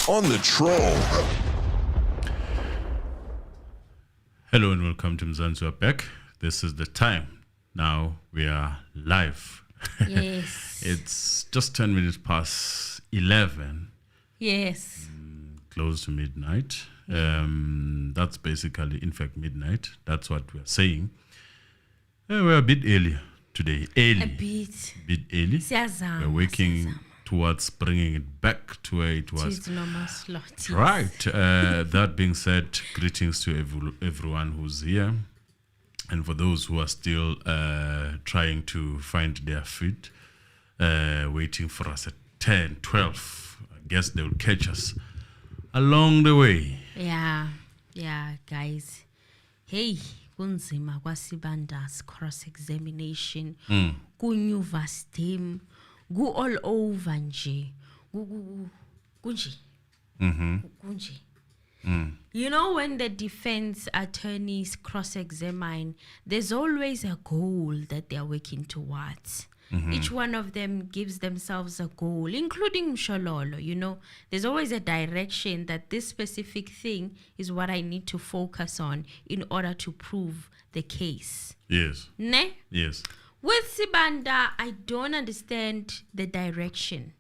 on the troll. Hello and welcome to Ntanzi. We're back. This is the time. Now we are live. Yes. It's just 10 minutes past 11. Yes. Close to midnight. That's basically, in fact, midnight. That's what we're saying. We're a bit earlier today. Early. A bit. Bit early. Siyazama, We're working siyazama. towards bringing it back to where it To was. its normal slot. Yes. Right. That being said, greetings to everyone who's here. And for those who are still trying to find their feet, waiting for us at 10, 12, I guess they will catch us along the way. Yeah, guys. Hey, kunzima kwa Sibanda's cross-examination. Kunyuvas team. Go all over nje. Kunje. Kunje. You know, when the defense attorneys cross-examine, there's always a goal that they're working towards. Each one of them gives themselves a goal, including Mshololo. You know, there's always a direction that this specific thing is what I need to focus on in order to prove the case. Yes. Ne? Yes. With Sibanda, I don't understand the direction.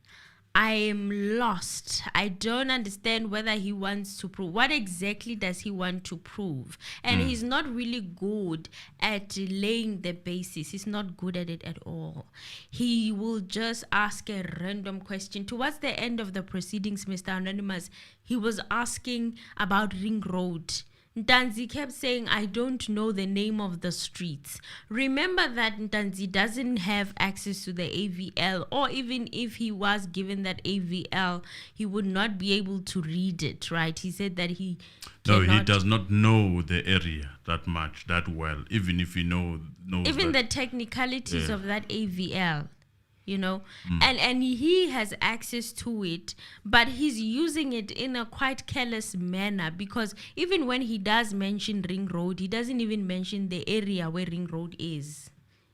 I am lost. I don't understand whether he wants to prove. What exactly does he want to prove? And he's not really good at laying the basis. He's not good at it at all. He will just ask a random question. Towards the end of the proceedings, Mr. Anonymous, he was asking about Ring Road. Ntanzi kept saying, I don't know the name of the streets. Remember that Ntanzi doesn't have access to the AVL, or even if he was given that AVL, he would not be able to read it, right? He said that he does not know the area that much, that well, even if he knows even that. the technicalities of that AVL. You know, and he has access to it, but he's using it in a quite careless manner, because even when he does mention Ring Road, he doesn't even mention the area where Ring Road is.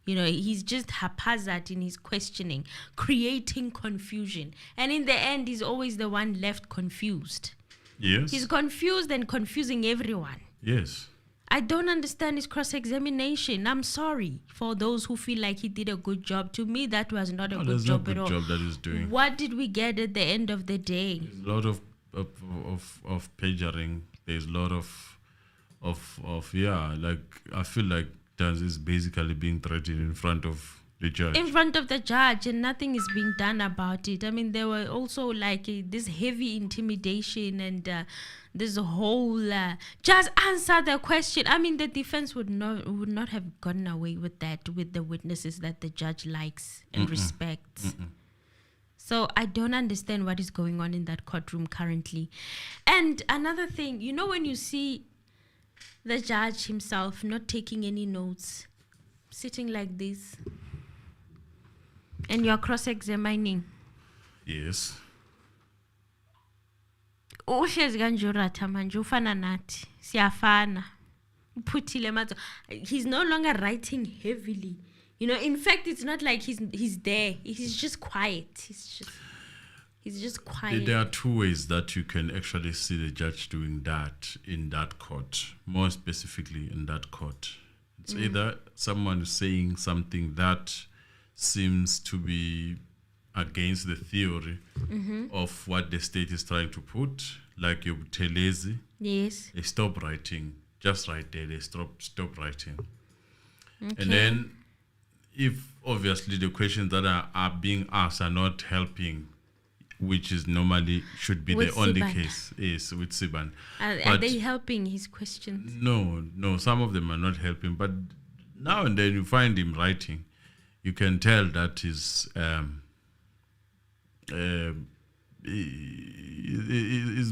You know, he's just haphazard in his questioning, creating confusion. And in the end, he's always the one left confused. Yes. He's confused and confusing everyone. Yes. I don't understand his cross-examination. I'm sorry for those who feel like he did a good job. To me, that was not a good job at all. Job that he's doing. What did we get at the end of the day? There's a lot of pageering. There's a lot of like I feel like Ntanzi is basically being threatened in front of the judge. In front of the judge, and nothing is being done about it. I mean, there were also like this heavy intimidation and this whole just answer the question. I mean, the defense would not have gotten away with that with the witnesses that the judge likes and respects. So I don't understand what is going on in that courtroom currently. And another thing, you know, when you see the judge himself not taking any notes, sitting like this, and you're cross-examining. Yes. Uhlezi kanje uratha manje ufana nathi siyafana uphuthile matho. He's no longer writing heavily, you know. In fact, it's not like he's there. He's just quiet. He's just quiet. There are two ways that you can actually see the judge doing that in that court, more specifically in that court. It's either someone is saying something that seems to be against the theory of what the state is trying to put, like your Telezi. Yes. They stop writing, just right there, they stop writing. Okay. And then if obviously the questions that are being asked are not helping, which is normally should be With the only Sibanda. case, is with Sibanda. Are they helping his questions? No, some of them are not helping, but now and then you find him writing. You can tell that he's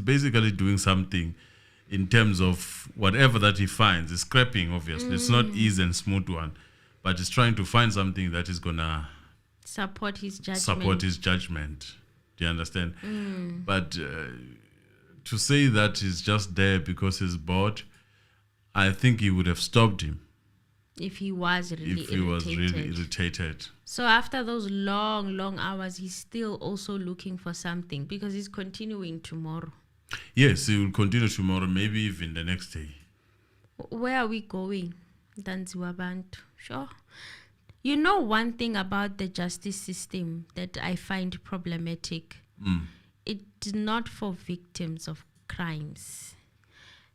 basically doing something in terms of whatever that he finds. He's scrapping, obviously. It's not easy and smooth one, but he's trying to find something that is going to Support his judgment. Do you understand? But to say that he's just there because he's bored, I think he would have stopped him If he was really if he was really irritated. So after those long hours, he's still also looking for something because he's continuing tomorrow. Yes, he will continue tomorrow, maybe even the next day. Where are we going? Ntanzi wabantu. Sure. You know one thing about the justice system that I find problematic? It's not for victims of crimes.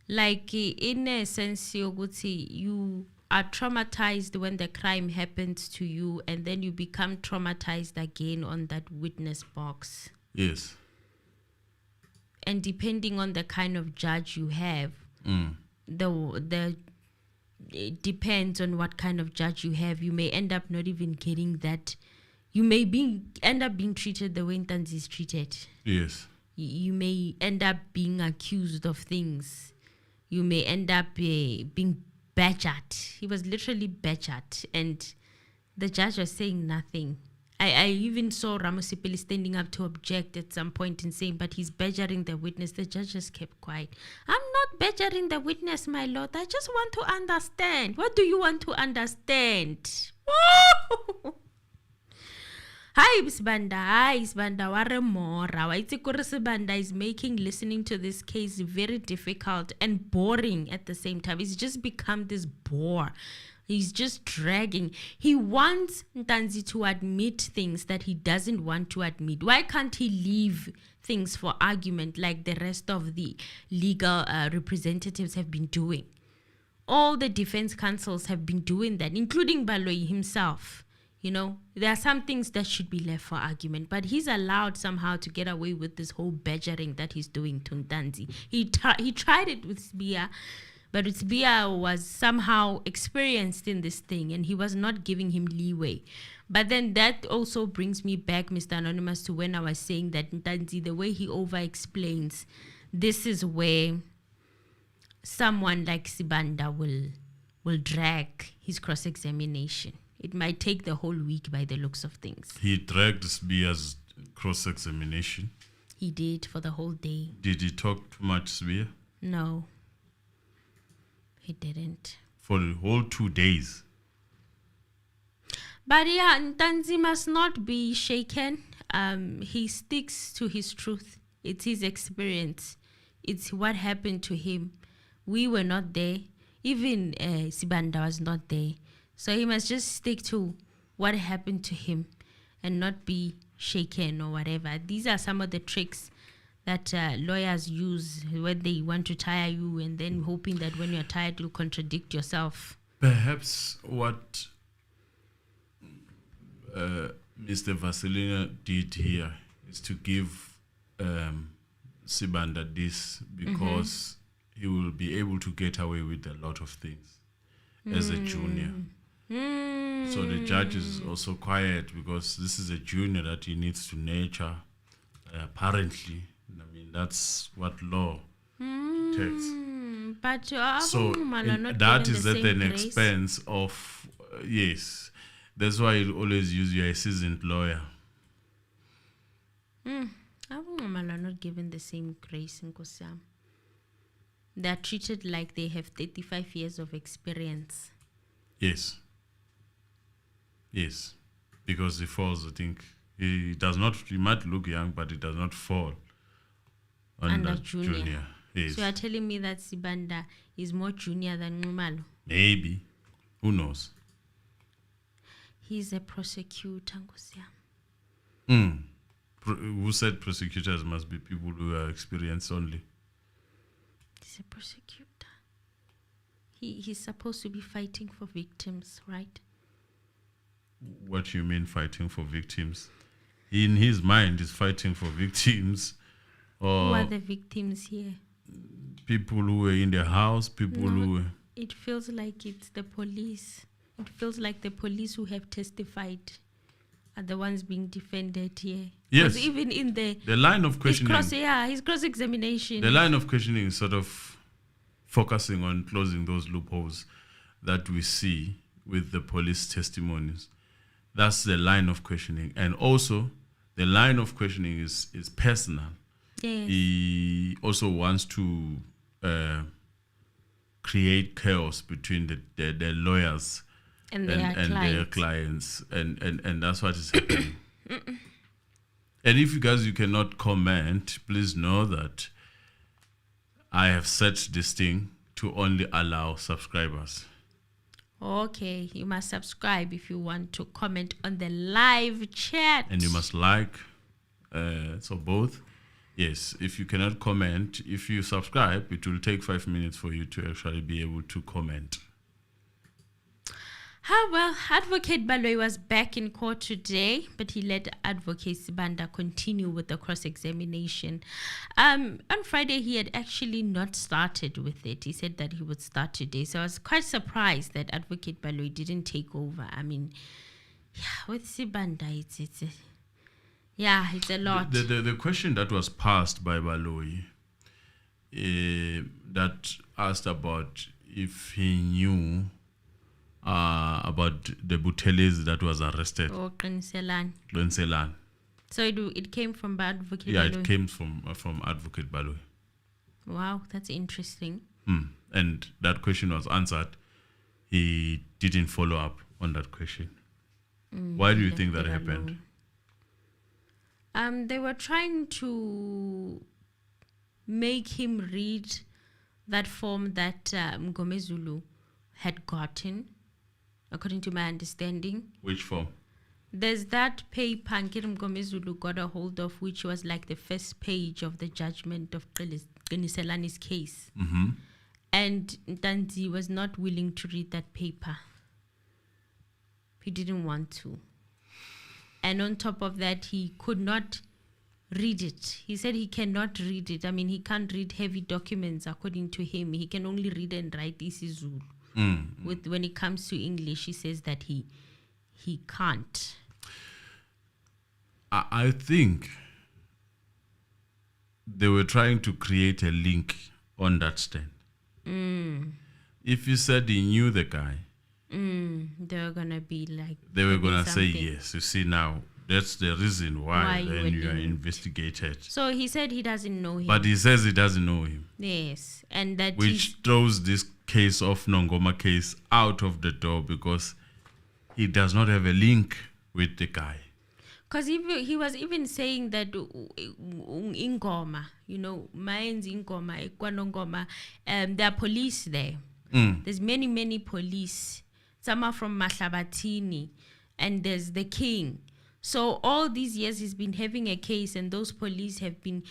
Like in a sense, you are traumatized when the crime happens to you, and then you become traumatized again on that witness box. Yes. And depending on the kind of judge you have, it depends on what kind of judge you have. You may end up not even getting that. You may end up being treated the way Ntanzi is treated. Yes. You may end up being accused of things. You may end up being badgered. He was literally badgered, and the judge was saying nothing. I even saw Ramosipili standing up to object at some point and saying, but he's badgering the witness. The judge just kept quiet. I'm not badgering the witness, my lord. I just want to understand. What do you want to understand? Hi, Sibanda, waremora. Sibanda is making listening to this case very difficult and boring at the same time. It's just become this bore. He's just dragging. He wants Ntanzi to admit things that he doesn't want to admit. Why can't he leave things for argument like the rest of the legal representatives have been doing? All the defense counsels have been doing that, including Baloyi himself. You know, there are some things that should be left for argument, but he's allowed somehow to get away with this whole badgering that he's doing to Ntanzi. He tried it with Sibia, but Sibia was somehow experienced in this thing, and he was not giving him leeway. But then that also brings me back, Mr. Anonymous, to when I was saying that Ntanzi, the way he over-explains, this is where someone like Sibanda will drag his cross-examination. It might take the whole week by the looks of things. He dragged Sbia's cross-examination. He did for the whole day. Did he talk too much, Sbia? No, he didn't. For the whole 2 days. But yeah, Ntanzi must not be shaken. He sticks to his truth. It's his experience. It's what happened to him. We were not there. Even Sibanda was not there. So he must just stick to what happened to him and not be shaken or whatever. These are some of the tricks that lawyers use when they want to tire you, and then hoping that when you're tired, you'll contradict yourself. Perhaps what Mr. Vasilina did here is to give Sibanda this because he will be able to get away with a lot of things as a junior. So the judge is also quiet because this is a junior that he needs to nurture. Apparently, I mean, that's what law takes. But so that is at an expense of yes. That's why you always use your seasoned lawyer. Are not given the same grace in Kosam. They are treated like they have 35 years of experience. Yes. Yes, because he falls, I think, he does not, he might look young, but he does not fall under junior. Yes. So you are telling me that Sibanda is more junior than Numalo? Maybe. Who knows? He's a prosecutor. Who said prosecutors must be people who are experienced only? He's a prosecutor. He's supposed to be fighting for victims, right? What do you mean fighting for victims? In his mind, he's fighting for victims. Or who are the victims here? People who were in the house, who... It feels like it's the police. It feels like the police who have testified are the ones being defended here. Yes. Even in the line of questioning... his cross-examination. The line of questioning is sort of focusing on closing those loopholes that we see with the police testimonies. That's the line of questioning. And also, the line of questioning is personal. Yes. He also wants to create chaos between the lawyers And their their clients, and that's what is happening. And if you guys you cannot comment, please know that I have set this thing to only allow subscribers. Okay, you must subscribe if you want to comment on the live chat. And you must like. So both. Yes, if you cannot comment, if you subscribe, it will take 5 minutes for you to actually be able to comment. Well, Advocate Baloyi was back in court today, but he let Advocate Sibanda continue with the cross-examination. On Friday, he had actually not started with it. He said that he would start today. So I was quite surprised that Advocate Baloyi didn't take over. I mean, with Sibanda, it's a lot. The question that was passed by Baloyi that asked about if he knew about the Buteles that was arrested. Oh, Qiniselani. So it came from Advocate Baloyi? Yeah, it came from Advocate Baloyi. Wow, that's interesting. And that question was answered. He didn't follow up on that question. Why do you think that happened? They were trying to make him read that form that Mgomezulu had gotten, according to my understanding. Which form? There's that paper Nkiru Mgomezulu got a hold of, which was like the first page of the judgment of Qiniselani's case. And Ntanzi was not willing to read that paper. He didn't want to. And on top of that, he could not read it. He said he cannot read it. I mean, he can't read heavy documents according to him. He can only read and write isiZulu. When it comes to English, he says that he can't. I think they were trying to create a link on that stand. If you said he knew the guy, they were gonna be like, they were gonna say yes. You see, now that's the reason why then you are investigated. So he said he doesn't know him, but he says he doesn't know him. Yes, and that which throws this case of Nongoma case out of the door, because he does not have a link with the guy. Because he was even saying that Ingoma, Mayen's Ingoma, Ekwanongoma, there are police there. There's many police. Some are from Mahlabatini, and there's the king. So all these years he's been having a case, and those police have been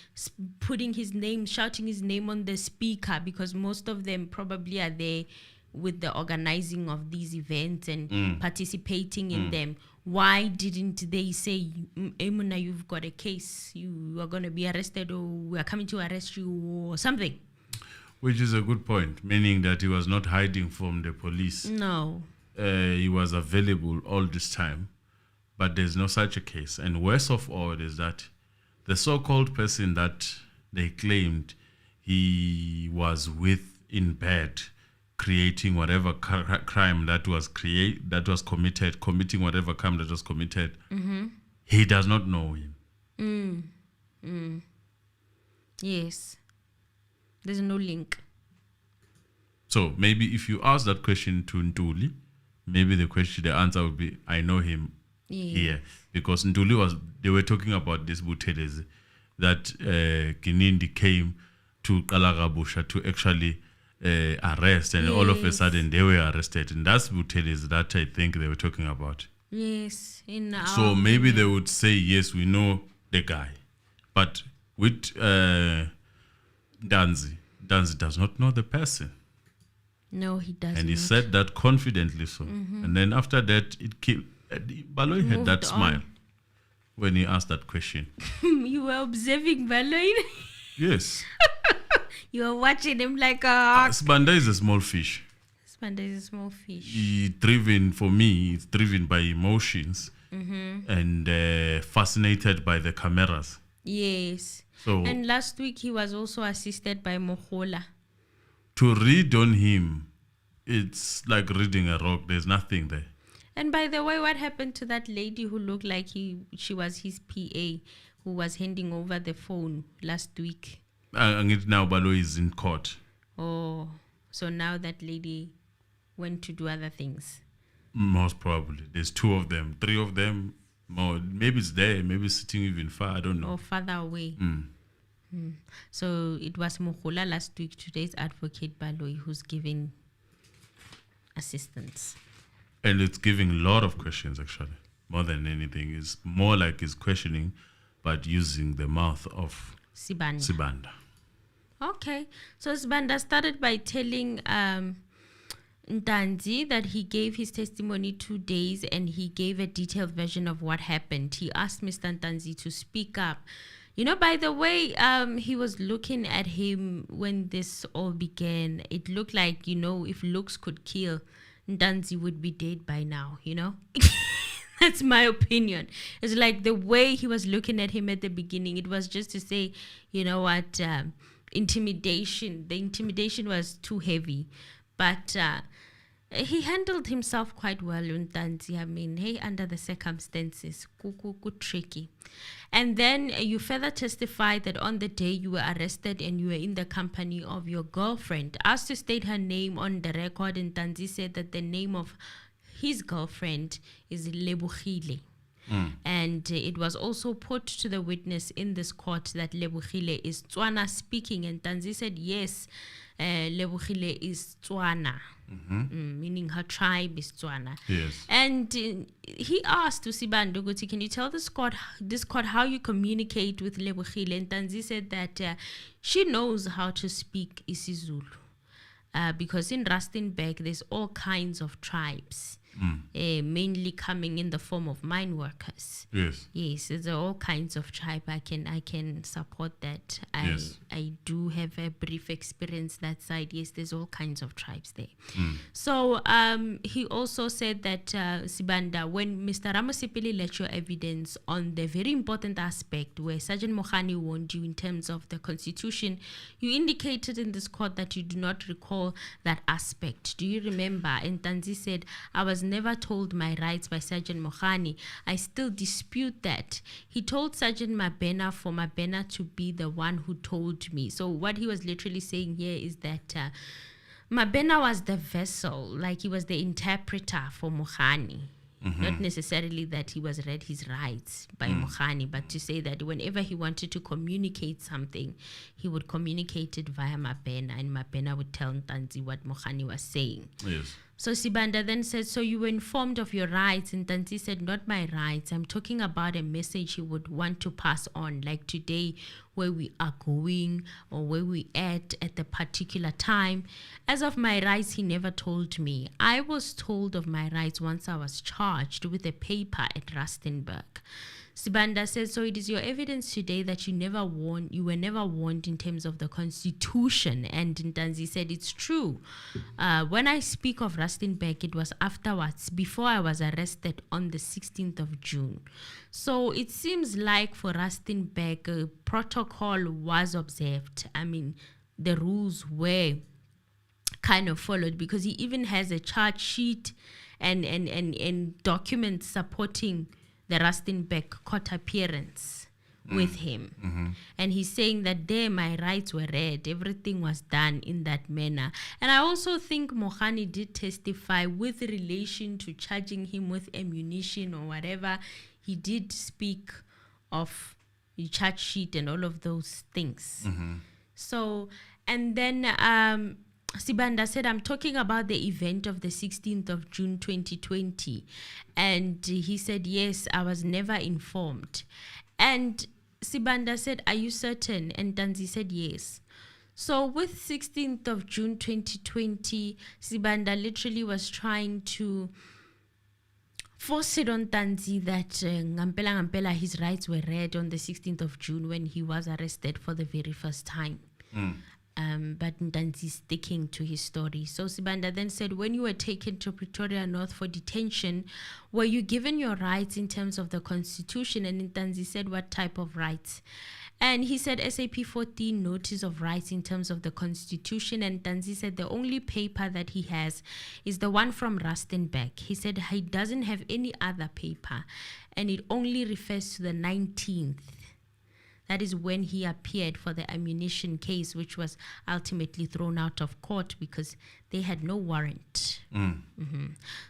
putting his name, shouting his name on the speaker, because most of them probably are there with the organizing of these events and participating in them. Why didn't they say, Emuna, you've got a case, you are going to be arrested, or we are coming to arrest you, or something? Which is a good point, meaning that he was not hiding from the police. No. He was available all this time. But there's no such a case. And worst of all is that the so-called person that they claimed he was with in bed, creating whatever crime that was committed, committing whatever crime that was committed, he does not know him. Yes. There's no link. So maybe if you ask that question to Ntuli, maybe the answer would be, I know him. Here, because Ntuli they were talking about this Buteles that Gininda came to Kalagabusha to actually arrest, and all of a sudden they were arrested, and that's Buteles that I think they were talking about. Yes, so maybe they would say, yes, we know the guy, but with Ntanzi does not know the person. No, he doesn't. And he said that confidently so. And then after that, Baloyi had that smile when he asked that question. You were observing Baloyi? Yes. You were watching him like a... Sibanda is a small fish. Sibanda is a small fish. He's driven by emotions and fascinated by the cameras. Yes. So, and last week he was also assisted by Mohola. To read on him, it's like reading a rock. There's nothing there. And by the way, what happened to that lady who looked like she was his PA, who was handing over the phone last week? And now Baloyi is in court. Oh, so now that lady went to do other things. Most probably. There's 2 of them, 3 of them. More, maybe it's there, maybe it's sitting even far. I don't know. Or further away. So it was Mukula last week, today's advocate Baloyi, who's giving assistance. And it's giving a lot of questions, actually. More than anything. It's more like it's questioning, but using the mouth of Sibanda. Okay. So Sibanda started by telling Ntanzi that he gave his testimony 2 days and he gave a detailed version of what happened. He asked Mr. Ntanzi to speak up. You know, by the way, he was looking at him when this all began. It looked like, you know, if looks could kill, Ntanzi would be dead by now, you know? That's my opinion. It's like the way he was looking at him at the beginning, it was just to say, you know what, intimidation. The intimidation was too heavy. But he handled himself quite well, Ntanzi. I mean, hey, under the circumstances, tricky. And then you further testified that on the day you were arrested and you were in the company of your girlfriend. Asked to state her name on the record, Ntanzi said that the name of his girlfriend is Lebohile. And it was also put to the witness in this court that Lebohile is Tswana speaking. And Ntanzi said, yes, Lebohile is Tswana. Meaning her tribe is Tswana. Yes. And he asked to Sibanda, can you tell this court how you communicate with Lebohile? And Ntanzi said that she knows how to speak isiZulu. Because in Rustenburg, there's all kinds of tribes, mainly coming in the form of mine workers. Yes. Yes, there's all kinds of tribe. I can support that. I do have a brief experience that side. Yes, there's all kinds of tribes there. So he also said that, Sibanda, when Mr. Ramosipili let your evidence on the very important aspect where Sergeant Mohani warned you in terms of the Constitution, you indicated in this court that you do not recall that aspect. Do you remember? And Ntanzi said, I was never told my rights by Sergeant Mohani. I still dispute that. He told Sergeant Mabena for Mabena to be the one who told me. So what he was literally saying here is that Mabena was the vessel, like he was the interpreter for Mohani. Not necessarily that he was read his rights by Mohani, but to say that whenever he wanted to communicate something, he would communicate it via Mabena, and Mabena would tell Ntanzi what Mohani was saying. Yes. So Sibanda then said, so you were informed of your rights? And Ntanzi said, not my rights. I'm talking about a message he would want to pass on, like today, where we are going or where we at the particular time. As of my rights, he never told me. I was told of my rights once I was charged with a paper at Rustenburg. Sibanda said, so it is your evidence today that you were never warned in terms of the Constitution. And Ntanzi said, it's true. When I speak of Rustenburg, it was afterwards, before I was arrested on the 16th of June. So it seems like for Rustenburg, protocol was observed. I mean, the rules were kind of followed, because he even has a charge sheet and documents supporting the Rustenburg court appearance with him. And he's saying that there my rights were read, everything was done in that manner. And I also think Mohani did testify with relation to charging him with ammunition or whatever. He did speak of the charge sheet and all of those things. So, and then Sibanda said, I'm talking about the event of the 16th of June 2020. And he said, yes, I was never informed. And Sibanda said, are you certain? And Ntanzi said, yes. So with 16th of June 2020, Sibanda literally was trying to force it on Ntanzi that Ngampela, his rights were read on the 16th of June when he was arrested for the very first time. But Ntanzi sticking to his story. So Sibanda then said, when you were taken to Pretoria North for detention, were you given your rights in terms of the Constitution? And Ntanzi said, what type of rights? And he said, SAP 14 notice of rights in terms of the Constitution. And Ntanzi said the only paper that he has is the one from Rustenburg. He said he doesn't have any other paper, and it only refers to the 19th. That is when he appeared for the ammunition case, which was ultimately thrown out of court because They had no warrant.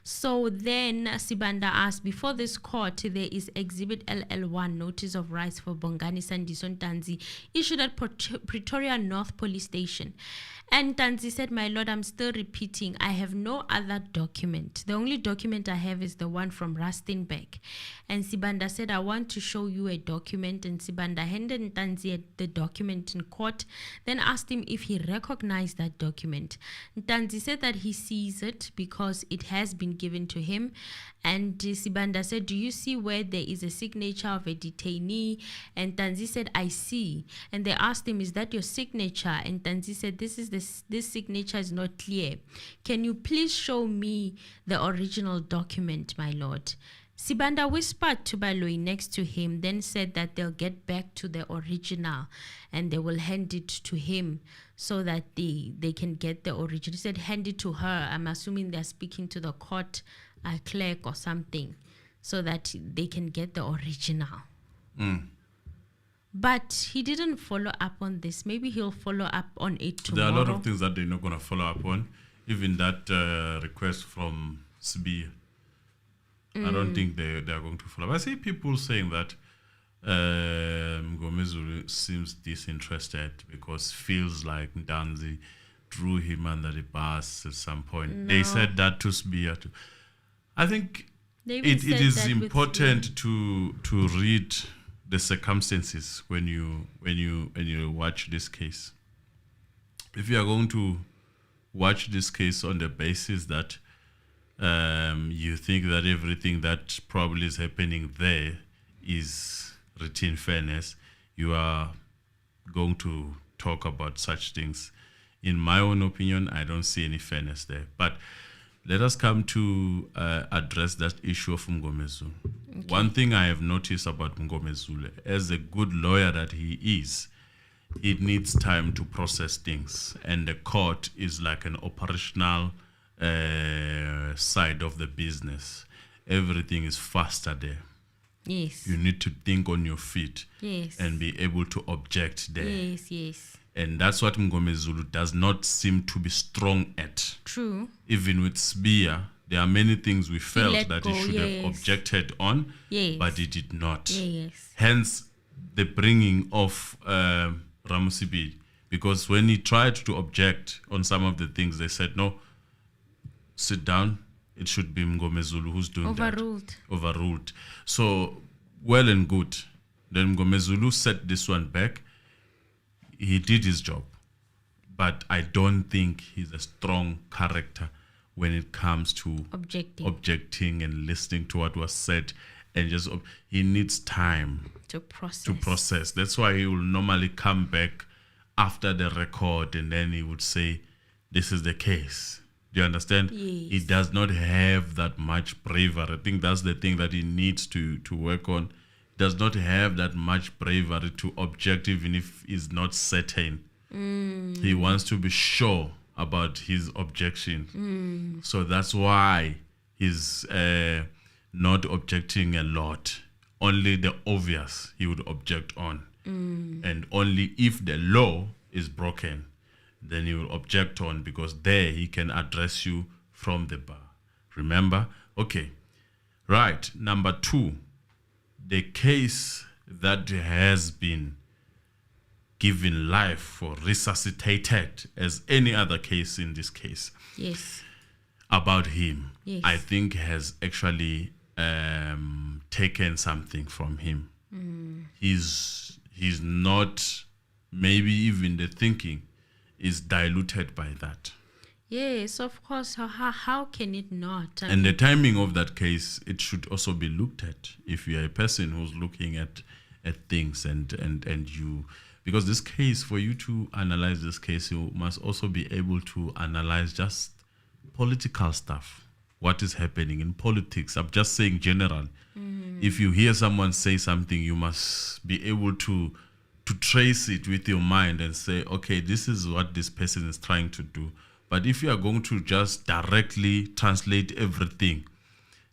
So then Sibanda asked, before this court, there is Exhibit LL1, Notice of Rights for Bongani Sandiso Ntanzi, issued at Pretoria North Police Station. And Ntanzi said, my lord, I'm still repeating, I have no other document. The only document I have is the one from Rustenburg. And Sibanda said, I want to show you a document. And Sibanda handed Ntanzi the document in court, then asked him if he recognized that document. Ntanzi said that he sees it because it has been given to him. And Sibanda said, do you see where there is a signature of a detainee? And Ntanzi said, I see. And they asked him, is that your signature? And Ntanzi said, this signature is not clear. Can you please show me the original document, my lord? Sibanda whispered to Baloyi next to him, then said that they'll get back to the original and they will hand it to him so that they can get the original. He said, hand it to her. I'm assuming they're speaking to the court clerk or something so that they can get the original. But he didn't follow up on this. Maybe he'll follow up on it tomorrow. There are a lot of things that they're not going to follow up on. Even that request from Sibia. I don't think they are going to follow up. I see people saying that Ngomezulu seems disinterested because feels like Ntanzi drew him under the bus at some point. No. They said that to Sibia too. I think it is important to read the circumstances when you watch this case. If you are going to watch this case on the basis that you think that everything that probably is happening there is routine fairness, you are going to talk about such things. In my own opinion, I don't see any fairness there. But let us come to address that issue of Mngomezulu. Okay. One thing I have noticed about Mngomezulu, as a good lawyer that he is, it needs time to process things. And the court is like an operational side of the business. Everything is faster there. Yes. You need to think on your feet. Yes. And be able to object there. Yes, yes. And that's what Mngomezulu does not seem to be strong at. True. Even with Sibia, there are many things we felt that he should have objected on, but he did not. Yes. Hence, the bringing of Ramusibili. Because when he tried to object on some of the things, they said, no, sit down. It should be Mngomezulu who's doing that. Overruled. So, well and good. Then Mngomezulu set this one back. He did his job. But I don't think he's a strong character when it comes to objecting and listening to what was said. And just he needs time to process. That's why he will normally come back after the record and then he would say, this is the case. Do you understand? Yes. He does not have that much bravery. I think that's the thing that he needs to work on. He does not have that much bravery to object even if he's not certain. He wants to be sure about his objection. So that's why he's not objecting a lot. Only the obvious he would object on. And only if the law is broken, then he will object on, because there he can address you from the bar. Remember? Okay. Right. Number 2, the case that has been given life or resuscitated as any other case in this case. Yes. About him. Yes. I think has actually taken something from him. He's not, maybe even the thinking is diluted by that. Yes, of course. How can it not? And the timing of that case, it should also be looked at. If you are a person who's looking at things and you, because this case, for you to analyze this case, you must also be able to analyze just political stuff. What is happening in politics? I'm just saying general. If you hear someone say something, you must be able to trace it with your mind and say, okay, this is what this person is trying to do. But if you are going to just directly translate everything,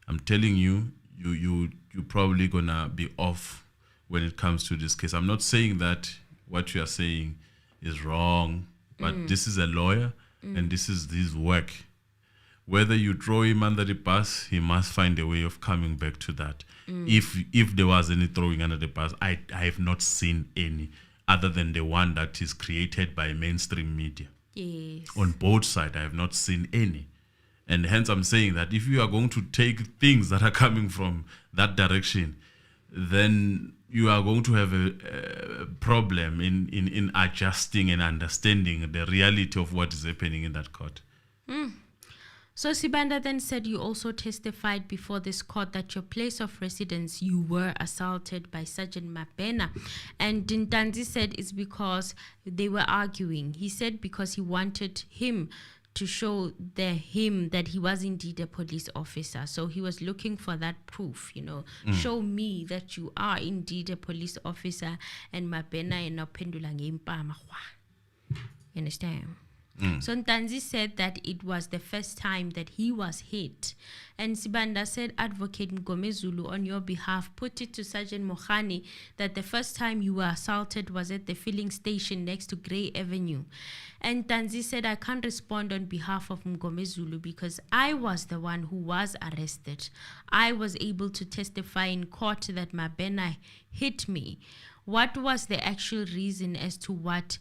I'm telling you, you're probably gonna be off when it comes to this case. I'm not saying that what you are saying is wrong, but this is a lawyer. and this is his work. Whether you throw him under the bus, he must find a way of coming back to that. If there was any throwing under the bus, I have not seen any other than the one that is created by mainstream media. Yes. On both sides, I have not seen any. And hence I'm saying that if you are going to take things that are coming from that direction, then you are going to have a problem in adjusting and understanding the reality of what is happening in that court. So Sibanda then said you also testified before this court that your place of residence, you were assaulted by Sergeant Mabena. And Ntanzi said it's because they were arguing. He said because he wanted him to show him that he was indeed a police officer. So he was looking for that proof, show me that you are indeed a police officer. And Mabena enopendula ngempama. You understand? So Ntanzi said that it was the first time that he was hit. And Sibanda said, Advocate Ngomezulu, on your behalf, put it to Sergeant Mohani that the first time you were assaulted was at the filling station next to Grey Avenue. And Ntanzi said, I can't respond on behalf of Ngomezulu because I was the one who was arrested. I was able to testify in court that Mabena hit me. What was the actual reason as to what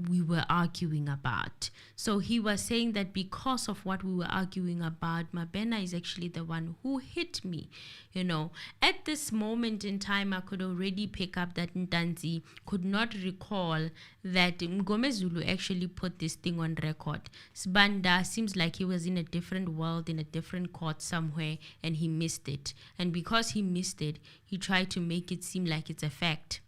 we were arguing about? So he was saying that because of what we were arguing about, Mabena is actually the one who hit me. At this moment in time, I could already pick up that Ntanzi could not recall that Ngomezulu actually put this thing on record. Sibanda seems like he was in a different world, in a different court somewhere, and he missed it. And because he missed it, he tried to make it seem like it's a fact.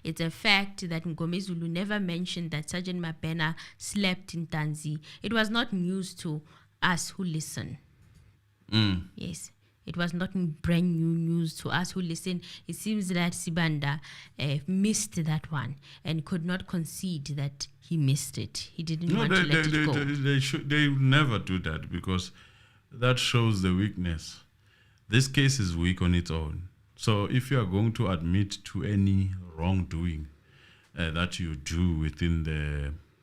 It's a fact that Ngomezulu never mentioned that Sergeant Mabena slept in Ntanzi. It was not news to us who listen. Yes, it was not brand new news to us who listen. It seems that Sibanda missed that one and could not concede that he missed it. He didn't want to let it go. They never do that because that shows the weakness. This case is weak on its own. So if you are going to admit to any wrongdoing that you do within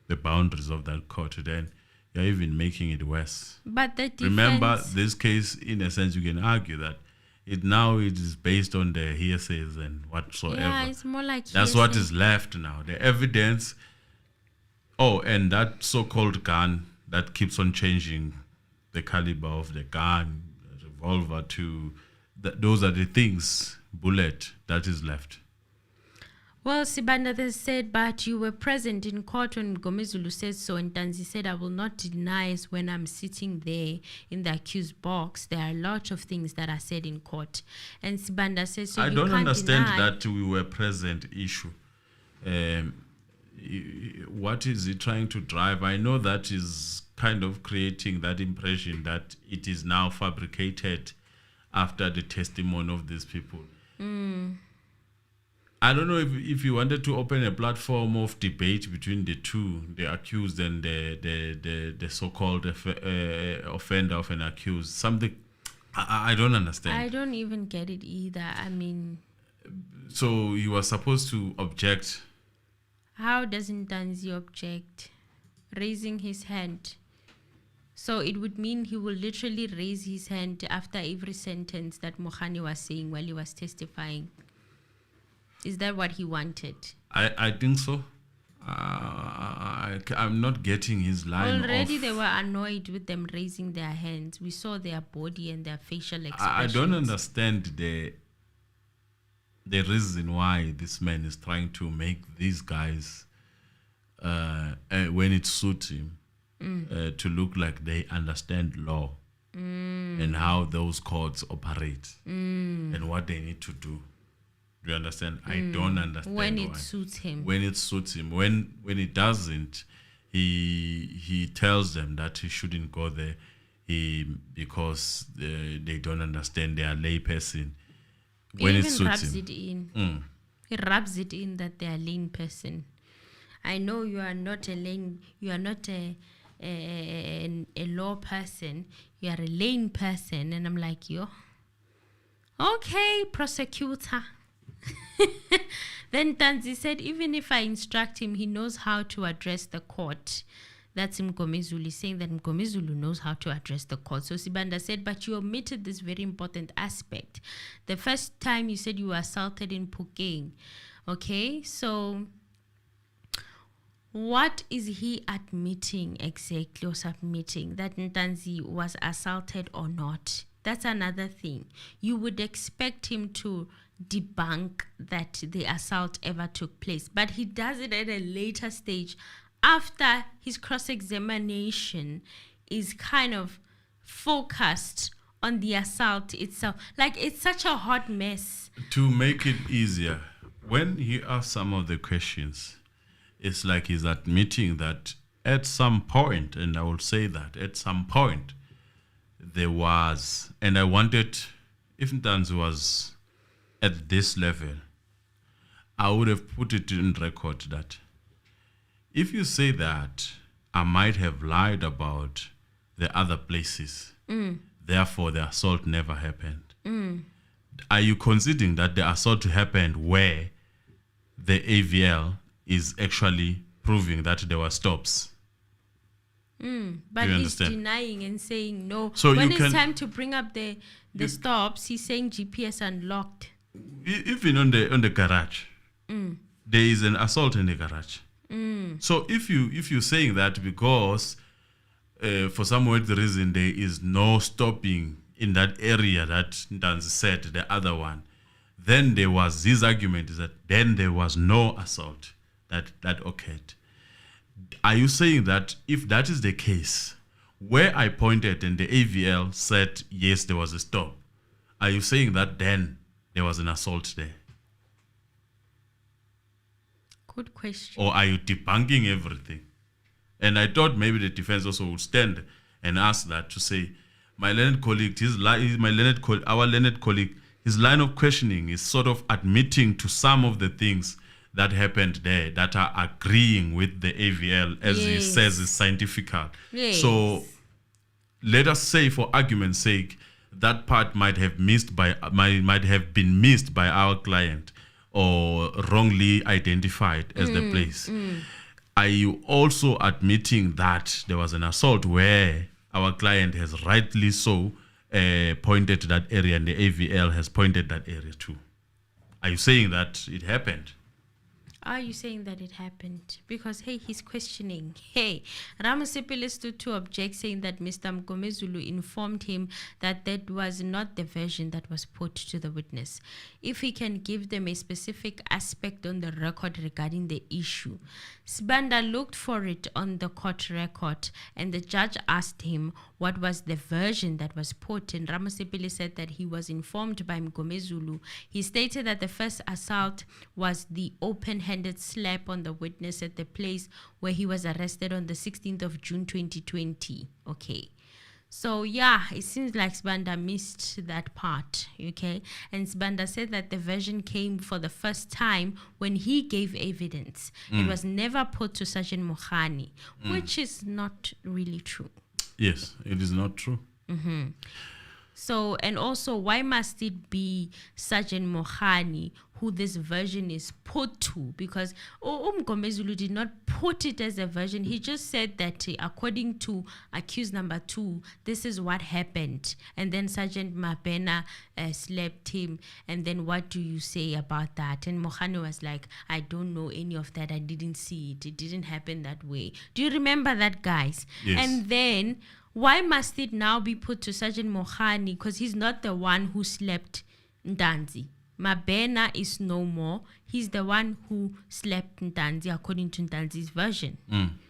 the boundaries of that court, then you're even making it worse. But the defense... Remember, this case, in a sense, you can argue that it is based on the hearsays and whatsoever. Yeah, it's more like that's what is left now. The evidence. Oh, and that so-called gun that keeps on changing the caliber of the gun, revolver to... those are the things, bullet, that is left. Well, Sibanda then said, but you were present in court when Ngomezulu said so. And Ntanzi said, I will not deny when I'm sitting there in the accused box. There are a lot of things that are said in court. And Sibanda says, so I you don't can't understand deny that we were present issue. What is he trying to drive? I know that is kind of creating that impression that it is now fabricated after the testimony of these people. I don't know if you wanted to open a platform of debate between the two, the accused and the so-called offender of an accused. Something I don't understand. I don't even get it either. I mean... So you were supposed to object. How doesn't Ntanzi object? Raising his hand. So it would mean he will literally raise his hand after every sentence that Mohani was saying while he was testifying. Is that what he wanted? I think so. I'm not getting his line. Already they were annoyed with them raising their hands. We saw their body and their facial expressions. I don't understand the reason why this man is trying to make these guys, when it suits him, to look like they understand law and how those courts operate and what they need to do. Do you understand? I don't understand when why. It suits him. When it suits him. When it doesn't, he tells them that he shouldn't go there because they don't understand. They are lay person. When it suits him. He rubs it in that they are lame person. I know you are not a lame. You are not a law person. You are a lame person, and I'm like, yo, okay, prosecutor. Then Ntanzi said, even if I instruct him, he knows how to address the court. That's Mgomezulu saying that Mgomezulu knows how to address the court. So Sibanda said, but you omitted this very important aspect. The first time you said you were assaulted in Phokeng. Okay, so what is he admitting exactly or submitting? That Ntanzi was assaulted or not? That's another thing. You would expect him to debunk that the assault ever took place, but he does it at a later stage after his cross-examination is kind of focused on the assault itself. Like, it's such a hot mess. To make it easier, when he asks some of the questions, it's like he's admitting that at some point, and I will say that, at some point, there was, and I wanted, if Ntanzi was at this level, I would have put it in record that if you say that I might have lied about the other places, therefore the assault never happened. Are you considering that the assault happened where the AVL is actually proving that there were stops? But he's denying and saying no. So when it's time to bring up the stops, he's saying GPS unlocked. Even on the garage, there is an assault in the garage. So if you're saying that because for some weird reason there is no stopping in that area that Ntanzi said the other one, then there was his argument is that then there was no assault that occurred. Are you saying that if that is the case, where I pointed and the AVL said yes there was a stop, are you saying that then there was an assault there? Good question. Or are you debunking everything? And I thought maybe the defense also would stand and ask that to say, my learned colleague, our learned colleague, his line of questioning is sort of admitting to some of the things that happened there that are agreeing with the AVL, as he says is scientific. Yes. So let us say, for argument's sake, that part might have been missed by our client or wrongly identified as the place. Are you also admitting that there was an assault where our client has rightly so pointed to that area and the AVL has pointed that area too? Are you saying that it happened? Are you saying that it happened? Because, hey, he's questioning. Hey, Ramasipile stood to object, saying that Mr. Mgomezulu informed him that that was not the version that was put to the witness. If he can give them a specific aspect on the record regarding the issue. Sibanda looked for it on the court record, and the judge asked him what was the version that was put, and Ramasipile said that he was informed by Mgomezulu. He stated that the first assault was the open-handed slap on the witness at the place where he was arrested on the 16th of June 2020. Okay. So, yeah, it seems like Sibanda missed that part, okay? And Sibanda said that the version came for the first time when he gave evidence. It was never put to Sergeant Mohani, which is not really true. Yes, it is not true. So, and also, why must it be Sergeant Mohani who this version is put to? Because Mgomezulu did not put it as a version. He just said that according to accused number 2, this is what happened. And then Sergeant Mabena slapped him. And then what do you say about that? And Mohani was like, I don't know any of that. I didn't see it. It didn't happen that way. Do you remember that, guys? Yes. And then why must it now be put to Sergeant Mohani? Because he's not the one who slapped Ntanzi. Mabena is no more. He's the one who slapped Ntanzi according to Ntanzi's version.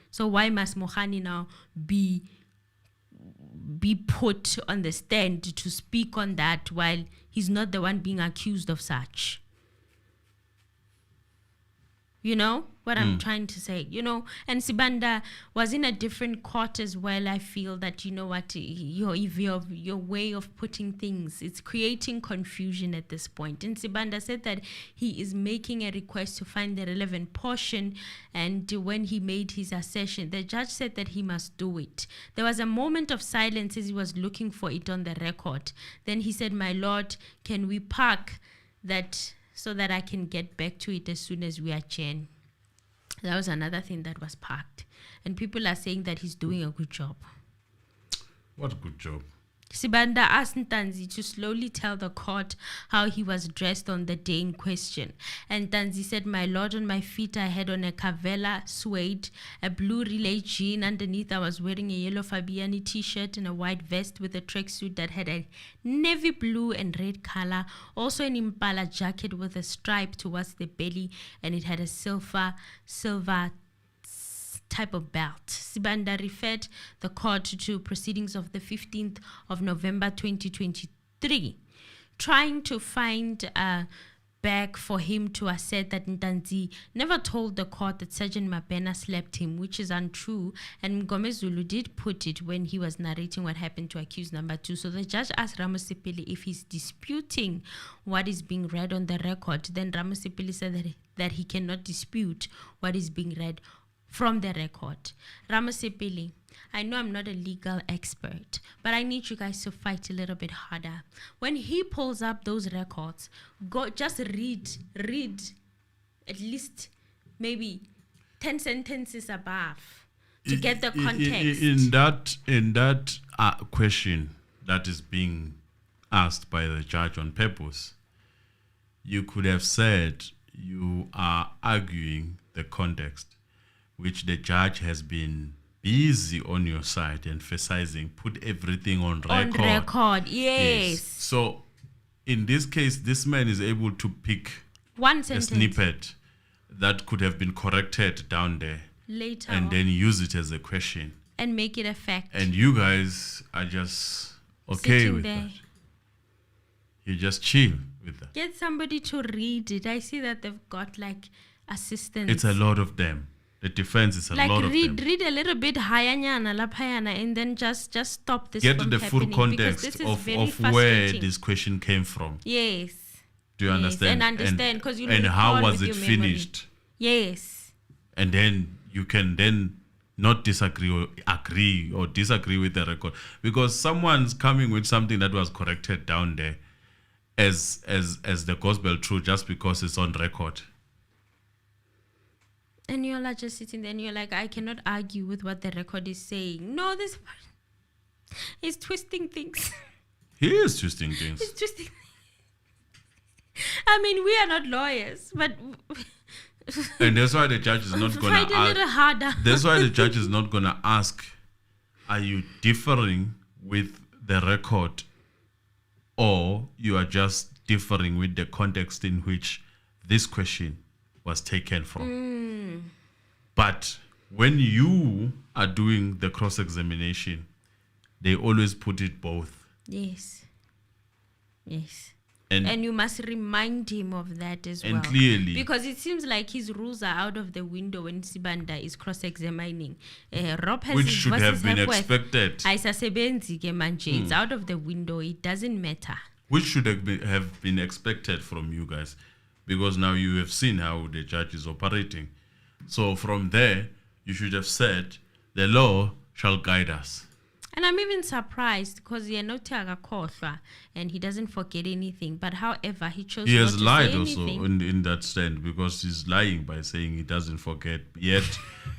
So why must Mohani now be put on the stand to speak on that while he's not the one being accused of such? You know what I'm trying to say, you know? And Sibanda was in a different court as well. I feel that, you know what, your way of putting things, it's creating confusion at this point. And Sibanda said that he is making a request to find the relevant portion. And when he made his assertion, the judge said that he must do it. There was a moment of silence as he was looking for it on the record. Then he said, my lord, can we park that so that I can get back to it as soon as we adjourn? That was another thing that was parked. And people are saying that he's doing a good job. What a good job. Sibanda asked Ntanzi to slowly tell the court how he was dressed on the day in question. And Ntanzi said, "My lord, on my feet I had on a Cavella suede, a blue relay jean. Underneath I was wearing a yellow Fabiani t-shirt and a white vest with a tracksuit that had a navy blue and red color. Also an Impala jacket with a stripe towards the belly, and it had a silver type of belt." Sibanda referred the court to proceedings of the 15th of November 2023, trying to find a bag for him to assert that Ntanzi never told the court that Sergeant Mabena slapped him, which is untrue, and Mgomezulu did put it when he was narrating what happened to accused number 2. So the judge asked Ramusipili if he's disputing what is being read on the record. Then Ramusipili said that he cannot dispute what is being read from the record. Ramusipili, I know I'm not a legal expert, but I need you guys to fight a little bit harder. When he pulls up those records, just read at least maybe 10 sentences above to get the context. In that question that is being asked by the judge on purpose, you could have said you are arguing the context, which the judge has been busy on your side emphasizing. Put everything on record. On record, yes. So in this case, this man is able to pick one sentence, a snippet that could have been corrected down there later and then use it as a question and make it a fact. And you guys are just okay sitting with there. that. You just chill with that. Get somebody to read it. I see that they've got like assistants. It's a lot of them. The defense is a lot of them. Read a little bit higher, and then just stop this Get from the full happening, context of where this question came from. Yes. Do you understand? And understand, because you and how was it finished? Yes. And then you can then not disagree or agree or disagree with the record, because someone's coming with something that was corrected down there as the gospel truth just because it's on record. And you're like just sitting there and you're like, I cannot argue with what the record is saying. No, this is twisting things. He is twisting things. He's twisting. I mean, we are not lawyers, but and that's why the judge is not going to ask. That's why the judge is not going to ask, are you differing with the record, or you are just differing with the context in which this question was taken from. But when you are doing the cross-examination, they always put it both. Yes. And you must remind him of that as well. And clearly. Because it seems like his rules are out of the window when Sibanda is cross-examining. Rob has which should have been expected. It's out of the window. It doesn't matter. Which should have been expected from you guys. Because now you have seen how the judge is operating. So from there, you should have said, the law shall guide us. And I'm even surprised because and he doesn't forget anything. But however, he chose he not has to lied say also anything. in that stand, because he's lying by saying he doesn't forget. Yet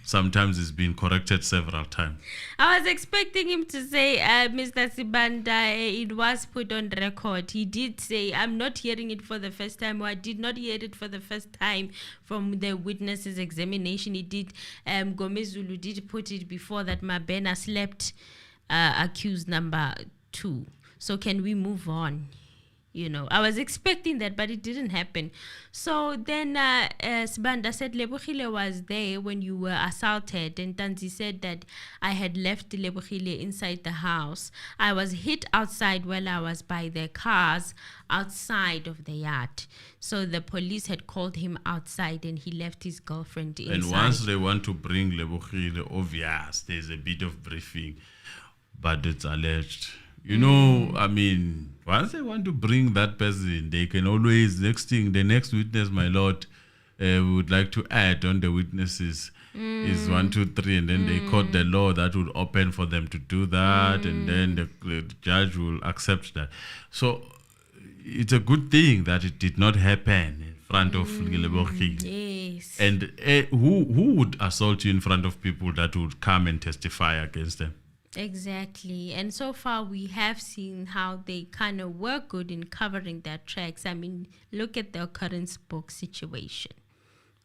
sometimes it's been corrected several times. I was expecting him to say, Mr. Sibanda, it was put on record. He did say, I'm not hearing it for the first time, or I did not hear it for the first time from the witness's examination. He did, Gomezulu did put it before that Mabena slept accused number 2. So can we move on? You know, I was expecting that, but it didn't happen. So then Sibanda said Lebohile was there when you were assaulted, and Ntanzi said that I had left Lebohile inside the house. I was hit outside while I was by the cars outside of the yard. So the police had called him outside and he left his girlfriend inside. And once they want to bring Lebohile, obvious, there's a bit of briefing, but it's alleged. You know, I mean, once they want to bring that person, they can always, the next witness, my lord, would like to add on the witnesses is 1, 2, 3, and then they quote the law that would open for them to do that, and then the judge will accept that. So it's a good thing that it did not happen in front of Lebogi. Yes. And who would assault you in front of people that would come and testify against them? Exactly. And so far we have seen how they kind of work good in covering their tracks. I mean, look at the occurrence book situation.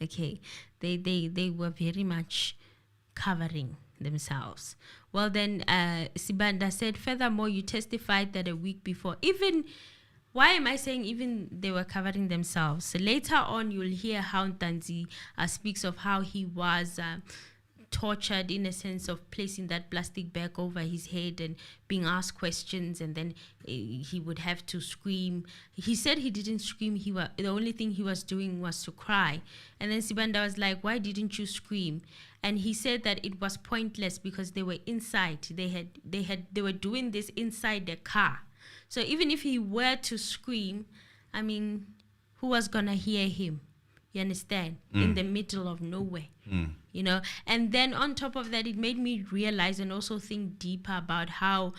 Okay. They were very much covering themselves. Well, then Sibanda said, furthermore, you testified that a week before, even, why am I saying even they were covering themselves? So later on, you'll hear how Ntanzi speaks of how he was tortured in a sense of placing that plastic bag over his head and being asked questions, and then he would have to scream. He said he didn't scream. The only thing he was doing was to cry. And then Sibanda was like, why didn't you scream? And he said that it was pointless because they were inside. They were doing this inside the car. So even if he were to scream, I mean, who was gonna hear him? You understand? In the middle of nowhere. You know? And then on top of that, it made me realize and also think deeper about how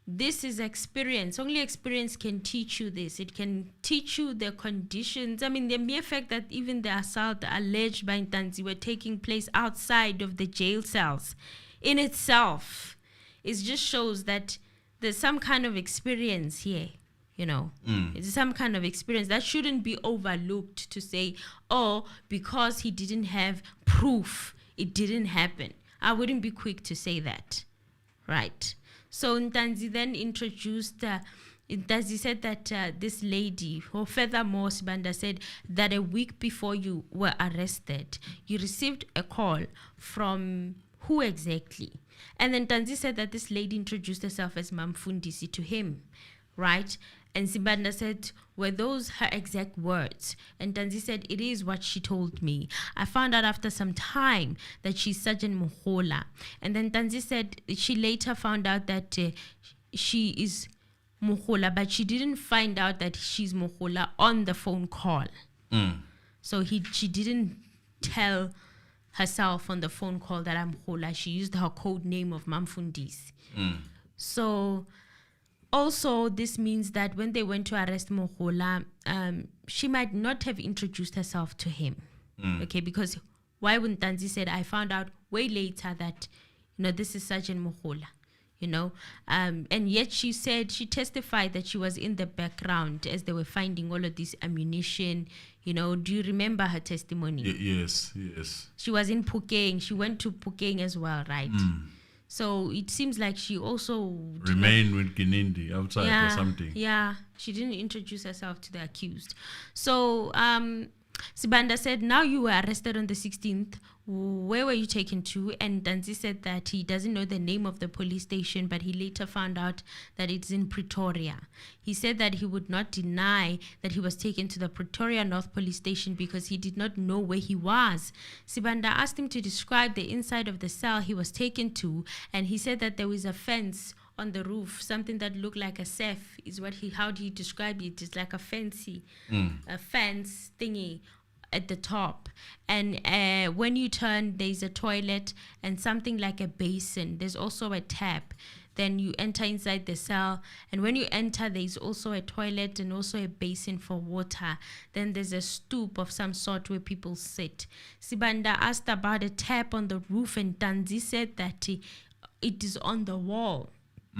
this is experience. Only experience can teach you this. It can teach you the conditions. I mean, the mere fact that even the assault alleged by Ntanzi were taking place outside of the jail cells in itself, it just shows that there's some kind of experience here. You know, it's some kind of experience that shouldn't be overlooked to say, oh, because he didn't have proof, it didn't happen. I wouldn't be quick to say that, right? So Ntanzi then introduced, Ntanzi said that this lady, or furthermore, Sibanda said that a week before you were arrested, you received a call from who exactly? And then Ntanzi said that this lady introduced herself as Mamfundisi to him, right? And Sibanda said, were those her exact words? And Ntanzi said, it is what she told me. I found out after some time that she's Sergeant Mohola. And then Ntanzi said she later found out that she is Mohola, but she didn't find out that she's Mohola on the phone call. So she didn't tell herself on the phone call that I'm Mohola. She used her code name of Mamfundisi. So also, this means that when they went to arrest Mohola, she might not have introduced herself to him. Okay, because why wouldn't Ntanzi said, I found out way later that, this is Sergeant Mohola, and yet she testified that she was in the background as they were finding all of this ammunition. Do you remember her testimony? Yes. She was in Pukeng. She went to Pukeng as well, right? So it seems like she also remained with Gininda outside or something. Yeah, she didn't introduce herself to the accused. So Sibanda said, now you were arrested on the 16th. Where were you taken to? And Ntanzi said that he doesn't know the name of the police station, but he later found out that it's in Pretoria. He said that he would not deny that he was taken to the Pretoria North Police Station because he did not know where he was. Sibanda asked him to describe the inside of the cell he was taken to, and he said that there was a fence on the roof, something that looked like a safe is how he described it. It's like a fence thingy at the top, and when you turn, there's a toilet and something like a basin. There's also a tap. Then you enter inside the cell, and when you enter, there's also a toilet and also a basin for water. Then there's a stoop of some sort where people sit. Sibanda asked about a tap on the roof, and Ntanzi said that it is on the wall.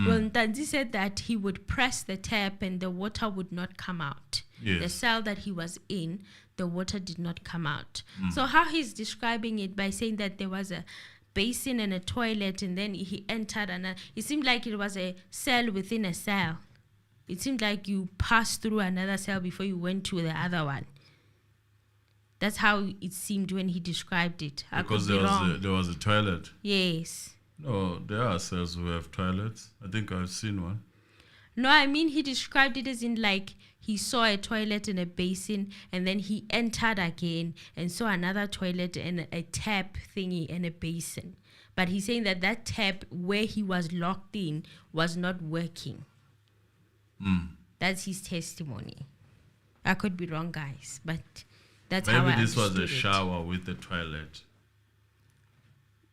Well, Ntanzi said that he would press the tap and the water would not come out. Yes. The cell that he was in, the water did not come out. So how he's describing it by saying that there was a basin and a toilet, and then he entered, and it seemed like it was a cell within a cell. It seemed like you passed through another cell before you went to the other one. That's how it seemed when he described it. Because there was a toilet. Yes. No, there are cells who have toilets. I think I've seen one. No, I mean, he described it as in like he saw a toilet and a basin, and then he entered again and saw another toilet and a tap thingy and a basin. But he's saying that tap where he was locked in was not working. That's his testimony. I could be wrong, guys, but that's how I understood it. Maybe this was a shower with the toilet.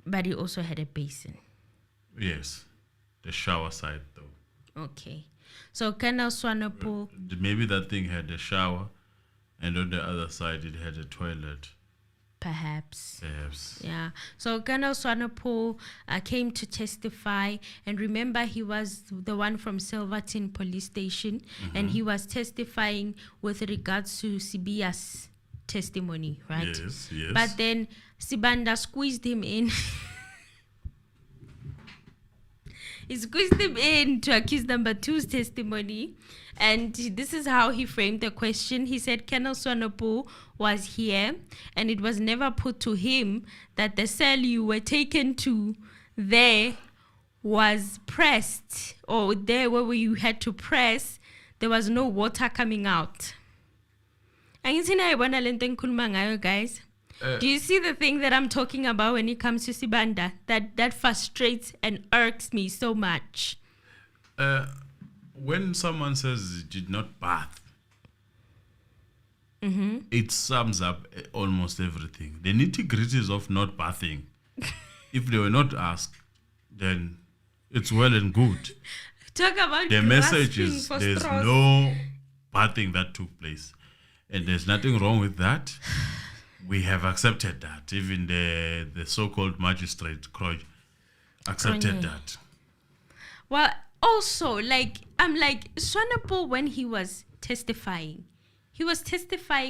But he also had a basin. Yes, the shower side though. Okay. So Colonel Swanapo... Maybe that thing had a shower And on the other side, it had a toilet. Perhaps. Yes. Yeah. So Colonel Swanepoel came to testify, and remember, he was the one from Silverton Police Station, and he was testifying with regards to Sibia's testimony, right? Yes, yes. But then Sibanda squeezed him in. He squeezed him in to accused number 2's testimony. And this is how he framed the question. He said Colonel Swanepoel was here, and it was never put to him that the cell you were taken to there was pressed, or there where you had to press, there was no water coming out. Guys, do you see the thing that I'm talking about when it comes to Sibanda? That frustrates and irks me so much. When someone says he did not bath, it sums up almost everything. The nitty-gritties of not bathing, if they were not asked, then it's well and good. Talk about the message is there's no bathing that took place. And there's nothing wrong with that. We have accepted that. Even the so-called magistrate, Croy, accepted that. Well, also, I'm like, Swanepoel, when he was testifying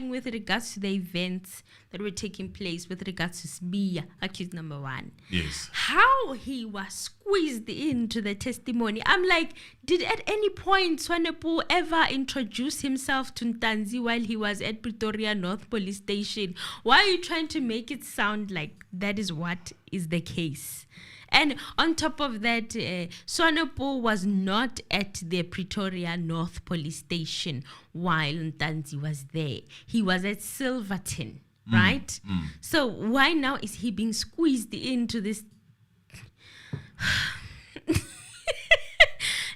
with regards to the events that were taking place with regards to Sibia, accused number 1. Yes. How he was squeezed into the testimony. I'm like, did at any point Swanepoel ever introduce himself to Ntanzi while he was at Pretoria North Police Station? Why are you trying to make it sound like that is what is the case? And on top of that, Swanepoel was not at the Pretoria North Police Station while Ntanzi was there. He was at Silverton, right? So why now is he being squeezed into this?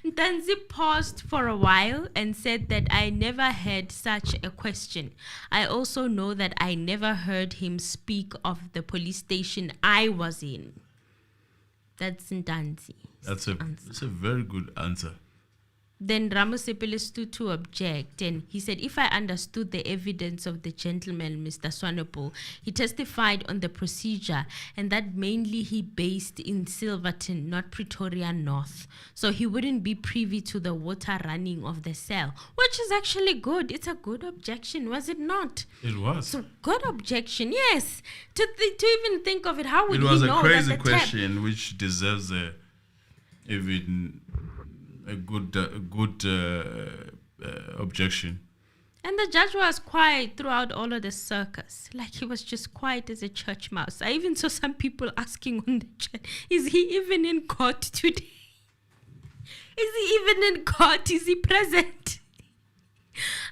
Ntanzi paused for a while and said that I never had such a question. I also know that I never heard him speak of the police station I was in. That's Ntanzi. That's a very good answer. Then Ramosepele stood to object, and he said, if I understood the evidence of the gentleman, Mr. Swanepoel, he testified on the procedure, and that mainly he based in Silverton, not Pretoria North. So he wouldn't be privy to the water running of the cell, which is actually good. It's a good objection, was it not? It was. So good objection, yes. To even think of it, how would he know? It was a crazy question which deserves even a good objection. And the judge was quiet throughout all of the circus. Like, he was just quiet as a church mouse. I even saw some people asking on the chat, is he even in court today? Is he even in court? Is he present?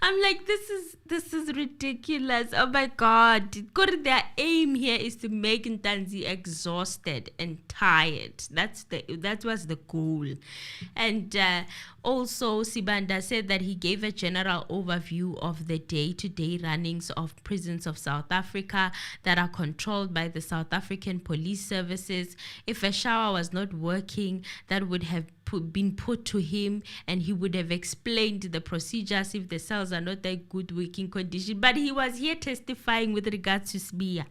I'm like, this is ridiculous. Oh my God. Their aim here is to make Ntanzi exhausted and tired. That was the goal. And also Sibanda said that he gave a general overview of the day-to-day runnings of prisons of South Africa that are controlled by the South African police services. If a shower was not working, that would have been put to him, and he would have explained the procedures if the cells are not a good working condition. But he was here testifying with regards to Sibia.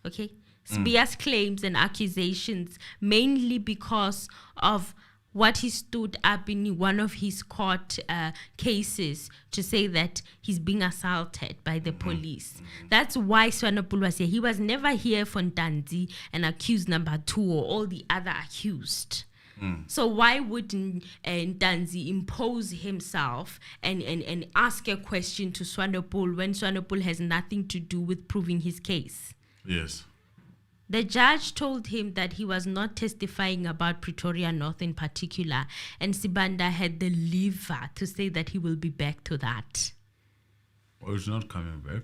Okay? Sibia's claims and accusations, mainly because of what he stood up in one of his court cases to say that he's being assaulted by the police. That's why Swanepoel was here. He was never here for Ntanzi and accused number 2 or all the other accused. So why wouldn't Ntanzi impose himself and ask a question to Swanepoel when Swanepoel has nothing to do with proving his case? Yes. The judge told him that he was not testifying about Pretoria North in particular, and Sibanda had the liver to say that he will be back to that. Oh, he's not coming back.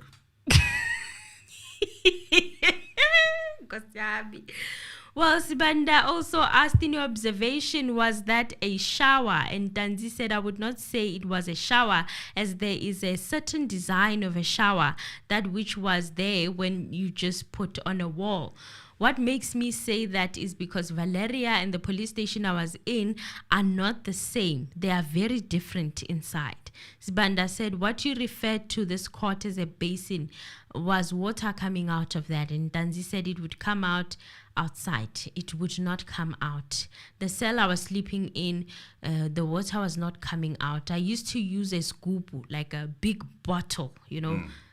Well, Sibanda also asked, in your observation, was that a shower? And Ntanzi said, I would not say it was a shower, as there is a certain design of a shower, that which was there when you just put on a wall. What makes me say that is because Valeria and the police station I was in are not the same. They are very different inside. asked. Sibanda said, what you referred to this court as a basin was water coming out of that. And Ntanzi said it would come out outside. It would not come out. The cell I was sleeping in, the water was not coming out. I used to use a skubu, like a big bottle,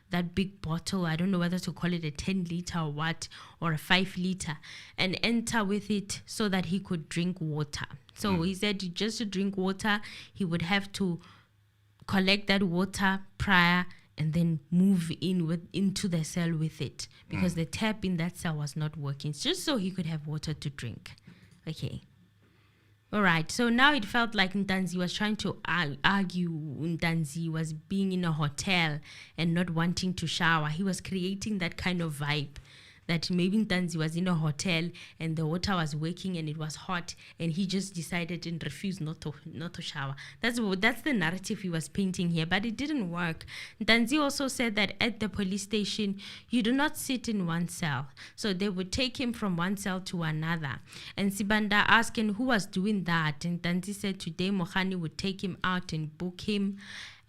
that big bottle. I don't know whether to call it a 10 liter or what, or a 5 liter, and enter with it so that he could drink water. So he said just to drink water, he would have to collect that water prior and then move into the cell with it, because the tap in that cell was not working, just so he could have water to drink. Okay. All right. So now it felt like Ntanzi was trying to argue Ntanzi was being in a hotel and not wanting to shower. He was creating that kind of vibe, that maybe Ntanzi was in a hotel and the water was working and it was hot and he just decided and refused not to shower. That's the narrative he was painting here, but it didn't work. Ntanzi also said that at the police station, you do not sit in one cell. So they would take him from one cell to another. And Sibanda asked him who was doing that. And Ntanzi said today Mohani would take him out and book him.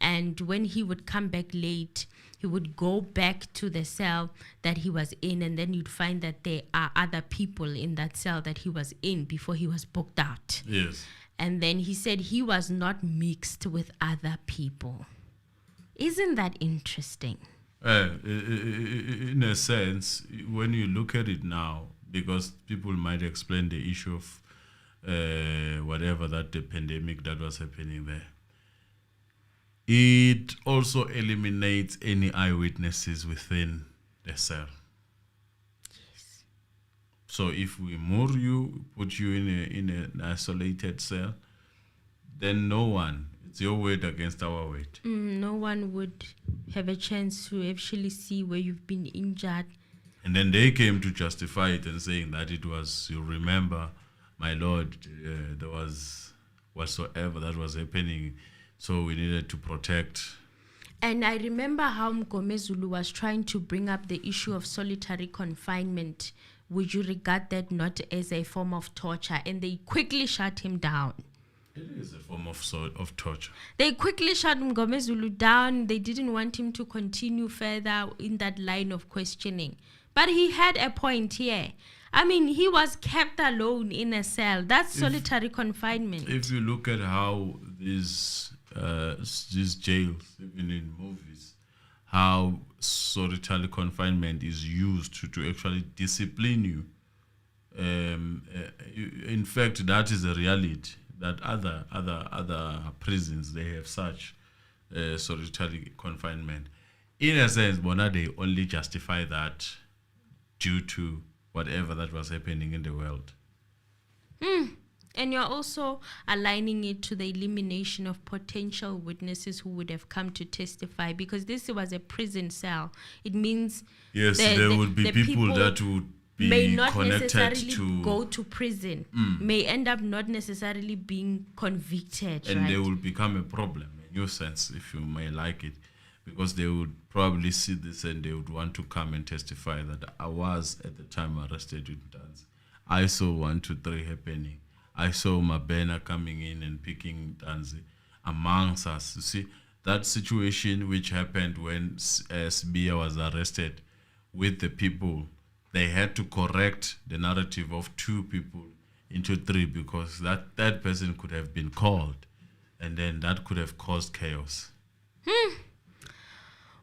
And when he would come back late, he would go back to the cell that he was in, and then you'd find that there are other people in that cell that he was in before he was booked out. Yes. And then he said he was not mixed with other people. Isn't that interesting? In a sense, when you look at it now, because people might explain the issue of whatever the pandemic that was happening there, it also eliminates any eyewitnesses within the cell. Yes. So if we move you, put you in an isolated cell, then no one, it's your word against our word. No one would have a chance to actually see where you've been injured. And then they came to justify it and saying that it was, you remember, my lord, there was whatsoever that was happening. So we needed to protect. And I remember how Mgomezulu was trying to bring up the issue of solitary confinement. Would you regard that not as a form of torture? And they quickly shut him down. It is a form of torture. They quickly shut Mgomezulu down. They didn't want him to continue further in that line of questioning. But he had a point here. I mean, he was kept alone in a cell. That's solitary confinement. If you look at how these jails, even in movies, how solitary confinement is used to actually discipline you. In fact, that is a reality that other prisons, they have such solitary confinement. In a sense, Bona, they only justify that due to whatever that was happening in the world. And you're also aligning it to the elimination of potential witnesses who would have come to testify, because this was a prison cell. It means there would be people that would be may not connected necessarily to go to prison, may end up not necessarily being convicted, and right? they will become a problem in your sense, if you may like it, because they would probably see this and they would want to come and testify that I was at the time arrested with Ntanzi. I saw 1, 2, 3 happening. I saw Mabena coming in and picking Ntanzi amongst us. You see, that situation which happened when Sibia was arrested with the people, they had to correct the narrative of 2 people into 3 because that person could have been called, and then that could have caused chaos.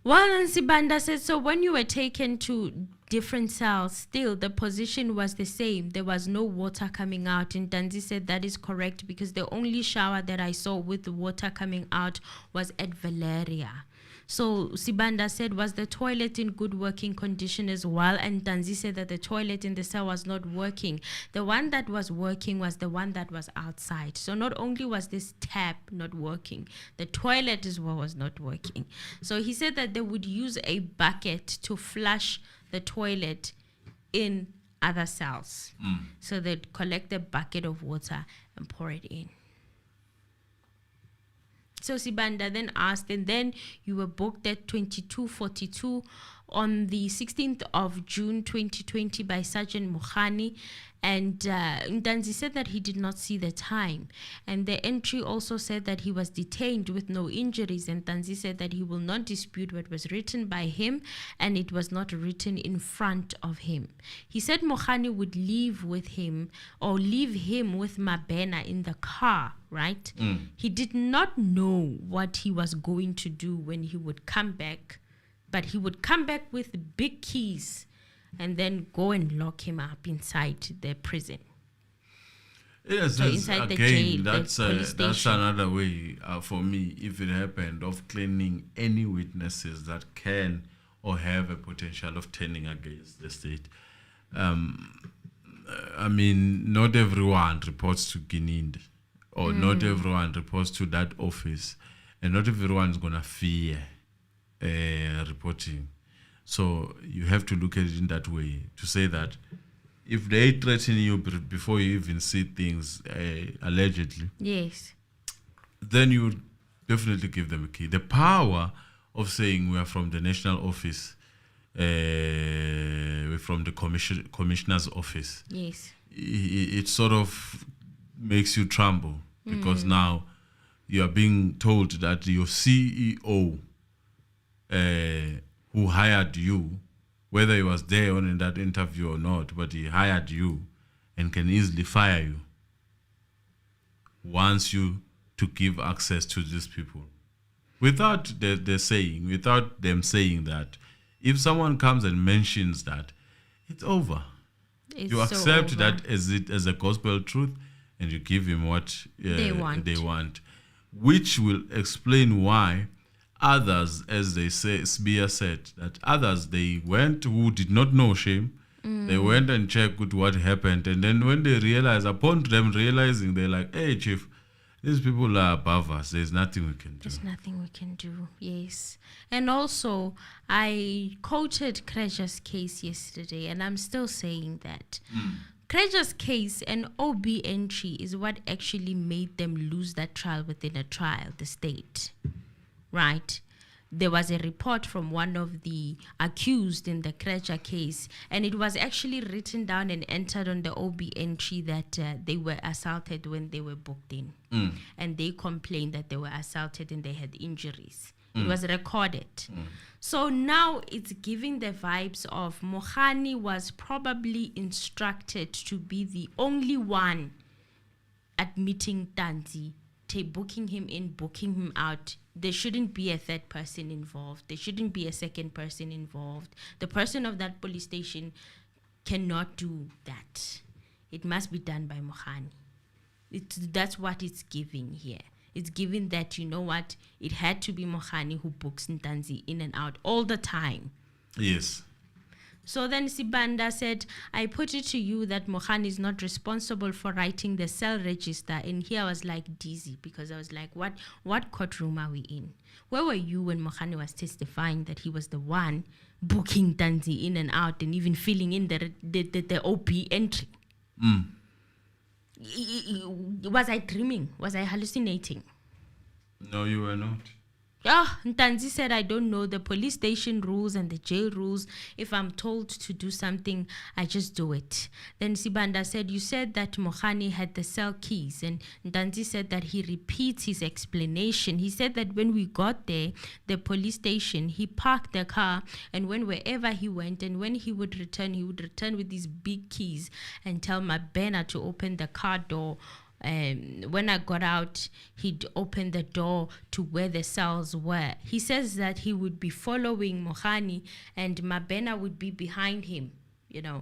Well, and Sibanda said, so when you were taken to different cells, still the position was the same. There was no water coming out. And Ntanzi said that is correct, because the only shower that I saw with the water coming out was at Valeria. So Sibanda said, was the toilet in good working condition as well? And Ntanzi said that the toilet in the cell was not working. The one that was working was the one that was outside. So not only was this tap not working, the toilet as well was not working. So he said that they would use a bucket to flush the toilet in other cells. So they'd collect a bucket of water and pour it in. So Sibanda then asked, and then you were booked at 2242 on the 16th of June 2020 by Sergeant Mukhani, and Ntanzi said that he did not see the time. And the entry also said that he was detained with no injuries, and Ntanzi said that he will not dispute what was written by him, and it was not written in front of him. He said Mukhani would leave with him, or leave him with Mabena in the car, right? He did not know what he was going to do when he would come back, but he would come back with big keys and then go and lock him up inside the prison. Yes, So inside the jail, that's the police that's station. another way for me, if it happened, of cleaning any witnesses that can or have a potential of turning against the state. I mean, not everyone reports to Gininda, or not everyone reports to that office, and not everyone is gonna fear reporting. So you have to look at it in that way, to say that if they threaten you before you even see things, allegedly, Yes. then you definitely give them a key. The power of saying we are from the national office, we're from the commissioner's office, Yes. it sort of makes you tremble, because now you are being told that your CEO who hired you, whether he was there on in that interview or not, but he hired you and can easily fire you, wants you to give access to these people. Without without them saying that, if someone comes and mentions that, it's over. It's You so accept over. that as a gospel truth, and you give him what They want. which will explain why others, as they say, Sbia said, that others, they went who did not know shame, they went and checked what happened, and then when they realize, upon them realizing, they're like, hey, chief, these people are above us, there's nothing we can do. There's nothing we can do, yes. And also, I quoted Kreja's case yesterday, and I'm still saying that. Kreja's case and OB entry is what actually made them lose that trial within a trial, the state, right? There was a report from one of the accused in the Kreja case, and it was actually written down and entered on the OB entry that they were assaulted when they were booked in. And they complained that they were assaulted and they had injuries. It was recorded. So now it's giving the vibes of Mohani was probably instructed to be the only one admitting Ntanzi, booking him in, booking him out. There shouldn't be a third person involved. There shouldn't be a second person involved. The person of that police station cannot do that. It must be done by Mohani. That's what it's giving here. It's giving that, you know what, it had to be Mohani who books Ntanzi in and out all the time. Yes. So then Sibanda said, I put it to you that Mohani is not responsible for writing the cell register. And here I was like dizzy, because I was like, what courtroom are we in? Where were you when Mohani was testifying that he was the one booking Ntanzi in and out and even filling in the OP entry? Was I dreaming? Was I hallucinating? No, you were not. Ntanzi said, I don't know the police station rules and the jail rules. If I'm told to do something, I just do it. Then Sibanda said, you said that Mohani had the cell keys. And Ntanzi said that he repeats his explanation. He said that when we got there, the police station, he parked the car, and wherever he went, and when he would return with these big keys and tell Mabena to open the car door. When I got out, he'd open the door to where the cells were. He says that he would be following Mohani and Mabena would be behind him, you know,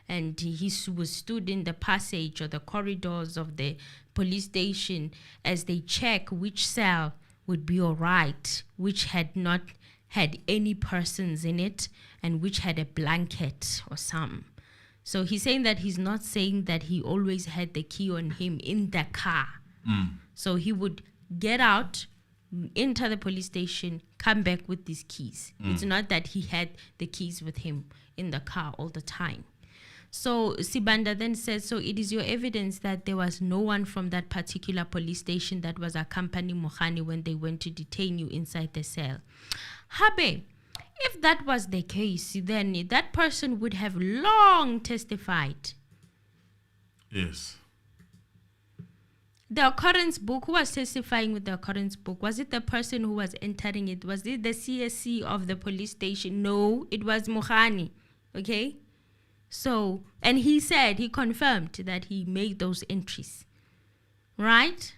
and he was stood in the passage or the corridors of the police station as they check which cell would be all right, which had not had any persons in it, and which had a blanket or some. So he's saying that he's not saying that he always had the key on him in the car. So he would get out, enter the police station, come back with these keys. It's not that he had the keys with him in the car all the time. So Sibanda then said, so it is your evidence that there was no one from that particular police station that was accompanying Mohani when they went to detain you inside the cell. Habe, If that was the case, then that person would have long testified. Yes. The occurrence book, who was testifying with the occurrence book? Was it the person who was entering it? Was it the CSC of the police station? No, it was Mohani. Okay? So, and he confirmed that he made those entries. Right?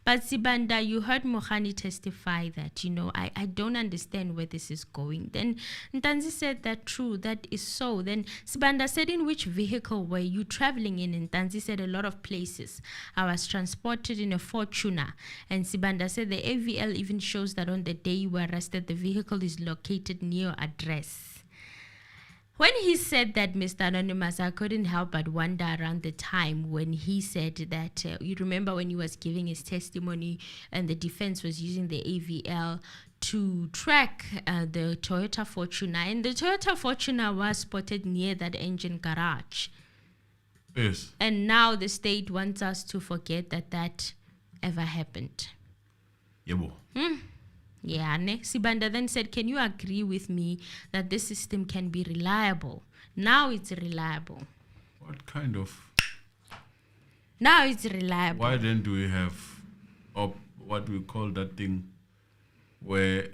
But Sibanda, you heard Mohani testify that, I don't understand where this is going. Then Ntanzi said that true, that is so. Then Sibanda said, in which vehicle were you traveling in? And Ntanzi said a lot of places. I was transported in a Fortuner. And Sibanda said the AVL even shows that on the day you were arrested, the vehicle is located near your address. When he said that, Mr. Anonymous, I couldn't help but wonder around the time when he said that, you remember when he was giving his testimony and the defense was using the AVL to track the Toyota Fortuner. And the Toyota Fortuner was spotted near that engine garage. Yes. And now the state wants us to forget that ever happened. Yebo. Yeah, Sibanda then said, can you agree with me that this system can be reliable? Now it's reliable. What kind of? Now it's reliable. Why then do we have what we call that thing where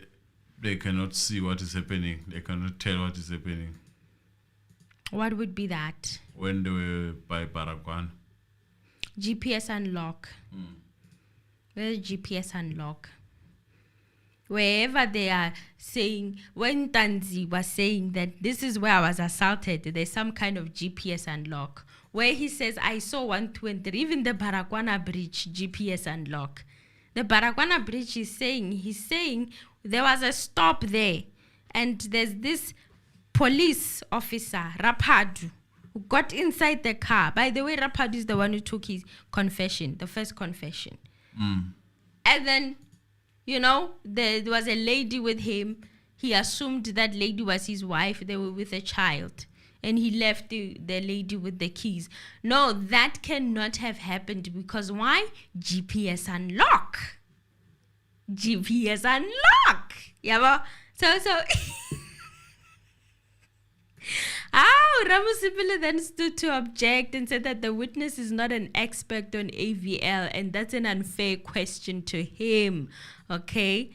they cannot see what is happening? They cannot tell what is happening. What would be that? When they were by Baragwan. GPS unlock. Where's GPS unlock? Wherever they are saying, when Ntanzi was saying that this is where I was assaulted, there's some kind of GPS unlock. Where he says, I saw 1, 2, and 3, even the Baragwana Bridge GPS unlock. The Baragwana Bridge he's saying there was a stop there. And there's this police officer, Rapadu, who got inside the car. By the way, Rapadu is the one who took his confession, the first confession. And then, there was a lady with him. He assumed that lady was his wife. They were with a child. And he left the lady with the keys. No, that cannot have happened because why? GPS unlock. GPS unlock. Yeah, so Ramusipile then stood to object and said that the witness is not an expert on AVL and that's an unfair question to him. Okay.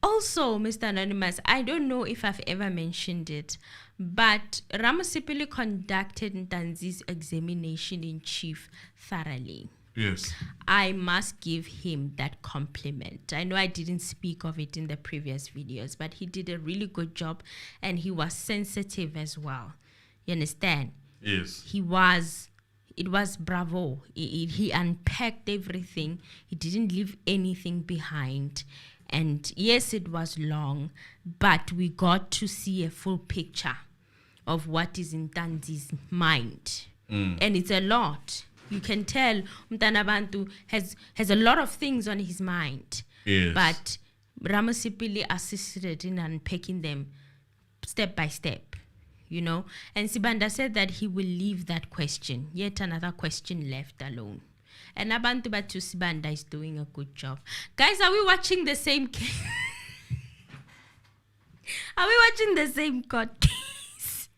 Also, Mr. Anonymous, I don't know if I've ever mentioned it, but Ramusipile conducted Ntanzi's examination in chief thoroughly. Yes. I must give him that compliment. I know I didn't speak of it in the previous videos, but he did a really good job and he was sensitive as well. You understand? Yes. It was bravo. He unpacked everything. He didn't leave anything behind. And yes, it was long, but we got to see a full picture of what is in Ntanzi's mind. And it's a lot. You can tell Mtanabantu has a lot of things on his mind. Yes. But Ramusipile assisted in unpacking them step by step, And Sibanda said that he will leave that question, yet another question left alone. And Abantu Batu Sibanda is doing a good job. Guys, are we watching the same case? Are we watching the same court case?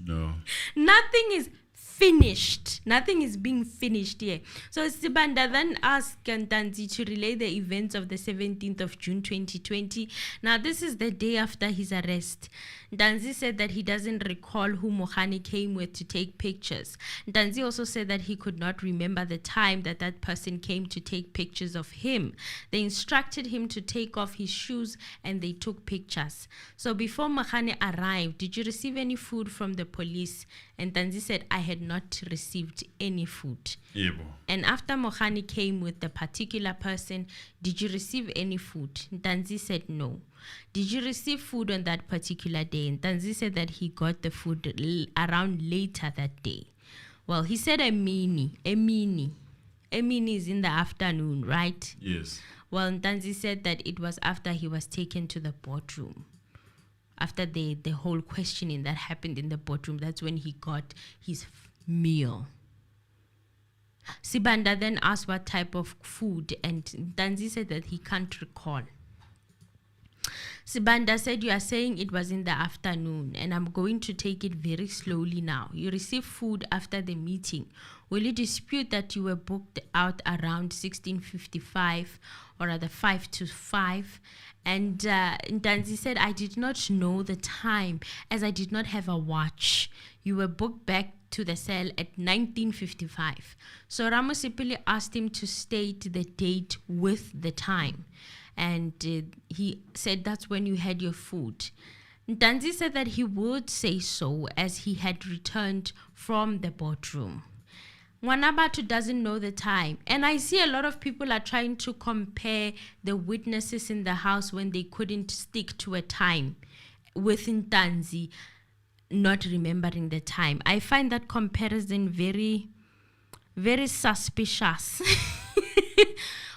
No. Nothing is finished. Nothing is being finished here. So Sibanda then asked Ntanzi to relay the events of the 17th of June 2020. Now this is the day after his arrest. Ntanzi said that he doesn't recall who Mohani came with to take pictures. Ntanzi also said that he could not remember the time that person came to take pictures of him. They instructed him to take off his shoes and they took pictures. So before Mohani arrived, did you receive any food from the police? And Ntanzi said, I had not received any food. Yebo. And after Mohani came with the particular person, did you receive any food? Ntanzi said no. Did you receive food on that particular day? And Ntanzi said that he got the food around later that day. Well, he said a mini is in the afternoon, right? Yes. Well, Ntanzi said that it was after he was taken to the boardroom. After the whole questioning that happened in the boardroom, that's when he got his meal. Sibanda then asked what type of food, and Ntanzi said that he can't recall. Sibanda said, you are saying it was in the afternoon, and I'm going to take it very slowly now. You received food after the meeting. Will you dispute that you were booked out around 16:55, or rather 5 to 5? And Ntanzi said, I did not know the time as I did not have a watch. You were booked back to the cell at 19:55. So Ramosipili asked him to state the date with the time. And he said that's when you had your food. Ntanzi said that he would say so as he had returned from the boardroom. Wanabatu doesn't know the time. And I see a lot of people are trying to compare the witnesses in the house when they couldn't stick to a time with Ntanzi not remembering the time. I find that comparison very, very suspicious.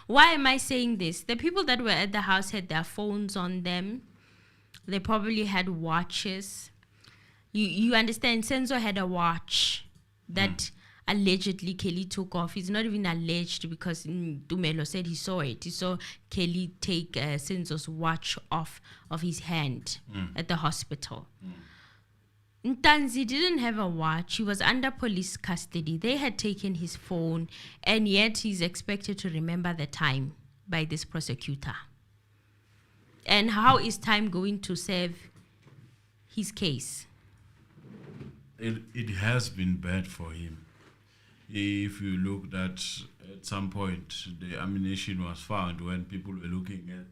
Why am I saying this? The people that were at the house had their phones on them. They probably had watches. You understand? Senzo had a watch that allegedly Kelly took off. It's not even alleged because Tumelo said he saw it. He saw Kelly take Senzo's watch off of his hand at the hospital. Ntanzi didn't have a watch. He was under police custody. They had taken his phone, and yet he's expected to remember the time by this prosecutor. And how is time going to serve his case? It has been bad for him. If you looked at some point, the ammunition was found when people were looking at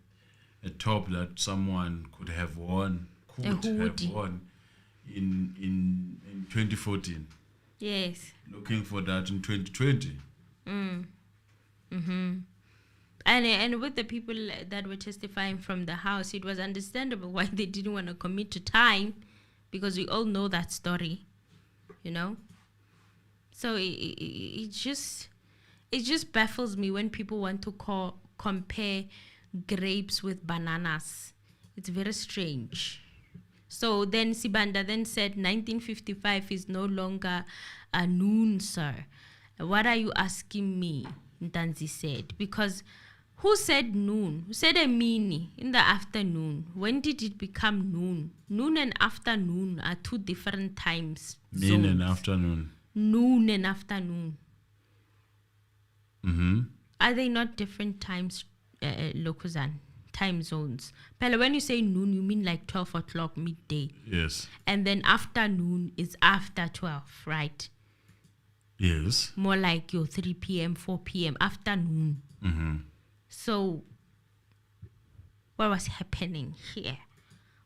a top that someone could have worn, in 2014. Yes. Looking for that in 2020. And with the people that were testifying from the house, it was understandable why they didn't want to commit to time, because we all know that story, you know. So it just baffles me when people want to compare grapes with bananas. It's very strange. So then Sibanda then said 1955 is no longer a noon, sir. What are you asking me? Ntanzi said. Because who said noon? Who said a mini in the afternoon? When did it become noon? Noon and afternoon are two different times. Noon and afternoon. Noon and afternoon. Are they not different times, Lokuzan? Time zones. Pella, when you say noon, you mean like 12 o'clock midday. Yes. And then afternoon is after 12, right? Yes. More like your 3 p.m., 4 p.m. afternoon. So, what was happening here?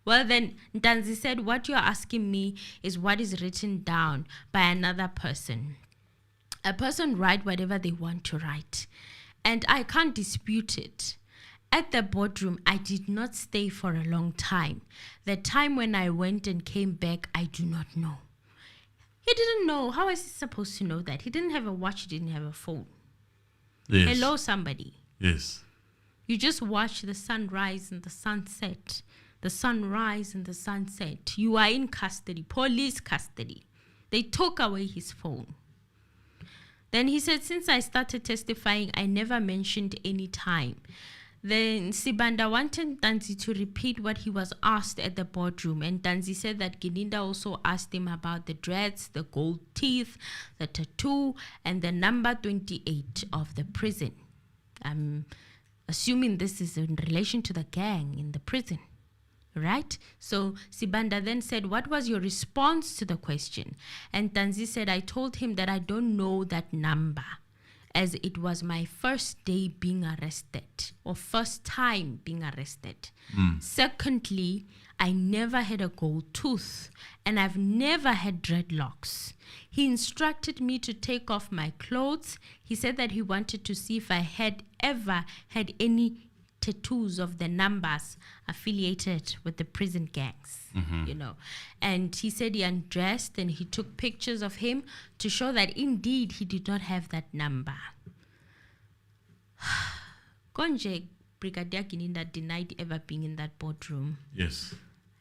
Well, then Ntanzi said, what you're asking me is what is written down by another person. A person write whatever they want to write. And I can't dispute it. At the boardroom, I did not stay for a long time. The time when I went and came back, I do not know. He didn't know. How is he supposed to know that? He didn't have a watch. He didn't have a phone. Yes. Hello, somebody. Yes. You just watch the sunrise and the sunset. The sunrise and the sunset. You are in custody, police custody. They took away his phone. Then he said, since I started testifying, I never mentioned any time. Then Sibanda wanted Ntanzi to repeat what he was asked at the boardroom, and Ntanzi said that Gininda also asked him about the dreads, the gold teeth, the tattoo, and the number 28 of the prison. I'm assuming this is in relation to the gang in the prison, right? So Sibanda then said, what was your response to the question? And Ntanzi said, I told him that I don't know that number, as it was my first day being arrested, or first time being arrested. Secondly, I never had a gold tooth, and I've never had dreadlocks. He instructed me to take off my clothes. He said that he wanted to see if I had ever had any tattoos of the numbers affiliated with the prison gangs, you know. And he said he undressed and he took pictures of him to show that indeed he did not have that number. Konje, Brigadier Gininda denied ever being in that boardroom. Yes.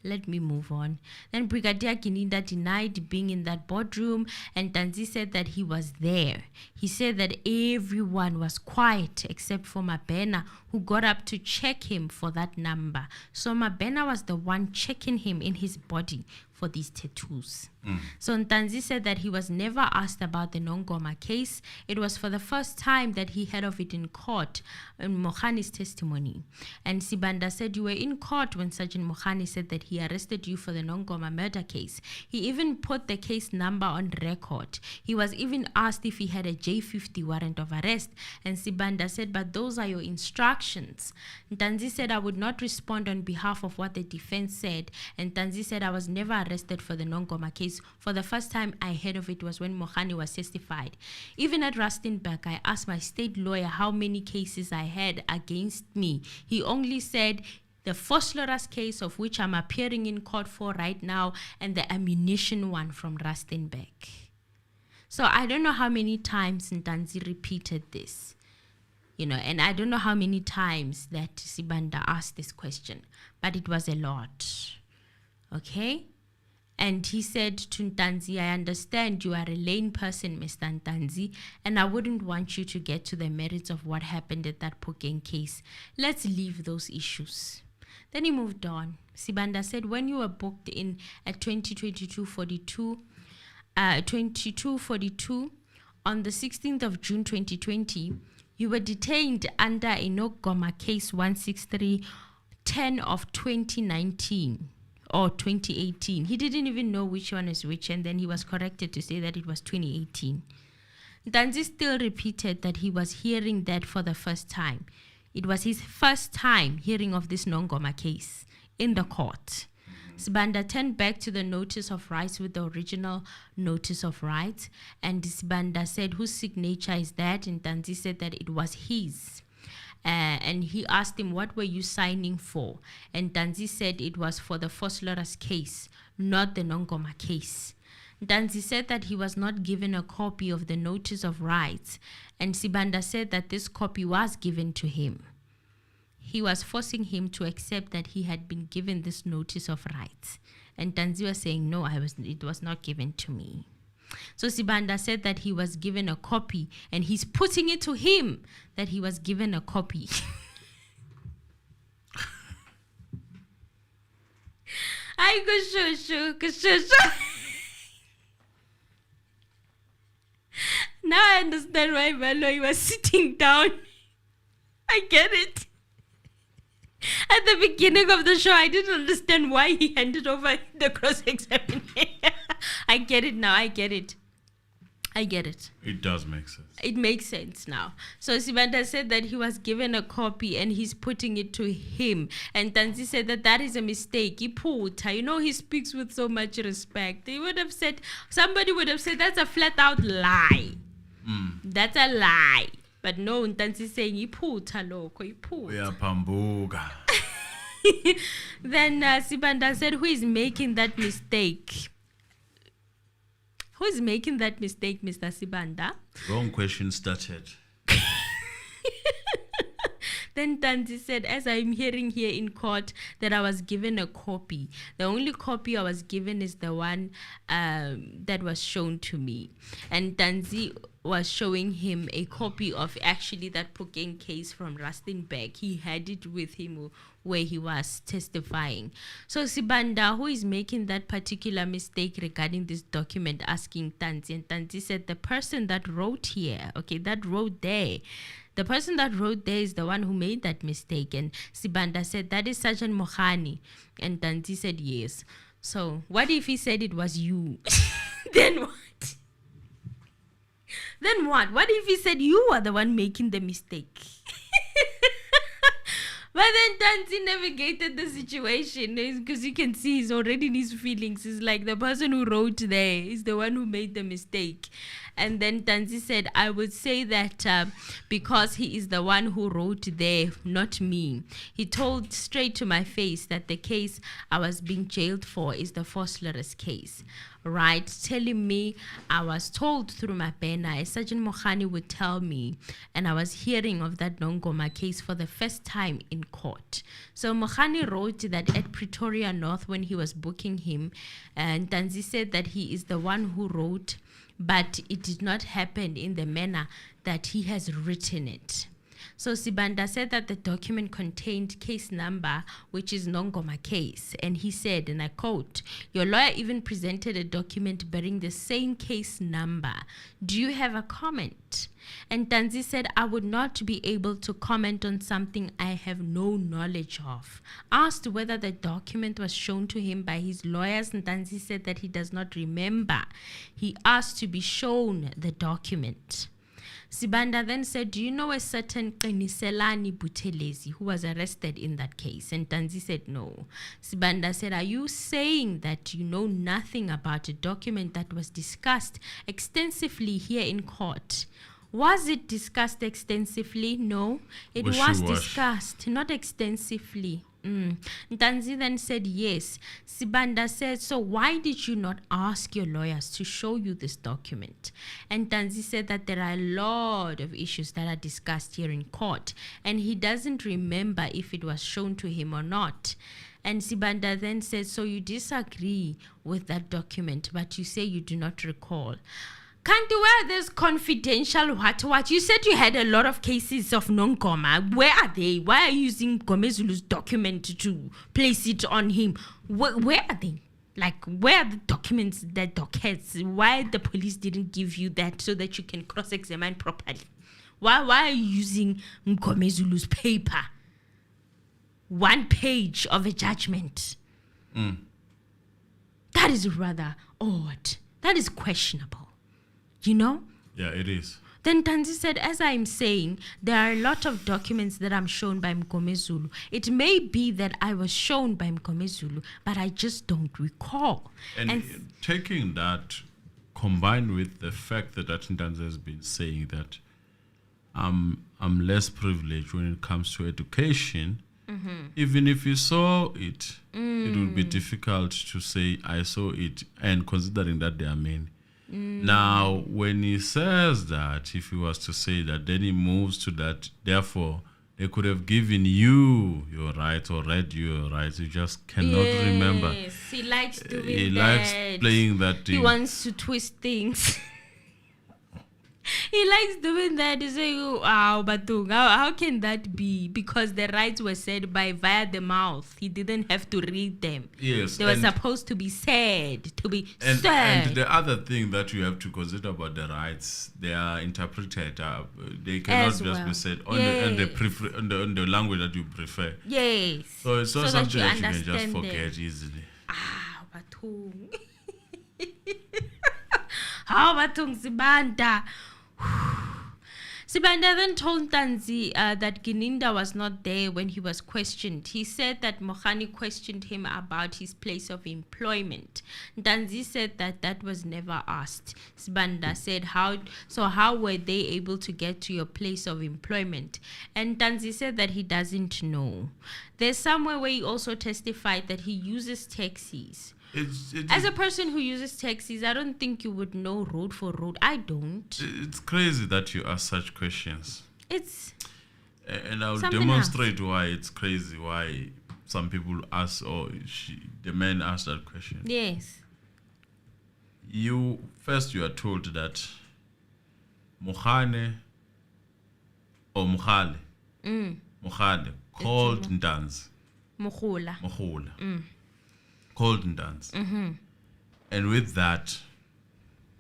Let me move on. Then Brigadier Gininda denied being in that boardroom, and Ntanzi said that he was there. He said that everyone was quiet except for Mabena, who got up to check him for that number. So Mabena was the one checking him in his body for these tattoos. So Ntanzi said that he was never asked about the Nongoma case. It was for the first time that he heard of it in court, in Mokhani's testimony. And Sibanda said, you were in court when Sergeant Mokhani said that he arrested you for the Nongoma murder case. He even put the case number on record. He was even asked if he had a J50 warrant of arrest. And Sibanda said, but those are your instructions. Ntanzi said, I would not respond on behalf of what the defense said. And Ntanzi said, I was never arrested for the Nongoma case. For the first time I heard of it was when Mokhani was testified. Even at Rustenburg, I asked my state lawyer how many cases I had against me. He only said the Fosloras case, of which I'm appearing in court for right now, and the ammunition one from Rustenburg. So I don't know how many times Ntanzi repeated this, and I don't know how many times that Sibanda asked this question, but it was a lot. Okay? And he said to Ntanzi, I understand you are a lame person, Mr. Ntanzi, and I wouldn't want you to get to the merits of what happened at that Phokeng case. Let's leave those issues. Then he moved on. Sibanda said, when you were booked in at 2242 on the 16th of June 2020, you were detained under a Nongoma case 16310 of 2019. Or 2018. He didn't even know which one is which, and then he was corrected to say that it was 2018. Ntanzi still repeated that he was hearing that for the first time. It was his first time hearing of this Nongoma case in the court. Sibanda turned back to the notice of rights with the original notice of rights, and Sibanda said, whose signature is that? And Ntanzi said that it was his. And he asked him, what were you signing for? And Ntanzi said it was for the Fosloras case, not the Nongoma case. Ntanzi said that he was not given a copy of the notice of rights, and Sibanda said that this copy was given to him. He was forcing him to accept that he had been given this notice of rights. And Ntanzi was saying, no, it was not given to me. So Sibanda said that he was given a copy, and he's putting it to him that he was given a copy. I go Now I understand why Valo was sitting down. I get it. At the beginning of the show, I didn't understand why he handed over the cross-examination. I get it now. I get it. It does make sense. It makes sense now. So Sibanda said that he was given a copy and he's putting it to him. And Ntanzi said that that is a mistake. He speaks with so much respect. Somebody would have said that's a flat out lie. That's a lie. But no, Ntanzi saying iphutha lokho, Uyaphambuka. Then Sibanda said, who is making that mistake? Who is making that mistake, Mr. Sibanda? Wrong question started. Then Ntanzi said, as I'm hearing here in court, that I was given a copy. The only copy I was given is the one that was shown to me. And Ntanzi was showing him a copy of actually that Phokeng case from Rustenburg. He had it with him where he was testifying. So Sibanda, who is making that particular mistake regarding this document, asking Ntanzi, and Ntanzi said the person that wrote here, that wrote there, the person that wrote there is the one who made that mistake. And Sibanda said, that is Sergeant Mokhani. And Ntanzi said, yes. So what if he said it was you? Then what? Then what? What if he said you are the one making the mistake? But then Ntanzi navigated the situation because you can see he's already in his feelings. He's like, the person who wrote there is the one who made the mistake. And then Ntanzi said, I would say that because he is the one who wrote there, not me. He told straight to my face that the case I was being jailed for is the Fosloras case. right, telling me I was told through my banner, Sergeant Mohani would tell me, and I was hearing of that Nongoma case for the first time in court. So Mohani wrote that at Pretoria North when he was booking him, and Ntanzi said that he is the one who wrote, but it did not happen in the manner that he has written it. So Sibanda said that the document contained case number, which is Nongoma case. And he said, and I quote, "Your lawyer even presented a document bearing the same case number. Do you have a comment?" And Ntanzi said, "I would not be able to comment on something I have no knowledge of." Asked whether the document was shown to him by his lawyers, Ntanzi said that he does not remember. He asked to be shown the document. Sibanda then said, "Do you know a certain Qiniselani Buthelezi who was arrested in that case?" And Ntanzi said no. Sibanda said, "Are you saying that you know nothing about a document that was discussed extensively here in court?" Was it discussed extensively? No, it was discussed, not extensively. Ntanzi then said yes. Sibanda said, "So why did you not ask your lawyers to show you this document?" And Ntanzi said that there are a lot of issues that are discussed here in court, and he doesn't remember if it was shown to him or not. And Sibanda then said, "So you disagree with that document, but you say you do not recall." Can't where there's confidential what? You said you had a lot of cases of Nongoma. Where are they? Why are you using Gomezulu's document to place it on him? Where are they? Like, where are the documents, the dockets? Why the police didn't give you that so that you can cross-examine properly? Why are you using Gomezulu's paper? 1 page of a judgment. That is rather odd. That is questionable. You know? Yeah, it is. Then Ntanzi said, "As I'm saying, there are a lot of documents that I'm shown by Mgomezulu. It may be that I was shown by Mgomezulu, but I just don't recall." And taking that, combined with the fact that Ntanzi has been saying that I'm less privileged when it comes to education, even if you saw it, it would be difficult to say I saw it, and considering that there are many. Now, when he says that, if he was to say that, then he moves to that, therefore, they could have given you your rights or read you your rights. You just cannot remember. He likes doing that. He likes playing that thing. He wants to twist things. He likes doing that. He say, "Oh, Batung, how can that be?" Because the rights were said via the mouth. He didn't have to read them. Yes, they were supposed to be said, to be said. And the other thing that you have to consider about the rights, they are interpreted. They cannot just be said on the language that you prefer. Yes. So it's not something that you can just them. forget easily. Batung. How Batung Sibanda? Sibanda then told Ntanzi that Gininda was not there when he was questioned. He said that Mohani questioned him about his place of employment. Ntanzi said that was never asked. Sibanda said, how were they able to get to your place of employment? And Ntanzi said that he doesn't know. There's somewhere where he also testified that he uses taxis. As a person who uses taxis, I don't think you would know road for road. I don't. It's crazy that you ask such questions. And I'll demonstrate why it's crazy, why some people ask, or the man asked that question. Yes. You are told that Mohane or Mohale called Ntanzi. Mohula. Called Ntanzi. And with that,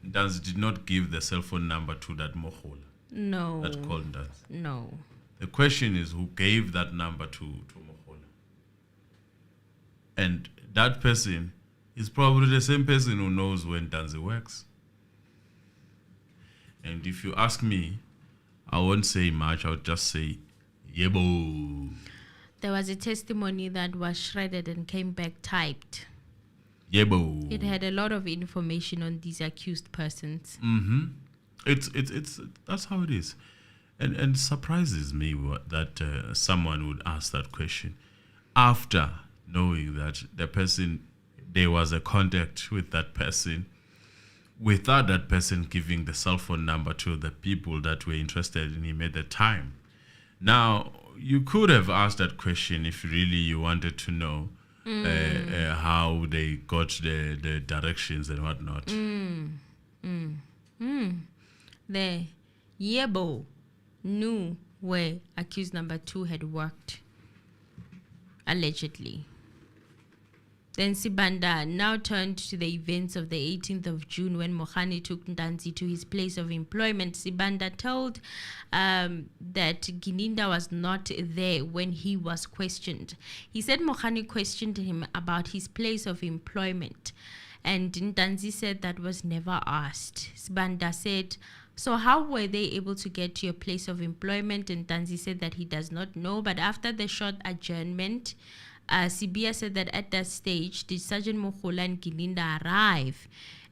Ntanzi did not give the cell phone number to that Mohula. No. That called Ntanzi. No. The question is, who gave that number to Mohula? And that person is probably the same person who knows when Ntanzi works. And if you ask me, I won't say much. I would just say, yebo. There was a testimony that was shredded and came back typed. Yebo. It had a lot of information on these accused persons. It's that's how it is, and it surprises me that someone would ask that question after knowing that the person there was a contact with that person without that person giving the cell phone number to the people that were interested in him at the time. Now, you could have asked that question if really you wanted to know how they got the directions and whatnot. The Yebo knew where accused number 2 had worked, allegedly. Then Sibanda now turned to the events of the 18th of June when Mohani took Ntanzi to his place of employment. Sibanda told that Gininda was not there when he was questioned. He said Mohani questioned him about his place of employment, and Ntanzi said that was never asked. Sibanda said, so how were they able to get to your place of employment? And Ntanzi said that he does not know, but after the short adjournment, Sibia said that at that stage, did Sergeant Mogola and Gininda arrive?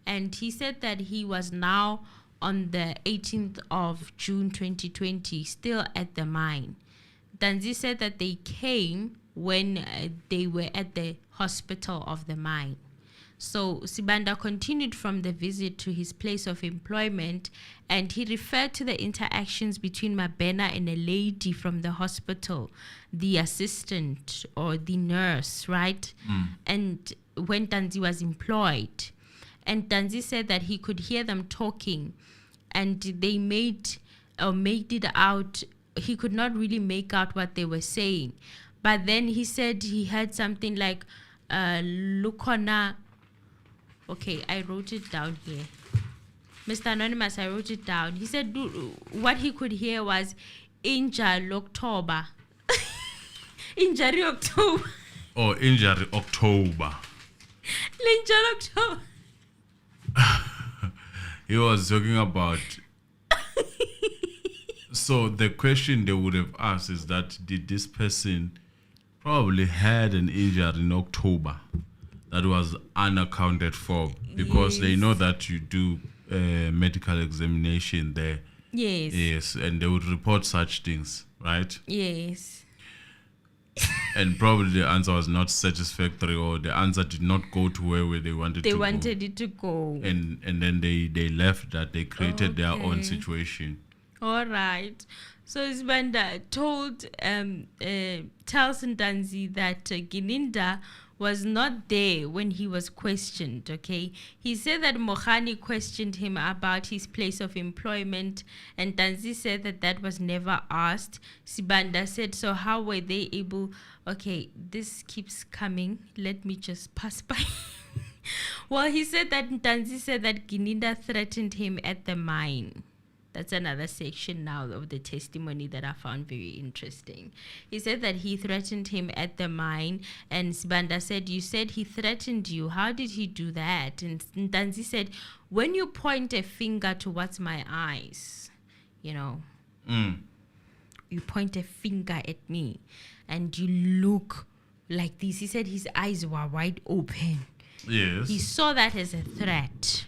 And he said that he was now on the 18th of June 2020, still at the mine. Ntanzi said that they came when they were at the hospital of the mine. So Sibanda continued from the visit to his place of employment, and he referred to the interactions between Mabena and a lady from the hospital, the assistant or the nurse, right? And when Ntanzi was employed. And Ntanzi said that he could hear them talking, and they made it out. He could not really make out what they were saying. But then he said he heard something like, Lukona. Okay, I wrote it down here. Mr. Anonymous, I wrote it down. He said what he could hear was Injury October. Injury October. Oh, Injury October. Injury October. He was talking about... So the question they would have asked is that, did this person probably had an injury in October that was unaccounted for, because they know that you do medical examination there. Yes. Yes, and they would report such things, right? Yes. And probably the answer was not satisfactory, or the answer did not go to where they wanted to go. They wanted it to go. And then they left that. They created their own situation. All right. So Sibanda told tells Ntanzi that Gininda was not there when he was questioned, okay? He said that Mohani questioned him about his place of employment, and Ntanzi said that that was never asked. Sibanda said, so how were they able... Okay, this keeps coming. Let me just pass by. Well, he said that Ntanzi said that Gininda threatened him at the mine. That's another section now of the testimony that I found very interesting. He said that he threatened him at the mine, and Sibanda said, you said he threatened you. How did he do that? And Ntanzi said, when you point a finger towards my eyes, you know, you point a finger at me and you look like this. He said his eyes were wide open. Yes. He saw that as a threat.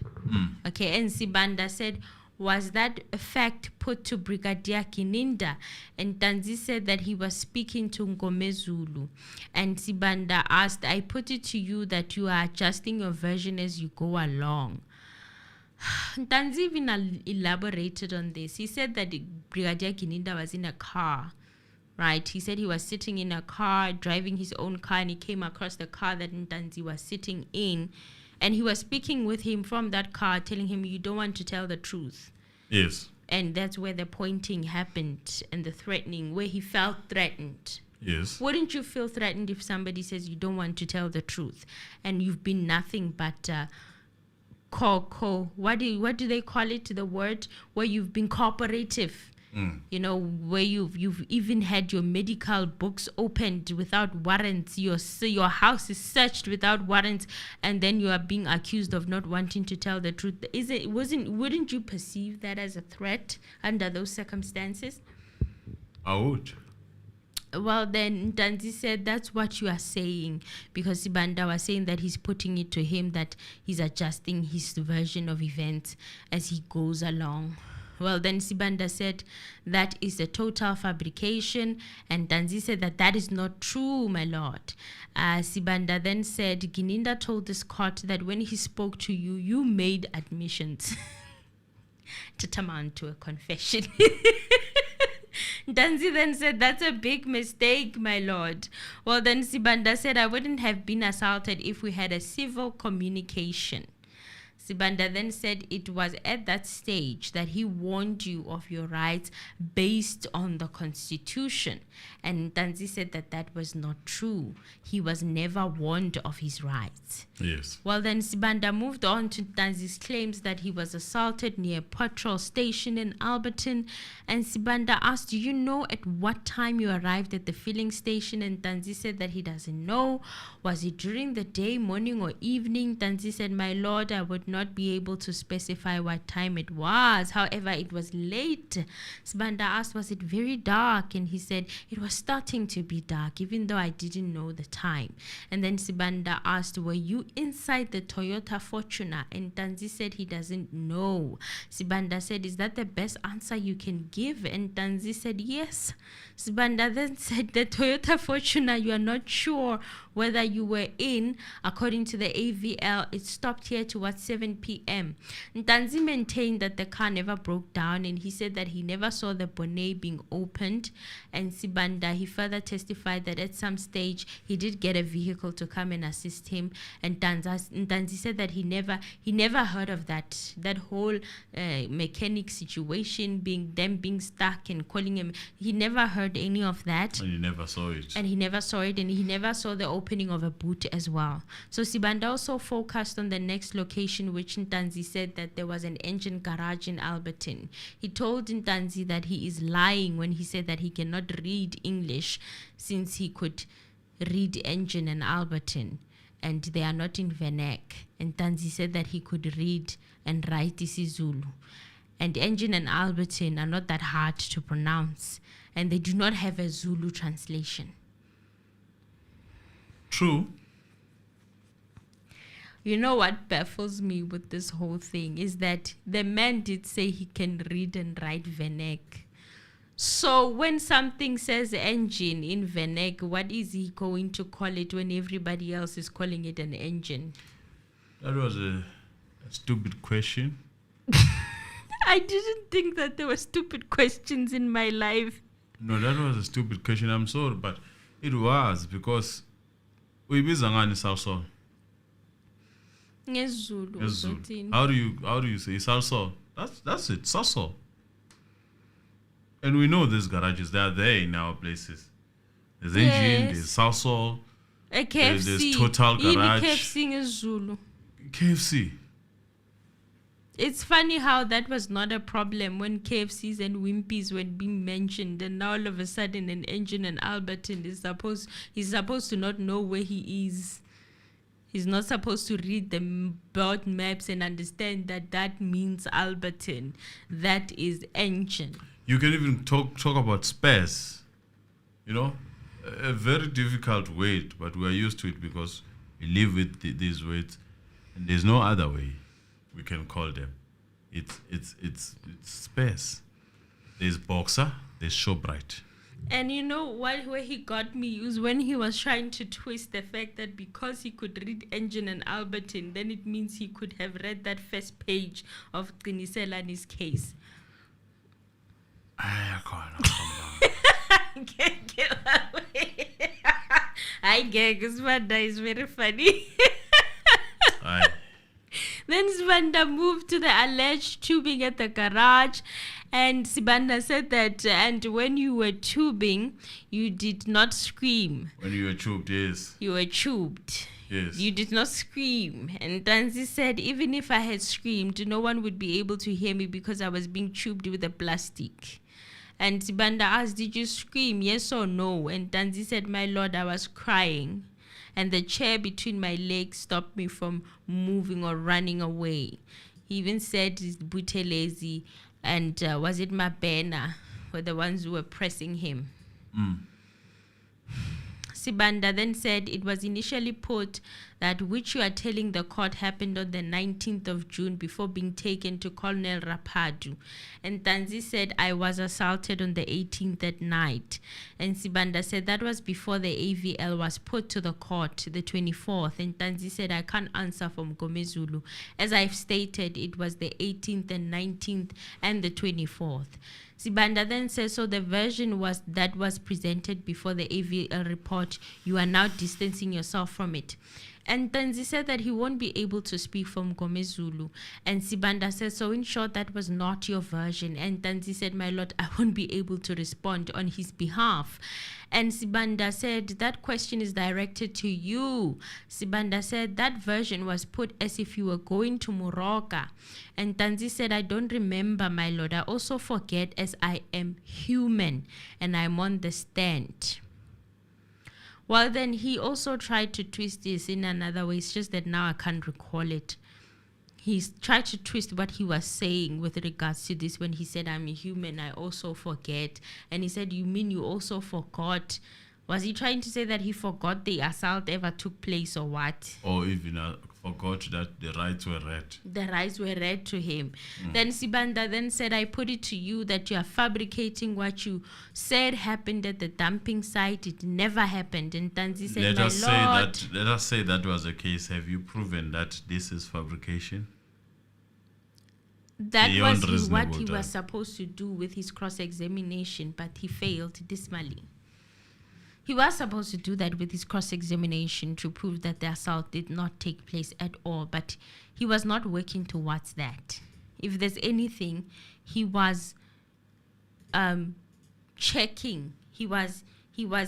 Okay, and Sibanda said, was that a fact put to Brigadier Gininda? And Ntanzi said that he was speaking to Ngomezulu. And Sibanda asked, I put it to you that you are adjusting your version as you go along. Ntanzi even elaborated on this. He said that Brigadier Gininda was in a car, right? He said he was sitting in a car, driving his own car, and he came across the car that Ntanzi was sitting in. And he was speaking with him from that car, telling him, you don't want to tell the truth. Yes. And that's where the pointing happened and the threatening, where he felt threatened. Yes. Wouldn't you feel threatened if somebody says you don't want to tell the truth and you've been nothing but what do they call it? The word where you've been cooperative. You know, where you've even had your medical books opened without warrants, your house is searched without warrants, and then you are being accused of not wanting to tell the truth. Wouldn't you perceive that as a threat under those circumstances? I would. Well, then Ntanzi said that's what you are saying, because Sibanda was saying that he's putting it to him that he's adjusting his version of events as he goes along. Well, then Sibanda said that is a total fabrication, and Ntanzi said that that is not true, my lord. Sibanda then said, Gininda told this court that when he spoke to you, you made admissions. Tantamount to a confession. Ntanzi then said, that's a big mistake, my lord. Well, then Sibanda said, I wouldn't have been assaulted if we had a civil communication. Sibanda then said it was at that stage that he warned you of your rights based on the Constitution. And Ntanzi said that that was not true. He was never warned of his rights. Yes. Well, then Sibanda moved on to Ntanzi's claims that he was assaulted near a patrol station in Alberton. And Sibanda asked, do you know at what time you arrived at the filling station? And Ntanzi said that he doesn't know. Was it during the day, morning, or evening? Ntanzi said, my lord, I would not be able to specify what time it was. However, it was late. Sibanda asked, was it very dark? And he said, it was starting to be dark, even though I didn't know the time. And then Sibanda asked, were you inside the Toyota Fortuner? And Ntanzi said he doesn't know. Sibanda said, is that the best answer you can give? And Ntanzi said, yes. Sibanda then said, the Toyota Fortuner, you are not sure whether you were in. According to the AVL, it stopped here towards 7 p.m. Ntanzi maintained that the car never broke down, and he said that he never saw the bonnet being opened. And Sibanda, he further testified that at some stage he did get a vehicle to come and assist him. And Ntanzi said that he never heard of that whole mechanic situation, being stuck and calling him. He never heard any of that. And he never saw it. And he never saw it, and he never saw the opening of a boot as well. So Sibanda also focused on the next location, which Ntanzi said that there was an engine garage in Alberton. He told Ntanzi that he is lying when he said that he cannot read English, since he could read engine and Alberton, and they are not in Venek. And Ntanzi said that he could read and write isiZulu. And engine and Alberton are not that hard to pronounce, and they do not have a Zulu translation. True. You know what baffles me with this whole thing is that the man did say he can read and write Venek. So when something says engine in Venek, what is he going to call it when everybody else is calling it an engine? That was a stupid question. I didn't think that there were stupid questions in my life. No, that was a stupid question. I'm sorry, but it was because uyibiza ngani salsa? Ngezulu. How do you say salsa? That's it, salsa. And we know these garages, they are there in our places. There's engine, there's salsa, a KFC. There's total garage. KFC ngezulu. KFC. It's funny how that was not a problem when KFCs and Wimpy's were being mentioned, and now all of a sudden an engine and Alberton he's supposed to not know where he is. He's not supposed to read the board maps and understand that means Alberton. That is engine. You can even talk about spares. You know, a very difficult weight, but we're used to it because we live with these weights, and there's no other way we can call them. It's spares. There's Boxer, there's Shoprite. And you know what, where he got me was when he was trying to twist the fact that because he could read engine and Alberton, then it means he could have read that first page of Qiniselani's case. I can't get away. I get Sibanda is very funny. Then Sibanda moved to the alleged tubing at the garage, and Sibanda said that, and when you were tubing, you did not scream. When you were tubed, yes. You were tubed. Yes. You did not scream. And Ntanzi said, even if I had screamed, no one would be able to hear me because I was being tubed with a plastic. And Sibanda asked, did you scream, yes or no? And Ntanzi said, my lord, I was crying. And the chair between my legs stopped me from moving or running away. He even said, Butelezi and was it Mabena were the ones who were pressing him. Sibanda then said it was initially put that which you are telling the court happened on the 19th of June before being taken to Colonel Rapadu. And Ntanzi said, I was assaulted on the 18th at night. And Sibanda said that was before the AVL was put to the court, the 24th. And Ntanzi said, I can't answer from Gomezulu. As I've stated, it was the 18th and 19th and the 24th. Sibanda then says, so the version was presented before the AVL report, you are now distancing yourself from it. And Ntanzi said that he won't be able to speak from Gomezulu. And Sibanda said, so in short, that was not your version. And Ntanzi said, my lord, I won't be able to respond on his behalf. And Sibanda said, that question is directed to you. Sibanda said, that version was put as if you were going to Moroka. And Ntanzi said, I don't remember, my lord. I also forget as I am human and I'm on the stand. Well, then he also tried to twist this in another way. It's just that now I can't recall it. He's tried to twist what he was saying with regards to this when he said, I'm a human, I also forget. And he said, you mean you also forgot? Was he trying to say that he forgot the assault ever took place or what? Or even forgot that the rights were read. The rights were read to him. Then Sibanda then said, I put it to you that you are fabricating what you said happened at the dumping site. It never happened. And Ntanzi said, let us say that was the case. Have you proven that this is fabrication? That was what he was supposed to do with his cross-examination, but he failed dismally. He was supposed to do that with his cross-examination to prove that the assault did not take place at all, but he was not working towards that. If there's anything, he was checking. He was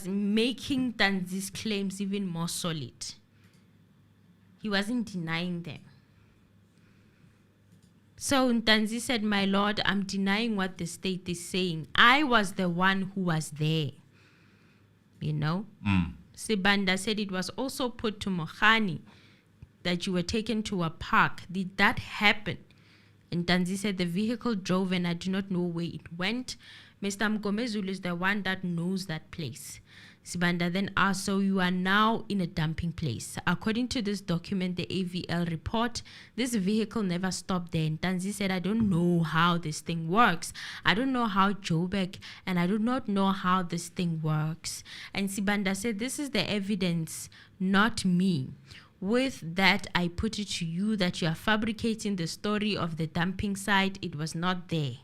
making Ntanzi's claims even more solid. He wasn't denying them. So Ntanzi said, my lord, I'm denying what the state is saying. I was the one who was there. You know? Sibanda said it was also put to Mohani that you were taken to a park. Did that happen? And Ntanzi said the vehicle drove and I do not know where it went. Mr. Mgomezulu is the one that knows that place. Sibanda then asked, so you are now in a dumping place. According to this document, the AVL report, this vehicle never stopped there. And Ntanzi said, I don't know how this thing works. I don't know how Joburg, and I do not know how this thing works. And Sibanda said, this is the evidence, not me. With that, I put it to you that you are fabricating the story of the dumping site. It was not there.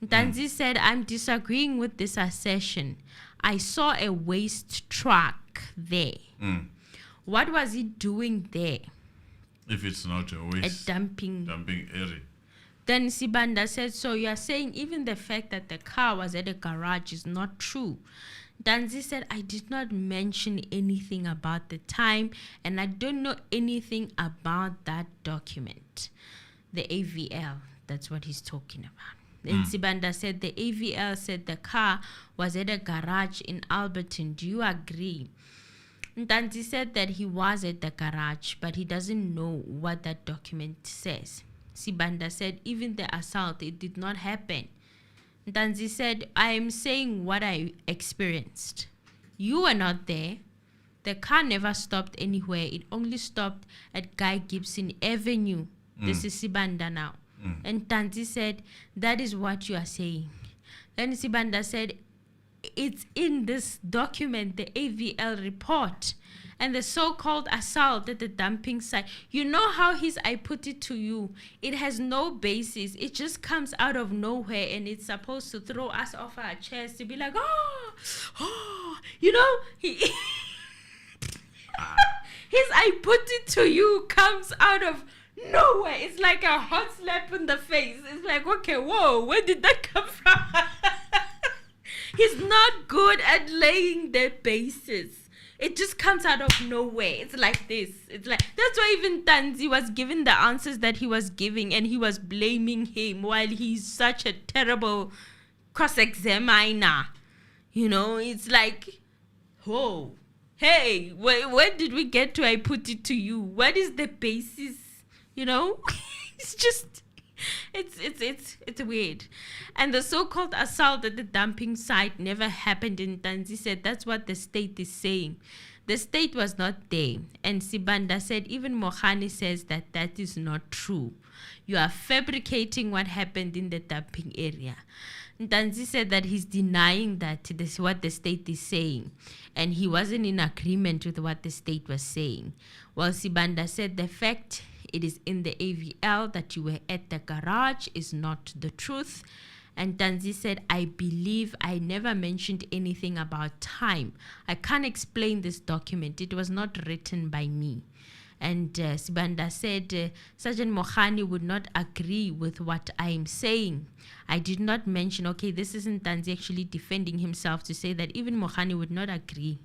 Ntanzi said, I'm disagreeing with this assertion. I saw a waste truck there. What was he doing there? If it's not a waste, a dumping area. Then Sibanda said, so you are saying even the fact that the car was at a garage is not true. Ntanzi said, I did not mention anything about the time and I don't know anything about that document. The AVL, that's what he's talking about. Then Sibanda said the AVL said the car was at a garage in Alberton. Do you agree? Ntanzi said that he was at the garage, but he doesn't know what that document says. Sibanda said even the assault, it did not happen. Ntanzi said, I am saying what I experienced. You were not there. The car never stopped anywhere. It only stopped at Guy Gibson Avenue. This is Sibanda now. And Ntanzi said, that is what you are saying. Then Sibanda said, it's in this document, the AVL report, and the so-called assault at the dumping site. You know how I put it to you, it has no basis. It just comes out of nowhere and it's supposed to throw us off our chairs to be like, you know, his I put it to you comes out of nowhere. It's like a hot slap in the face. It's like, okay, whoa, where did that come from? He's not good at laying the basis. It just comes out of nowhere. It's like this. It's like, that's why even Ntanzi was giving the answers that he was giving and he was blaming him while he's such a terrible cross-examiner. You know, it's like, whoa, hey, where did we get to? I put it to you. What is the basis? You know, it's just, it's weird. And the so-called assault at the dumping site never happened. And Ntanzi said that's what the state is saying. The state was not there. And Sibanda said, even Mohani says that that is not true. You are fabricating what happened in the dumping area. Ntanzi said that he's denying that this is what the state is saying. And he wasn't in agreement with what the state was saying. While Sibanda said the fact it is in the AVL that you were at the garage is not the truth. And Ntanzi said, I believe I never mentioned anything about time. I can't explain this document. It was not written by me. And Sibanda said, Sergeant Mohani would not agree with what I am saying. I did not mention, okay, this isn't Ntanzi actually defending himself to say that even Mohani would not agree,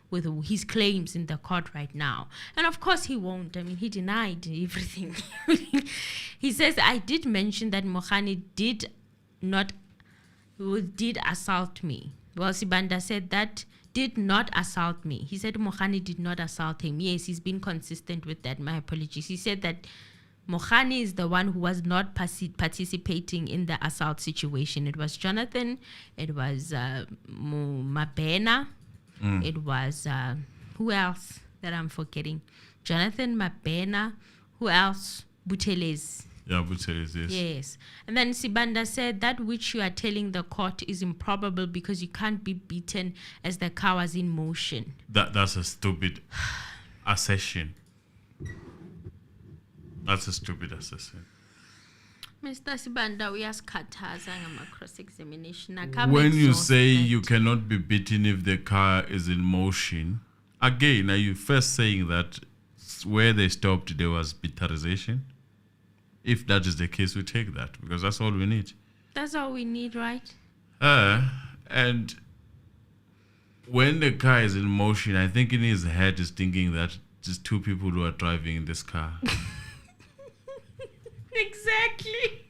with his claims in the court right now. And of course he won't. I mean, he denied everything. He says, I did mention that Mohani did assault me. Well, Sibanda said that did not assault me. He said Mohani did not assault him. Yes, he's been consistent with that. My apologies. He said that Mohani is the one who was not participating in the assault situation. It was Jonathan. It was Mabena. It was, who else that I'm forgetting? Jonathan, Mabena. Who else? Buthelezi. Yeah, Buthelezi, yes. Yes. And then Sibanda said that which you are telling the court is improbable because you can't be beaten as the car was in motion. That's a stupid assertion. That's a stupid assertion. Mr. Sibanda, we ask Kataza cross-examination. When you say you cannot be beaten if the car is in motion, again, are you first saying that where they stopped there was bitterization? If that is the case, we take that because that's all we need. That's all we need, right? And when the car is in motion, I think in his head is thinking that just two people who are driving in this car. Exactly.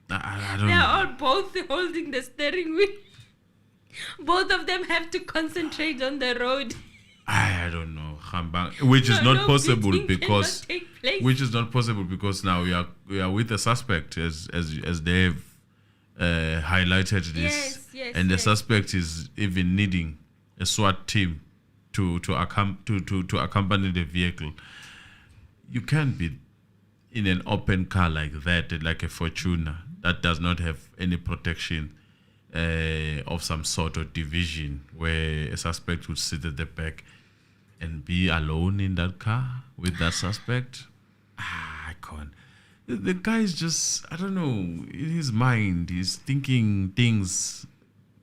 I don't They're know. all both holding the steering wheel. Both of them have to concentrate on the road. I don't know, which is not possible because now we are with the suspect as they have highlighted this, and the suspect is even needing a SWAT team to accompany the vehicle. You can't be in an open car like that, like a Fortuner that does not have any protection of some sort of division, where a suspect would sit at the back and be alone in that car with that suspect. I can't. The guy is just, I don't know, in his mind, he's thinking things,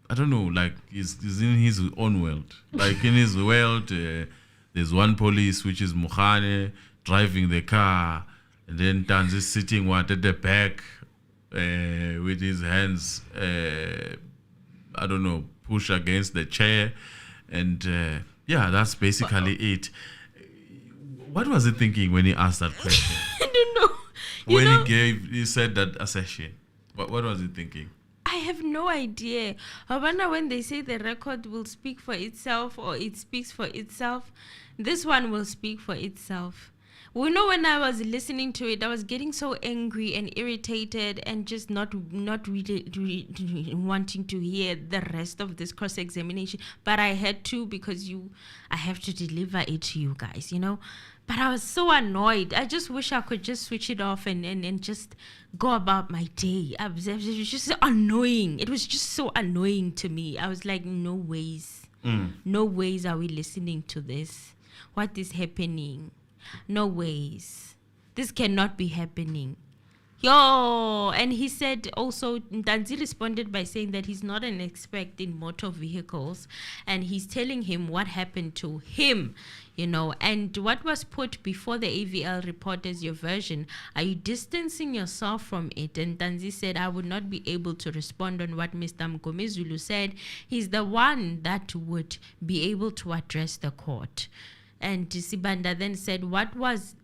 I don't know, like he's in his own world. Like in his world, there's one police, which is Mohane, driving the car, and then Ntanzi sitting at the back with his hands, I don't know, push against the chair. And yeah, that's basically it. What was he thinking when he asked that question? I don't know. He said that assertion. What was he thinking? I have no idea. I wonder when they say the record will speak for itself or it speaks for itself, this one will speak for itself. When I was listening to it, I was getting so angry and irritated and just not really wanting to hear the rest of this cross-examination. But I had to because I have to deliver it to you guys, But I was so annoyed. I just wish I could just switch it off and just go about my day. It was just annoying. It was just so annoying to me. I was like, no ways. No ways are we listening to this. What is happening? No ways. This cannot be happening. And he said also, Ntanzi responded by saying that he's not an expert in motor vehicles and he's telling him what happened to him, and what was put before the AVL report as your version. Are you distancing yourself from it? And Ntanzi said, I would not be able to respond on what Mr. Mgomezulu said. He's the one that would be able to address the court. And Sibanda then said, what was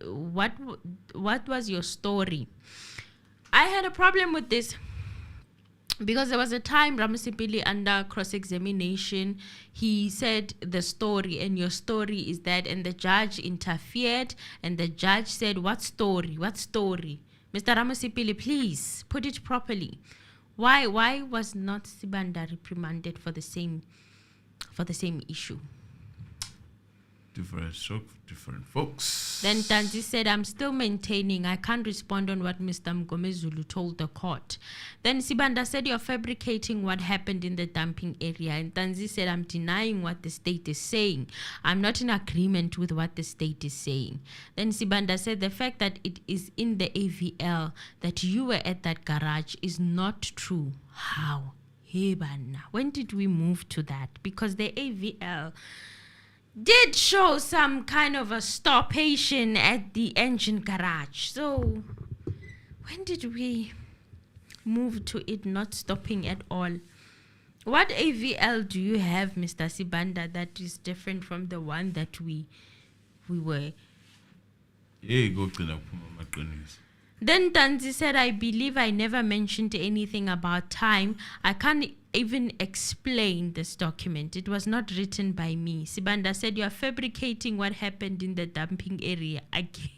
your story? I had a problem with this because there was a time Ramasipili under cross-examination, he said the story, and your story is that, and the judge interfered, and the judge said, what story? Mr. Ramasipili, please put it properly. Why was not Sibanda reprimanded for the same issue? different strokes for different folks. Then Ntanzi said, I'm still maintaining. I can't respond on what Mr. Mgomezulu told the court. Then Sibanda said, you're fabricating what happened in the dumping area. And Ntanzi said, I'm denying what the state is saying. I'm not in agreement with what the state is saying. Then Sibanda said, the fact that it is in the AVL that you were at that garage is not true. How? Hey, bana. When did we move to that? Because the AVL did show some kind of a stoppation at the engine garage. So when did we move to it not stopping at all? What AVL do you have, Mr. Sibanda, that is different from the one that we were? Then Ntanzi said, I believe I never mentioned anything about time. I can't even explain this document. It was not written by me. Sibanda said, you are fabricating what happened in the dumping area again.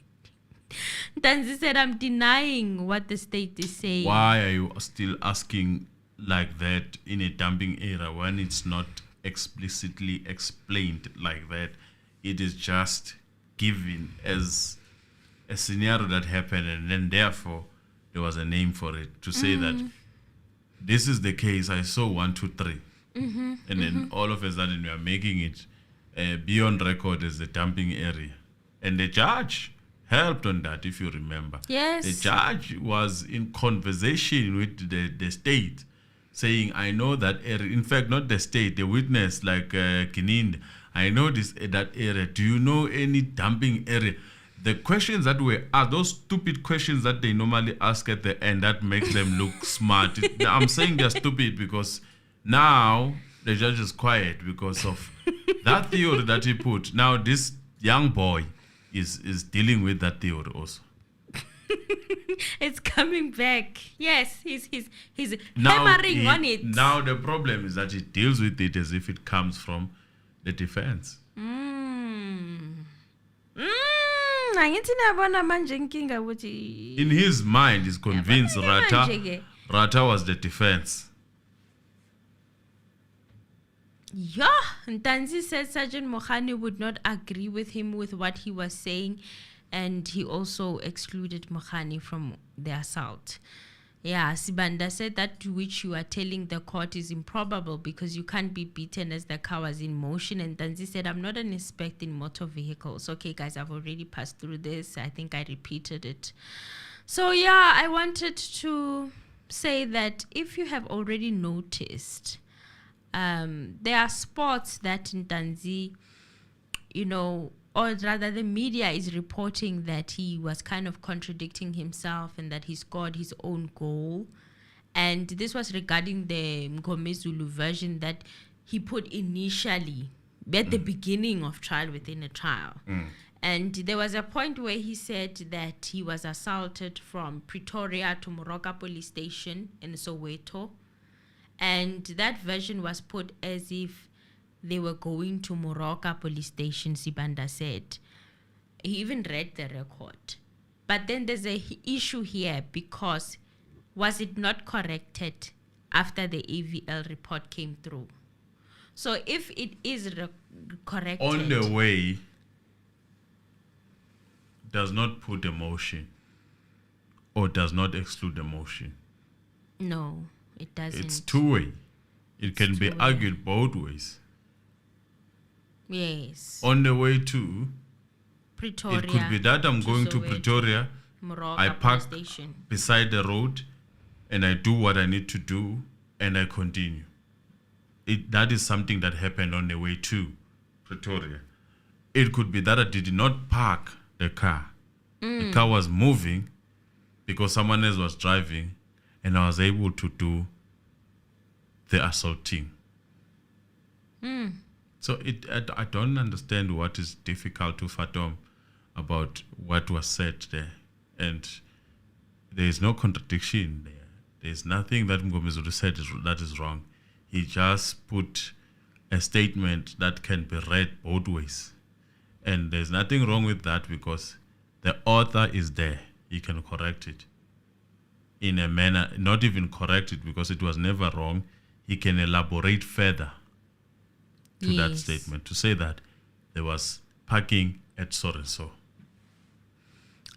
Ntanzi said, I'm denying what the state is saying. Why are you still asking like that in a dumping area when it's not explicitly explained like that? It is just given as a scenario that happened, and then therefore there was a name for it to say that this is the case. I saw 1, 2, 3, and then all of a sudden we are making it beyond record as the dumping area, and the judge helped on that. If you remember, yes, the judge was in conversation with the state, saying, "I know that area. In fact, not the state, the witness, like Gininda. I know that area. Do you know any dumping area?" The questions that were asked, those stupid questions that they normally ask at the end that makes them look smart. I'm saying they're stupid because now the judge is quiet because of that theory that he put. Now this young boy is dealing with that theory also. It's coming back. Yes, he's hammering on it. Now the problem is that he deals with it as if it comes from the defense. In his mind, he's convinced Rata was the defense. Yeah, Ntanzi said Sergeant Mohani would not agree with him with what he was saying, and he also excluded Mohani from the assault. Yeah, Sibanda said that to which you are telling the court is improbable because you can't be beaten as the car was in motion. And Ntanzi said, I'm not an expert in motor vehicles. Okay, guys, I've already passed through this. I think I repeated it. So, yeah, I wanted to say that if you have already noticed, there are spots that Ntanzi, or rather the media is reporting that he was kind of contradicting himself and that he scored his own goal. And this was regarding the Mgomezulu version that he put initially at the beginning of trial within a trial. And there was a point where he said that he was assaulted from Pretoria to Moroka police station in Soweto. And that version was put as if they were going to Moroka police station, Sibanda said. He even read the record. But then there's an issue here because was it not corrected after the AVL report came through? So if it is corrected... On the way, does not put a motion or does not exclude the motion. No, it doesn't. It's two-way. It can be argued both ways. Yes. On the way to Pretoria. It could be that I'm going to Pretoria. I park beside the road and I do what I need to do and I continue. That is something that happened on the way to Pretoria. It could be that I did not park the car. The car was moving because someone else was driving and I was able to do the assaulting. So I don't understand what is difficult to fathom about what was said there. And there is no contradiction there. There's nothing that Mgomezulu said that is wrong. He just put a statement that can be read both ways. And there's nothing wrong with that because the author is there. He can correct it in a manner, not even correct it because it was never wrong. He can elaborate further to that statement to say that there was parking at so-and-so.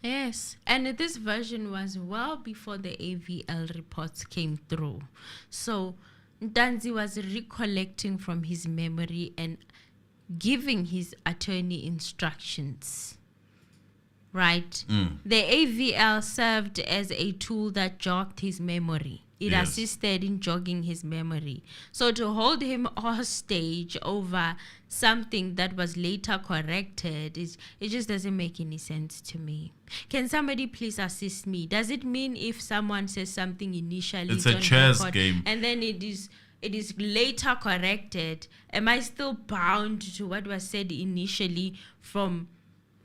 Yes, and this version was well before the AVL reports came through. So Ntanzi was recollecting from his memory and giving his attorney instructions. Right? The AVL served as a tool that jogged his memory. It assisted in jogging his memory. So to hold him hostage over something that was later corrected, it just doesn't make any sense to me. Can somebody please assist me? Does it mean if someone says something initially, it's a chess game, and then it is later corrected, am I still bound to what was said initially from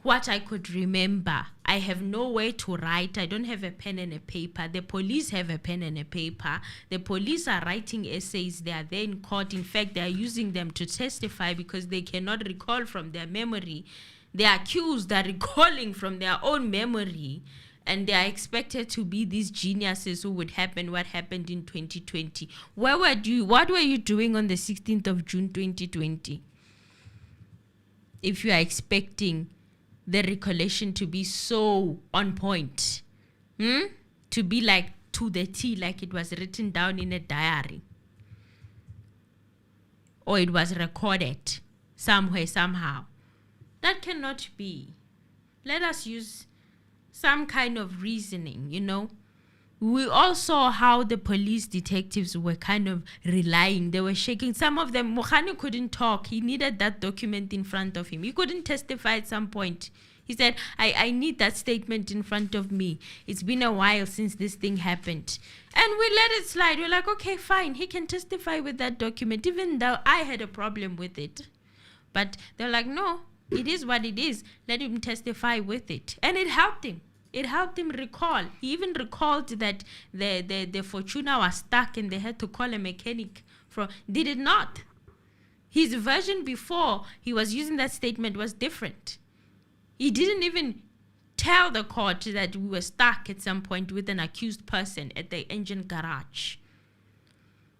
what I could remember? I have no way to write. I don't have a pen and a paper. The police have a pen and a paper. The police are writing essays. They are there in court. In fact, they are using them to testify because they cannot recall from their memory. The accused are recalling from their own memory, and they are expected to be these geniuses who would happen what happened in 2020. What were you doing on the 16th of June 2020? If you are expecting the recollection to be so on point, to be like to the T, like it was written down in a diary, or it was recorded somewhere, somehow. That cannot be. Let us use some kind of reasoning, We all saw how the police detectives were kind of relying. They were shaking. Some of them, Mohani couldn't talk. He needed that document in front of him. He couldn't testify at some point. He said, I need that statement in front of me. It's been a while since this thing happened. And we let it slide. We're like, okay, fine. He can testify with that document, even though I had a problem with it. But they're like, no, it is what it is. Let him testify with it. And it helped him. It helped him recall. He even recalled that the Fortuna was stuck and they had to call a mechanic. Did it not? His version before he was using that statement was different. He didn't even tell the court that we were stuck at some point with an accused person at the engine garage.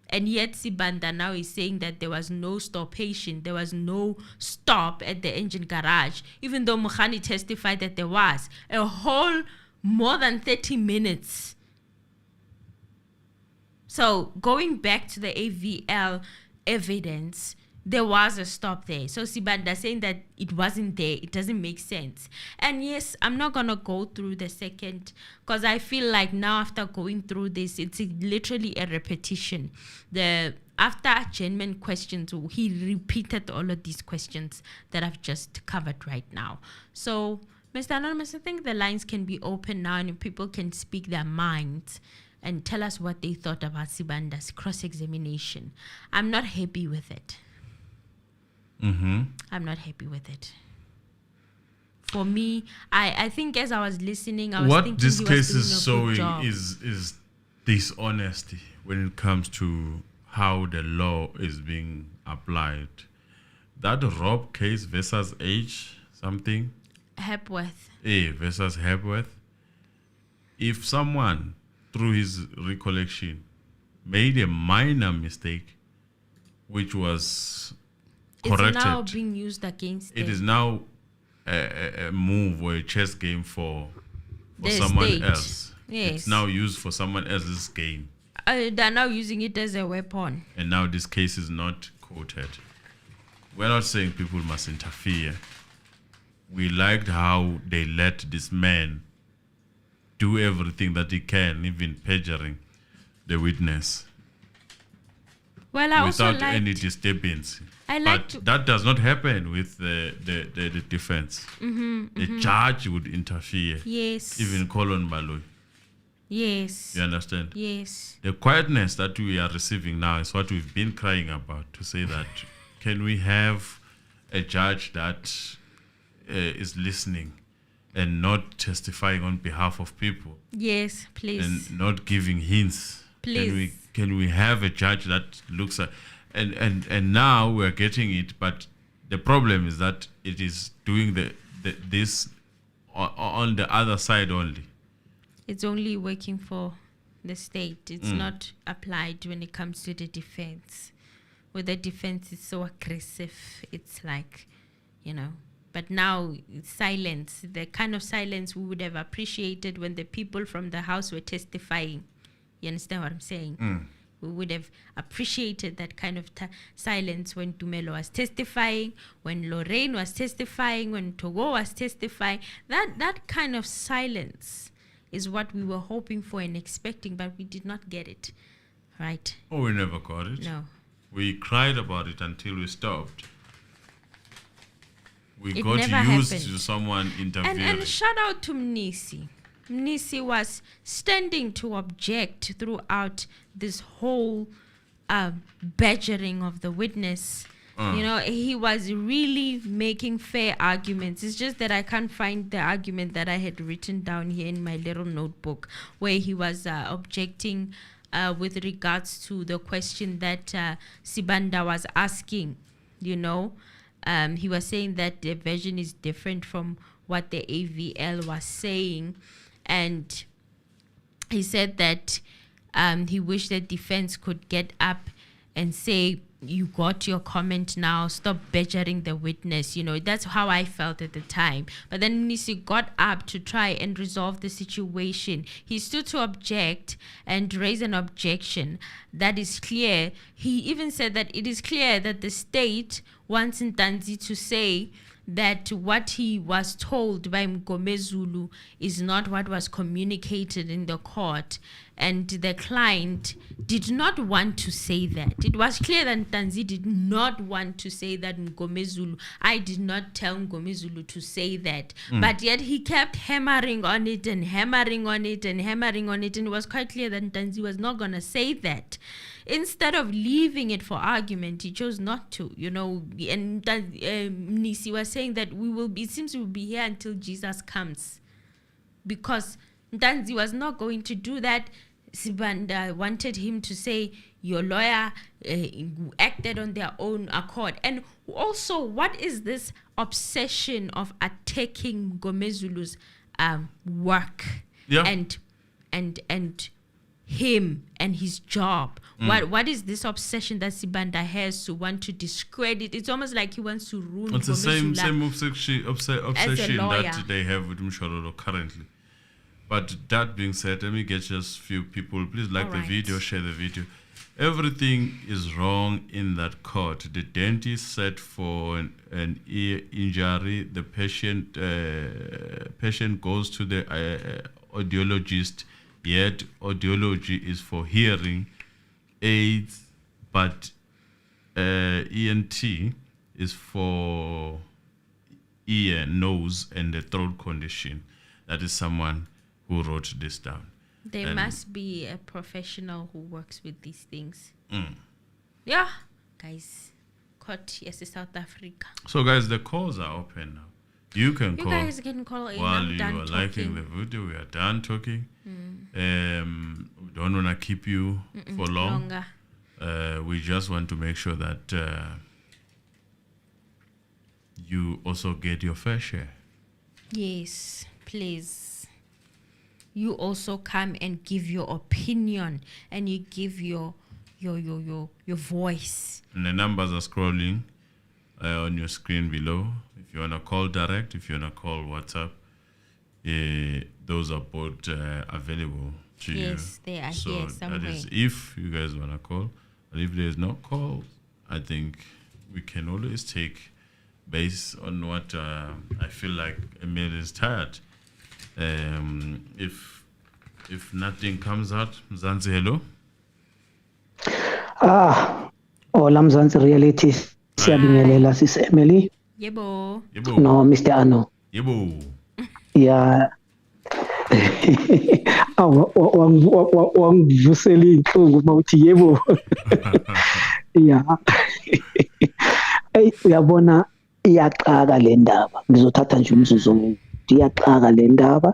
And yet Sibanda now is saying that there was no stoppation, there was no stop at the engine garage, even though Mohani testified that there was a whole more than 30 minutes. So going back to the AVL evidence, there was a stop there. So Sibanda saying that it wasn't there, it doesn't make sense. And yes, I'm not going to go through the second, because I feel like now after going through this, it's literally a repetition. After genuine questions, he repeated all of these questions that I've just covered right now. So, Mr. Anonymous, I think the lines can be open now and people can speak their minds and tell us what they thought about Sibanda's cross-examination. I'm not happy with it. I'm not happy with it. For me, I think as I was listening, I was thinking what this case is showing is dishonesty when it comes to how the law is being applied. That Rob case versus H something, Hepworth. Versus Hepworth. If someone, through his recollection, made a minor mistake, which was corrected, it's now being used against them. It is now a move or a chess game for the someone state. else. Yes. It's now used for someone else's game. They're now using it as a weapon. And now this case is not quoted. We're not saying people must interfere. We liked how they let this man do everything that he can, even perjuring the witness. Well, I without also any disturbance. But that does not happen with the defense. The judge would interfere. Yes. Even Colin Baloy. Yes. You understand? Yes. The quietness that we are receiving now is what we've been crying about, to say that can we have a judge that is listening and not testifying on behalf of people? Yes, please. And not giving hints. Please. Can we have a judge that looks at... And now we're getting it, but the problem is that it is doing this on the other side only. It's only working for the state. It's not applied when it comes to the defense. Where the defense is so aggressive, it's like, But now silence, the kind of silence we would have appreciated when the people from the house were testifying. You understand what I'm saying? We would have appreciated that kind of silence when Tumelo was testifying, when Lorraine was testifying, when Togo was testifying. That kind of silence is what we were hoping for and expecting, but we did not get it. Right? Oh, we never got it. No. We cried about it until we stopped. We It got never used happened. to someone interfering. And shout out to Mnisi. Mnisi was standing to object throughout this whole badgering of the witness. You know, he was really making fair arguments. It's just that I can't find the argument that I had written down here in my little notebook where he was objecting with regards to the question that Sibanda was asking, you know. He was saying that the version is different from what the AVL was saying. And he said that he wished the defense could get up and say, you got your comment now, stop badgering the witness. You know, that's how I felt at the time. But then Nisi got up to try and resolve the situation. He stood to object and raise an objection that is clear. He even said that it is clear that the state wants Ntanzi to say that what he was told by Mgomezulu is not what was communicated in the court, and the client did not want to say that. It was clear that Ntanzi did not want to say that Mgomezulu. I did not tell Mgomezulu to say that, but yet he kept hammering on it and hammering on it and hammering on it, and it was quite clear that Ntanzi was not going to say that. Instead of leaving it for argument, he chose not to, you know. And Nisi was saying that it seems we'll be here until Jesus comes. Because Ntanzi was not going to do that. Sibanda wanted him to say, your lawyer acted on their own accord. And also, what is this obsession of attacking Gomezulu's work? Yeah. And him and his job. What is this obsession that Sibanda has to want to discredit? It's almost like he wants to ruin. It's the same obsession lawyer. that they have with Mshololo currently. But that being said, let me get just a few people. Please like the video, share the video. Everything is wrong in that court. The dentist said for an ear injury, the patient goes to the audiologist. Yet audiology is for hearing aids, but ENT is for ear, nose, and the throat condition. That is someone who wrote this down. There must be a professional who works with these things. Mm. Yeah, guys. Court, yes, South Africa. So, guys, the calls are open now. You can call. You guys can call in. While you are liking the video, we are done talking. We don't want to keep you for longer. We just want to make sure that you also get your fair share. Yes, please. You also come and give your opinion, and you give your voice. And the numbers are scrolling on your screen below. If you want to call direct, if you want to call WhatsApp, those are both available to you. Yes, they are here somewhere. That is if you guys want to call. But if there is no call, I think we can always take based on what I feel like Emil is tired. If nothing comes out, Mzansi, hello? Hola Mzansi Reality. Siyabingelela sis Emily. Yebo. No, Mr. Ano. Yebo. Yeah. Wangivusela inhlungu mawuthi yebo. Yeah. Uyabona iyaqaka le ndaba. Ngizothatha nje umzuzu omude. Iyaqaka le ndaba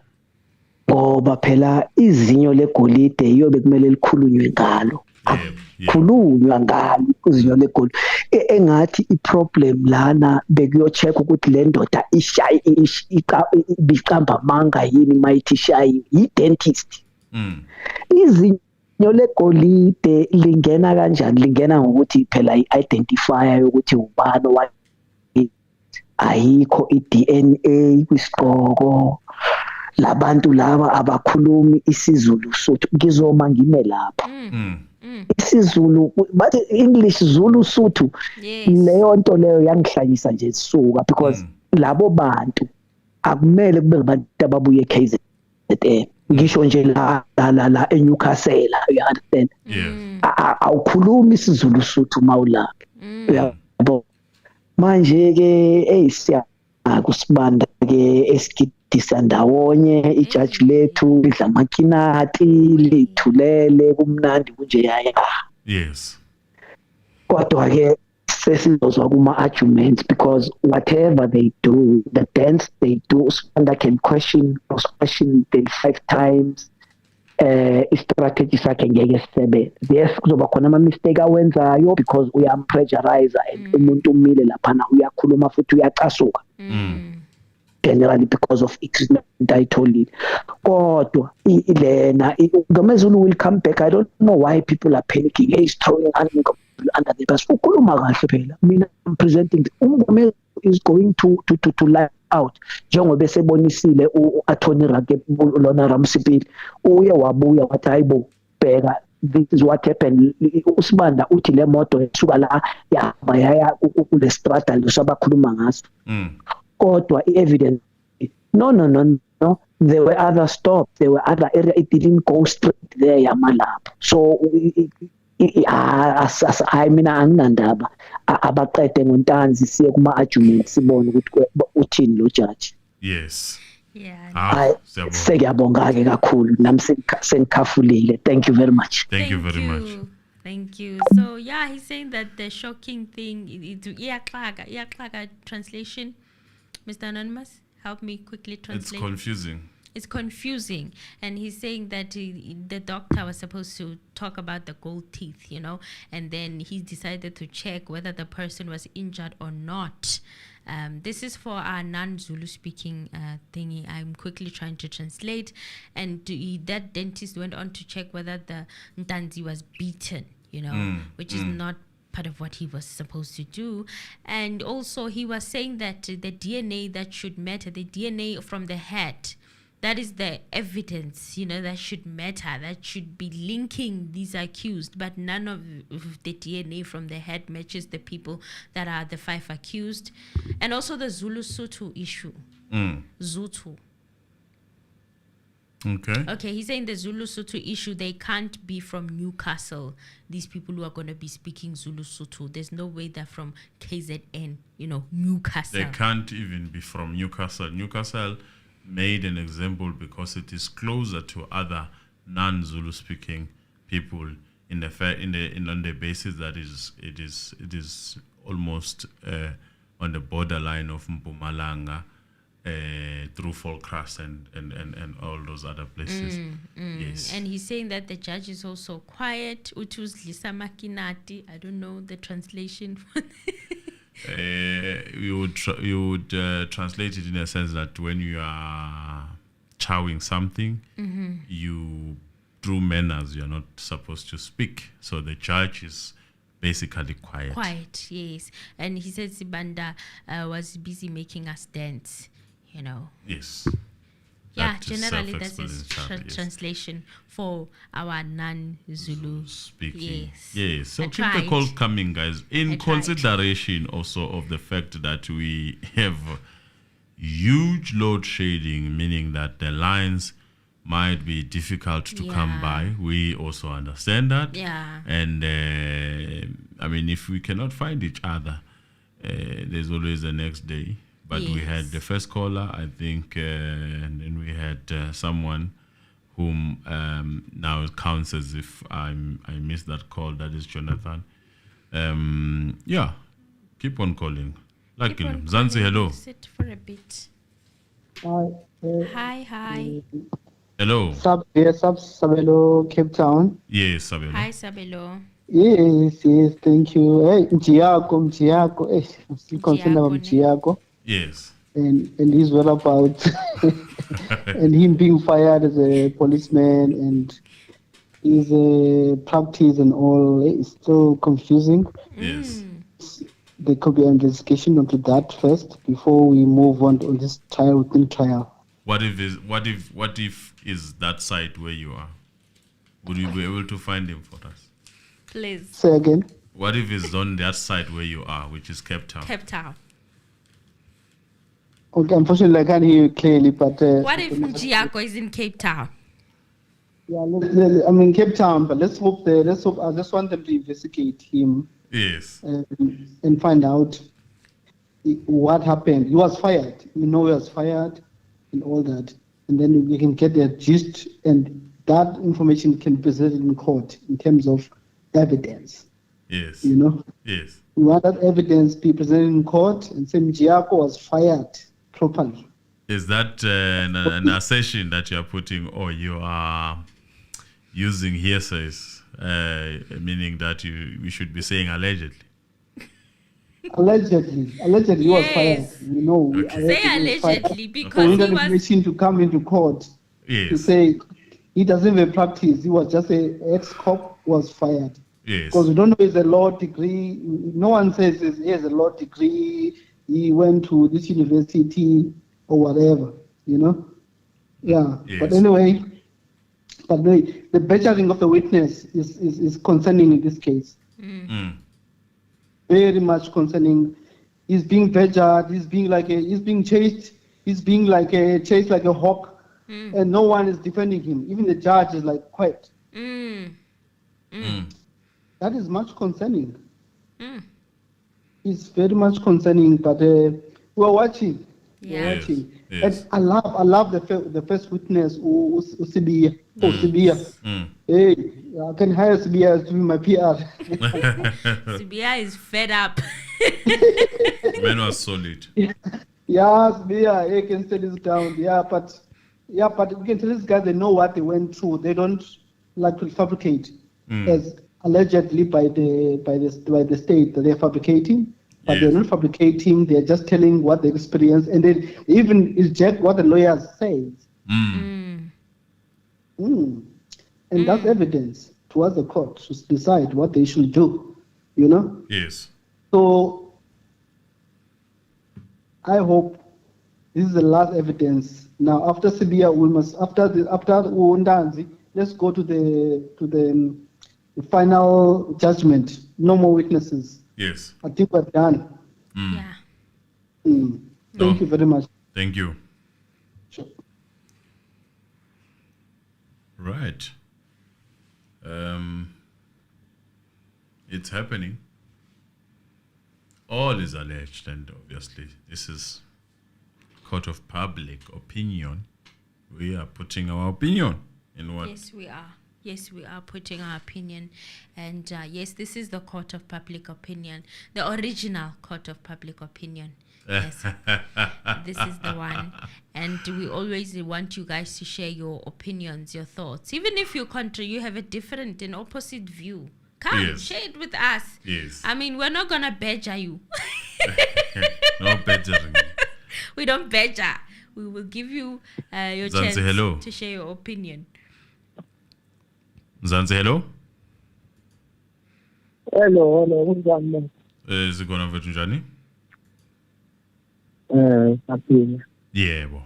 ngoba phela izinyo legolide iyobe kumele likhulunywe ngalo. Khulunywa ngalo izinyo legolide. Engathi iproblem lana bekuyocheck ukuthi le ndoda ibiqamba manga yini mayithi shayi i-dentist. Izinyo legolide lingena kanjani? Lingena ngokuthi phela i-identifier yokuthi ubani ayikho i-DNA kwisigqoko, labantu laba abakhulumi isiZulu Sotho. Ngizoma ngime lapha isiZulu but English Zulu Sotho, leyo nto leyo yangihlanyisa nje sisuka because labo bantu akumele kube ngabantu ababuye KZN. Ngisho nje la eNewcastle, you understand? Awukhulumi isiZulu Sotho mawulapha. Uyabo. Manje ke siya kusibanda ke esigidisa ndawonye ijaji lethu idla makinati lithulele kumnandi kunje yaya. Yes. Kodwa ke sesizozwa kuma arguments because whatever they do, the dance they do, Sibanda can question 35 times. Strategy sakhe ngeke sisebenze. Yes, kuzoba khona ama mistake awenzayo because uyampressurize and umuntu umile laphana uyakhuluma futhi uyacasuka. Generally because of excitement I told you. Kodwa ilena Ngomezulu will come back. I don't know why people are panicking. He's throwing under the bus. Ukhuluma kahle phela. Mina I'm presenting Ngomezulu is going to lie out. Njengoba sebonisile uAttorney Lona Ramsipil uye wabuya wathi hayibo bheka, this is what happened. Usibanda uthi le moto esuka la yahamba yaya kule strata lesabakhuluma ngaso. Kodwa i-evidence no, there were other stops, there were other areas. It didn't go straight there yamalapho. So I mina anginandaba abaqede ngoNtanzi siye kuma arguments sibone ukuthi uthini lo judge. Yes. Yeah. Sengiyabonga ke kakhulu nami sengikhafulile. Thank you very much. Thank you very much. Thank you. So yeah, he's saying that the shocking thing iyaxhaka translation. Mr. Anonymous, help me quickly translate. It's confusing. And he's saying that the doctor was supposed to talk about the gold teeth, and then he decided to check whether the person was injured or not. This is for our non-Zulu speaking thingy. I'm quickly trying to translate. And that dentist went on to check whether the Ntanzi was beaten, which is not part of what he was supposed to do. And also he was saying that the DNA that should matter, the DNA from the head, that is the evidence, that should matter, that should be linking these accused, but none of the DNA from the head matches the people that are the 5 accused. And also the Zulu Sotho issue. Zutu. Okay, he's saying the Zulu Sotho issue, they can't be from Newcastle. These people who are going to be speaking Zulu Sotho, there's no way they're from KZN, Newcastle. They can't even be from Newcastle. Newcastle made an example because it is closer to other non-Zulu speaking people on the basis that it is almost on the borderline of Mpumalanga, through Folkras and all those other places. Yes. And he's saying that the judge is also quiet. Utus Lisa Makinati. I don't know the translation. You would translate it in a sense that when you are chowing something, you, through manners, you're not supposed to speak. So the judge is basically quiet. Quiet, yes. And he said Sibanda was busy making us dance, Yes. Yeah, generally that's his translation for our non-Zulu speaking. Yes. So keep the calls coming, guys. In consideration also of the fact that we have huge load shedding, meaning that the lines might be difficult to come by. We also understand that. Yeah. And if we cannot find each other, there's always the next day. But we had the first caller, I think, and then we had someone whom now it counts as if I missed that call. That is Jonathan. Keep on calling. Like him. Zanzi, hello. Sit for a bit. Hi. Hello. Sabelo, Cape Town. Yes, Sabelo. Hi, Sabelo. Yes, thank you. Hey, Mjiako. I'm still concerned about Mjiako. Yes. And his whereabouts. And him being fired as a policeman and his practice and all. It's still confusing. Yes. there could be an investigation into that first before we move on to this trial within trial. What if is that site where you are? Would you be able to find him for us? Please. Say again. What if it's on that site where you are, which is Cape Town? Cape Town. Okay, unfortunately I can't hear you clearly, but What if Njiako is in Cape Town? yeah, I'm in Cape Town, but let's hope. I just want them to investigate him. Yes. And find out what happened. He was fired. He was fired and all that. And then we can get the gist, and that information can be presented in court in terms of evidence. Yes. Yes. We want that evidence be presented in court and say Njiako was fired properly. Is that an assertion that you are putting, or you are using hearsays, meaning that we should be saying allegedly? Allegedly he was fired. Okay. Say allegedly because for he that was. information to come into court to Yes. say he doesn't even practice. He was just an ex-cop, was fired. Yes. Because we don't know his law degree. No one says he has a law degree. He went to this university or whatever. Yeah. Yes. But anyway, the badgering of the witness is concerning in this case. Very much concerning. He's being badgered. He's being chased. He's being chased like a hawk, and no one is defending him. Even the judge is like quiet. That is much concerning. It's very much concerning. But we're watching. Yeah. We're watching. Yes. And I love the first witness, Sibia. Sibia. Hey, I can hire Sibia to be my PR. Sibia is fed up. Man was solid. Yeah, Sibia, he can settle this down. But we can tell these guys they know what they went through. They don't like to fabricate, as allegedly by the state that they're fabricating. But they're not fabricating. They're just telling what they experience, and they even reject what the lawyers say. And that's evidence towards the court to decide what they should do. Yes. So I hope this is the last evidence. Now, after Sibia, we must after Ntanzi, let's go to the final judgment. No more witnesses. Yes. I think we're done. Yeah. Thank you very much. Thank you. Sure. Right. It's happening. All is alleged, and obviously this is court of public opinion. We are putting our opinion in what? Yes, we are. Yes, we are putting our opinion. And yes, this is the court of public opinion, the original court of public opinion. Yes, this is the one. And we always want you guys to share your opinions, your thoughts. Even if you have a different and opposite view. Come, share it with us. Yes. I mean, we're not going to badger you. No badgering. We don't badger. We will give you your Ntanzi, chance hello. to share your opinion. Ntanzi, hello. Hello, kunjani? Zikhona mfethu njani? Saphila. Yebo.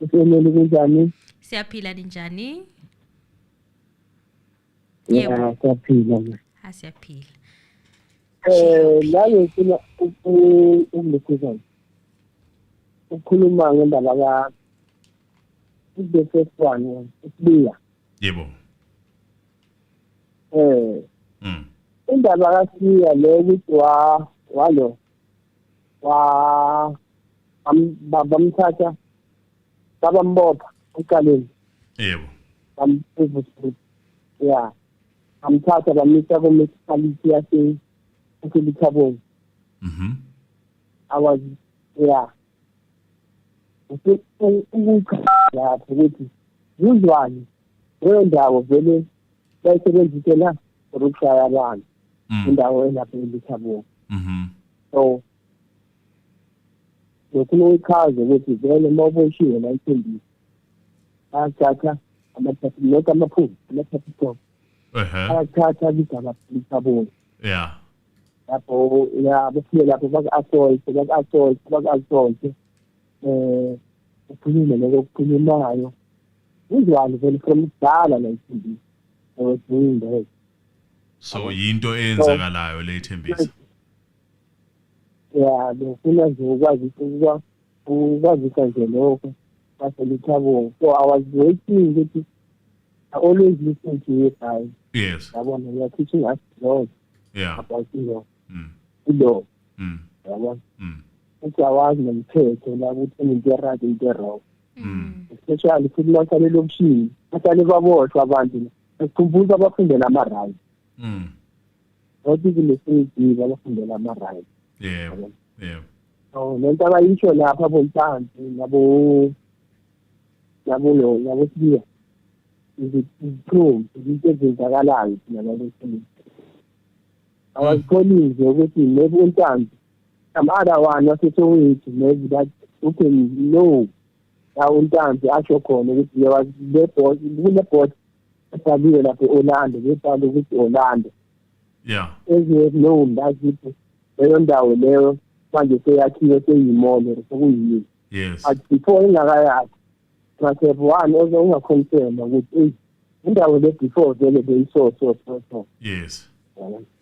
Usemeli kunjani? Siyaphila ninjani? Yeah, saphila. Siyaphila. La ngifuna ukulikhuzana. Ukukhuluma ngendaba ka the first one, Sibia. Yebo. Indaba kaSibia le ukuthi walo bamthatha babambopha eqaleni. Yebo. Yeah. Amthatha bamisa ku-municipality yaseLithaboni. I was lapho ukuthi uzwani leyo ndawo vele bayisebenzise la for ukushaya abantu indawo elapho eLithaboni. So lokhu uyichaze ukuthi vele uma uboshiwe la isembisi bayathatha lokhu amaphupho amathatha stop ayathatha igama Lithaboni. Yeah. lapho befike lapho baku-assault ukhulume loko okukhulumayo uzwane vele from kudala la iThembisa was doing that. So yinto eyenzakalayo le Thembisa. Yeah, befuna nje ukwazisa nje lokho baselithabonga. So I was waiting ukuthi I always listen to you guys. Yes. Yabona, you are teaching us a lot about law. Law. Yabona. Ukuthi awazi nomthetho la ukuthi into right into wrong. Especially futhi bahlale elokishini, bahlale baboshwa abantu. Sikhumbuza abafundela ama-right. Nothi kule-3D abafundela ama-right. Yeah. So lento abayisho lapha aboNtanzi nabo Sibiya is true, into ezenzakalayo thina nalesini. I was calling nje ukuthi maybe uNtanzi some other one wasesowethu maybe that you can know la uNtanzi asho khona ukuthi there was kune-board esabiwe lapho e-Orlando bebhale ukuthi Orlando. Yeah. As you have known that people leyo ndawo leyo manje seyakhiwe seyimolo sokuyini. Yes. But before ingakayazi masebe one ungakhonsema ukuthi indawo le before vele beyiso so. Yes.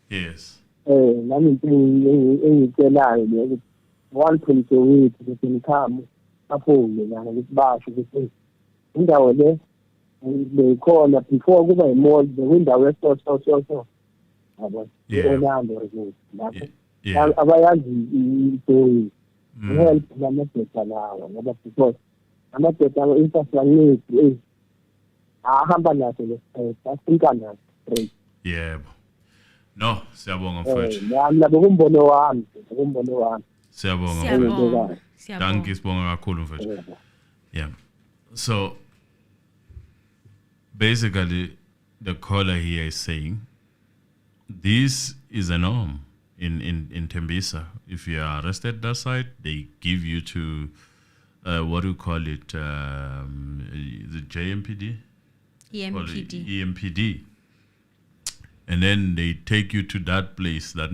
Yes. Nami into engitshelayo le ukuthi one police wethu besenikhamu aphule lana ukuthi basho ukuthi indawo le beyikhona before kuba imall bekwindawo yeso. Yabo. Orlando resort lapho. Abayazi istory. Help lamadoda lawa ngoba because amadoda infrastructure ahamba naso le afika naso straight. Yebo. No, siyabonga mfowethu. Nami labo kumbono wami. Siyabonga. Thank you, sibonga kakhulu mfowethu. Yeah. So basically the caller here is saying this is a norm in Thembisa. If you are arrested that side, they give you to what do you call it? The JMPD? EMPD. And then they take you to that place that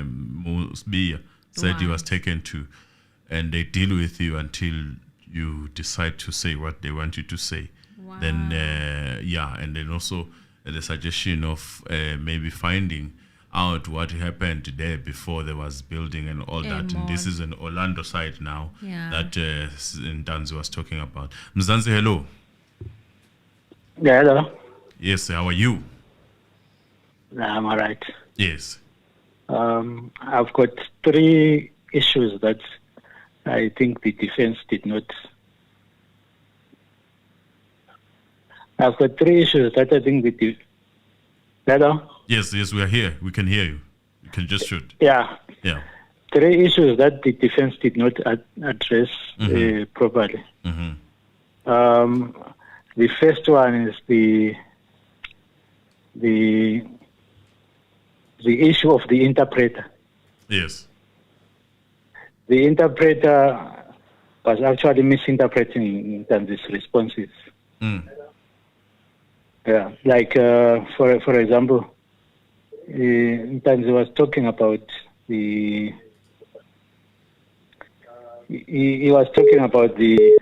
Musbiya said he was taken to, and they deal with you until you decide to say what they want you to say. Wow. Then and then also the suggestion of maybe finding out what happened there before there was building and all that. And this is an Orlando side now that Ntanzi was talking about. Mzansi, hello. Yeah, hello. Yes, how are you? I'm all right. Yes. I've got three issues that I think the defense did not. I've got three issues that I think the Hello? Yes, we are here. We can hear you. You can just shoot. Yeah. Three issues that the defense did not address properly. The first one is the issue of the interpreter. Yes. The interpreter was actually misinterpreting Ntanzi's responses. Yeah, like for example, Ntanzi was talking about he was talking about he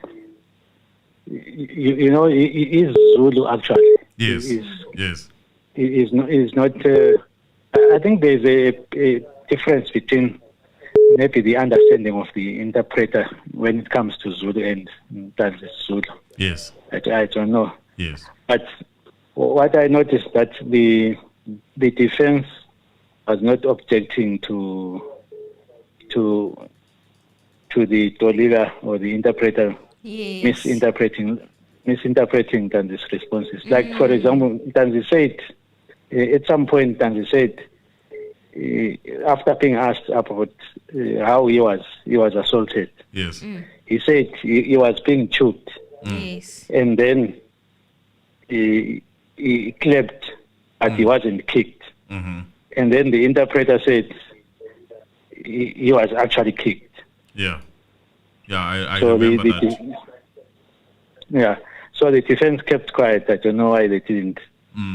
is Zulu actually. Yes. He is not. I think there's a difference between maybe the understanding of the interpreter when it comes to Zulu and Ntanzi's Zulu. Yes. I don't know. Yes. But what I noticed that the defense was not objecting to the Tolila or the interpreter misinterpreting Ntanzi's responses. Like for example, Ntanzi said at some point, Ntanzi said after being asked about how he was assaulted. Yes. He said he was being choked. Yes. And then he clapped, but he wasn't kicked. And then the interpreter said he was actually kicked. Yeah. I remember that. So the defense kept quiet. I don't know why they didn't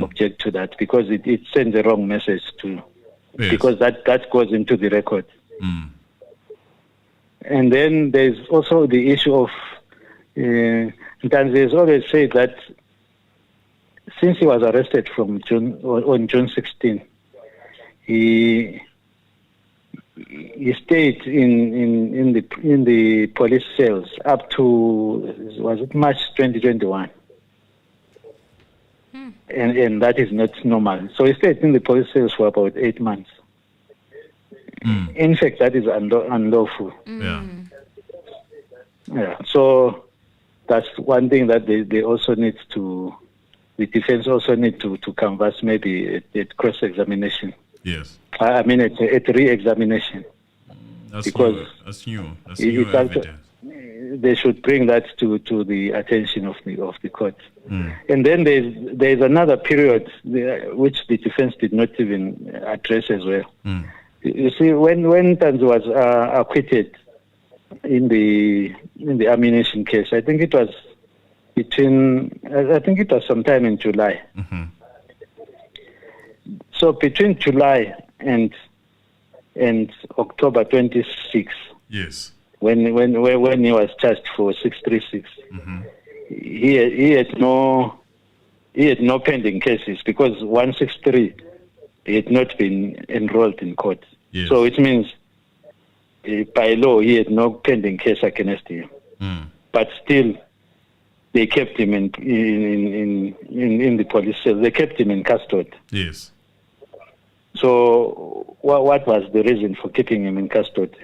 object to that, because it sends the wrong message to Yes. because that goes into the record. Mm. And then there's also the issue of Ntanzi has always said that since he was arrested on June 16, he stayed in the police cells up to, was it March 2021? And that is not normal. So he stayed in the police cells for about 8 months. In fact, that is unlawful. Yeah. So that's one thing that they also need to, the defense also need to canvass maybe at cross-examination. Yes. I mean at re-examination. That's because new. That's new. That's new evidence. They should bring that to the attention of the court. And then there's another period which the defense did not even address as well. You see, when Ntanzi was acquitted in the ammunition case, I think it was sometime in July. So between July and October 26, yes, when he was charged for 636, he had no pending cases because 163 he had not been enrolled in court. Yes. So it means by law he had no pending case against him. But still, they kept him in the police cell. They kept him in custody. Yes. So what was the reason for keeping him in custody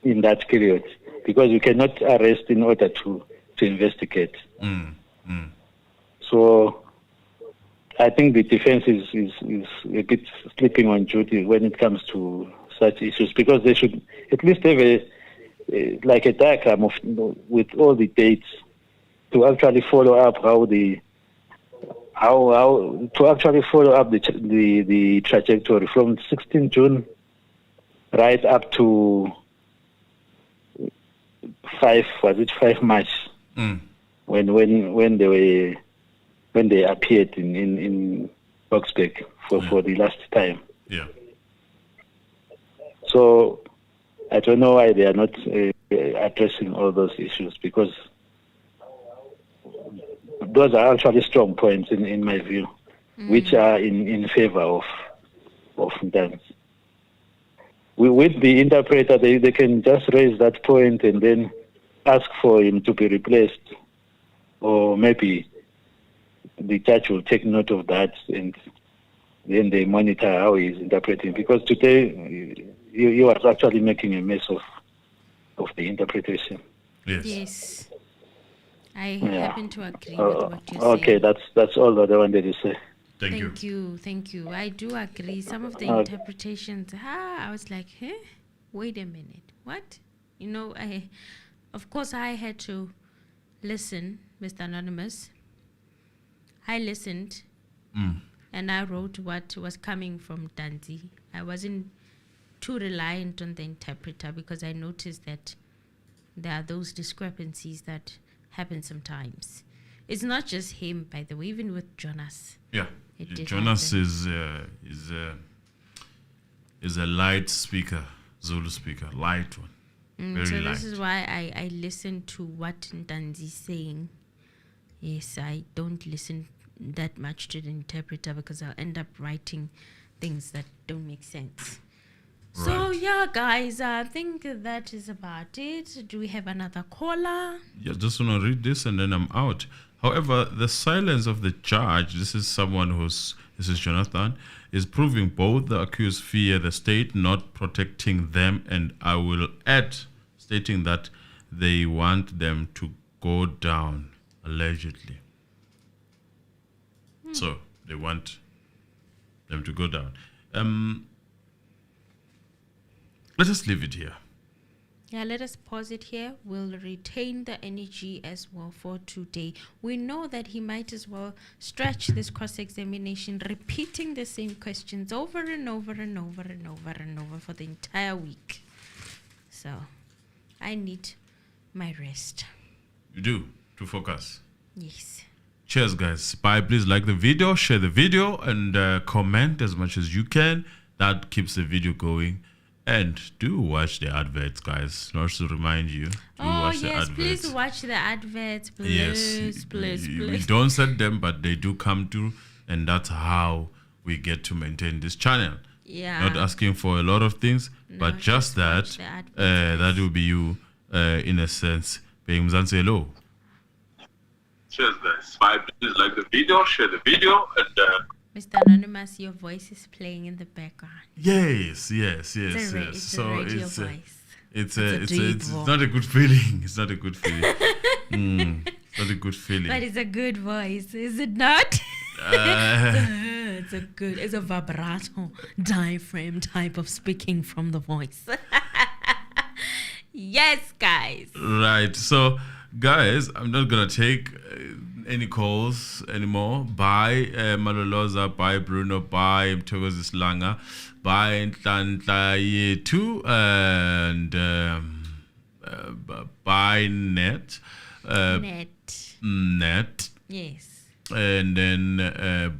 in that period? Because you cannot arrest in order to investigate. So I think the defense is a bit sleeping on duty when it comes to such issues, because they should at least have a diagram of with all the dates to actually follow up the trajectory from 16 June right up to 5 March when they appeared in Boksburg for the last time. Yeah. So I don't know why they are not addressing all those issues, because those are actually strong points in my view, which are in favor of Ntanzi. With the interpreter, they can just raise that point and then ask for him to be replaced, or maybe the judge will take note of that and then they monitor how he's interpreting. Because today he was actually making a mess of the interpretation. Yes. Yes. I happen to agree with what you're saying. Okay, that's all that I wanted to say. Thank you. I do agree. Some of the interpretations, I was like, wait a minute, what? Of course, I had to listen, Mr. Anonymous. I listened, and I wrote what was coming from Ntanzi. I wasn't too reliant on the interpreter because I noticed that there are those discrepancies that happen sometimes. It's not just him, by the way, even with Jonas. Yeah. Jonas is a light speaker, Zulu speaker, light one. Very light. This is why I listen to what Ntanzi is saying. Yes, I don't listen that much to the interpreter because I'll end up writing things that don't make sense. Right. So, yeah, guys, I think that is about it. Do we have another caller? Yeah, just want to read this and then I'm out. However, the silence of the judge, this is Jonathan, is proving both the accused fear the state not protecting them, and I will add, stating that they want them to go down, allegedly. So, they want them to go down. Let us leave it here. Yeah, let us pause it here. We'll retain the energy as well for today. We know that he might as well stretch this cross-examination, repeating the same questions over and over and over and over and over for the entire week. So, I need my rest. You do, to focus. Yes. Cheers, guys. Bye. Please like the video, share the video, and comment as much as you can. that keeps the video going. And do watch the adverts, guys. Not to remind you. Watch the adverts. Please watch the adverts. Please, please. We don't set them, but they do come through, and that's how we get to maintain this channel. Yeah. Not asking for a lot of things, but just that. That will be you, in a sense. Veiws, hello. Cheers, guys. Please like the video, share the video, and. Mr. Anonymous, your voice is playing in the background. Yes. It's a radio voice. It's not a good feeling. It's not a good feeling. It's not a good feeling. But it's a good voice, is it not? It's a vibrato diaphragm type of speaking from the voice. Yes, guys. Right. So, guys, I'm not gonna take any calls anymore. Bye Maloloza, bye Bruno, bye Mthokozi Slanga, bye Nhlanhla Yethu, and bye Net. Net. Yes. And then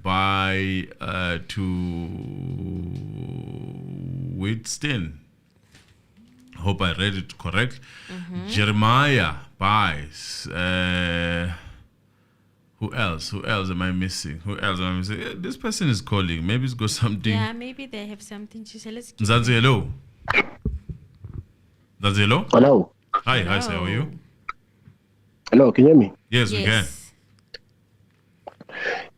bye to Whitston. Hope I read it correct. Jeremiah, bye. Who else am I missing? This person is calling. Maybe it's got something. Yeah, maybe they have something to say. Let's keep Ntanzi, hello. Ntanzi, hello. Hello. Hi, sir. How are you? Hello, can you hear me? Yes, we can.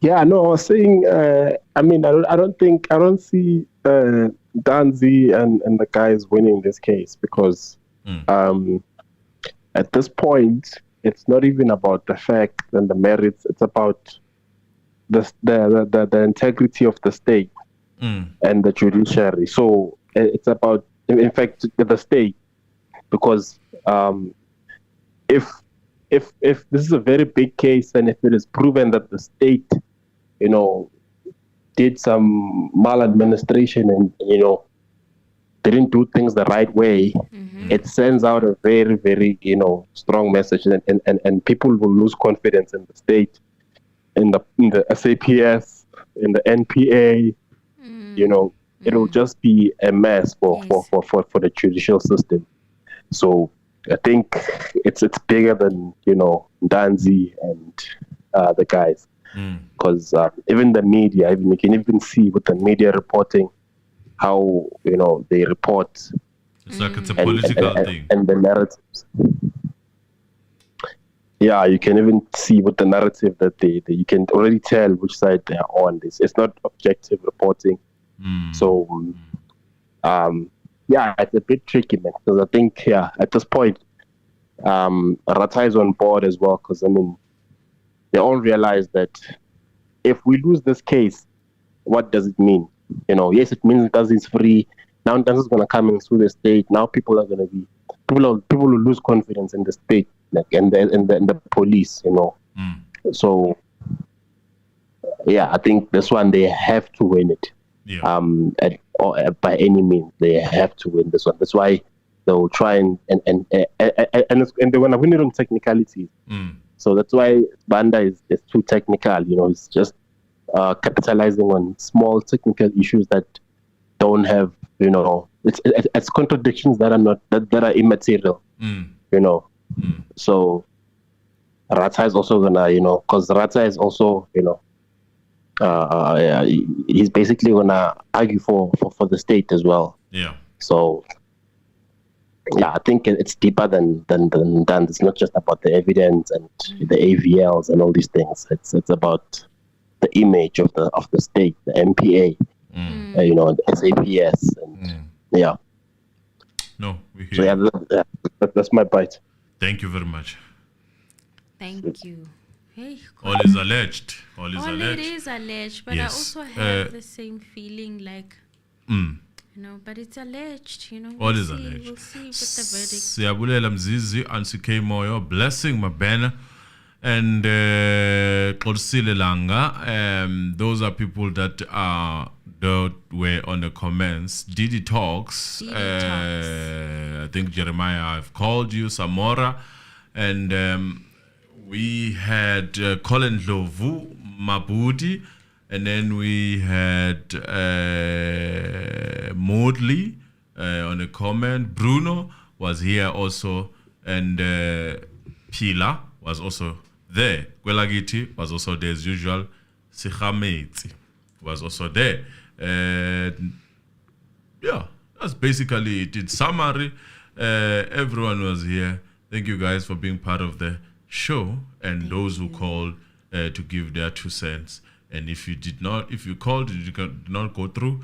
Yeah, no, I was saying, I don't see Ntanzi and the guys winning this case because at this point, it's not even about the facts and the merits. It's about the integrity of the state and the judiciary. So it's about, in fact, the state, because if this is a very big case and if it is proven that the state, did some maladministration and didn't do things the right way, it sends out a very, very, strong message, and people will lose confidence in the state, in the SAPS, in the NPA. It will just be a mess for the judicial system. So I think it's bigger than Ntanzi and the guys, because even the media, you can even see with the media reporting how they report. It's like it's a political thing. And the narratives. Yeah, you can even see with the narrative that you can already tell which side they are on. It's not objective reporting. So, it's a bit tricky, man. Because I think, at this point, Rata is on board as well. Because they all realize that if we lose this case, what does it mean? Yes, it means Ntanzi is free. Now Ntanzi is going to come in through the state. Now people will lose confidence in the state, and the police. So I think this one they have to win it. Yeah. By any means, they have to win this one. That's why they'll try and they want to win it on technicalities. So that's why Sibanda is too technical. It's just capitalizing on small technical issues that don't have, it's contradictions that are immaterial, So Rata is also gonna, because Rata is also, he's basically gonna argue for the state as well. Yeah. So I think it's deeper than it's not just about the evidence and the AVLs and all these things. It's about the image of the state, the MPA, the SAPS, and No, we hear. So that's my bite. Thank you very much. Thank you. Hey, all is alleged. It is alleged, but yes. I also have the same feeling like, but it's alleged, All is alleged. We'll see with the verdict. Siyabulela Mzizi, Ansuke Moyo, blessing Mabena, and Korsile Langa. Those are people that were on the comments. Didi Talks. I think Jeremiah, I've called you, Samora, and we had Colin Lovu, Mabudi, and then we had Maudley on a comment. Bruno was here also, and Pila was also there. Gwelagiti was also there as usual. Sikhameti was also there. Yeah, that's basically it. In summary, everyone was here. Thank you guys for being part of the show, and those who called to give their 2 cents. And if you called, you did not go through,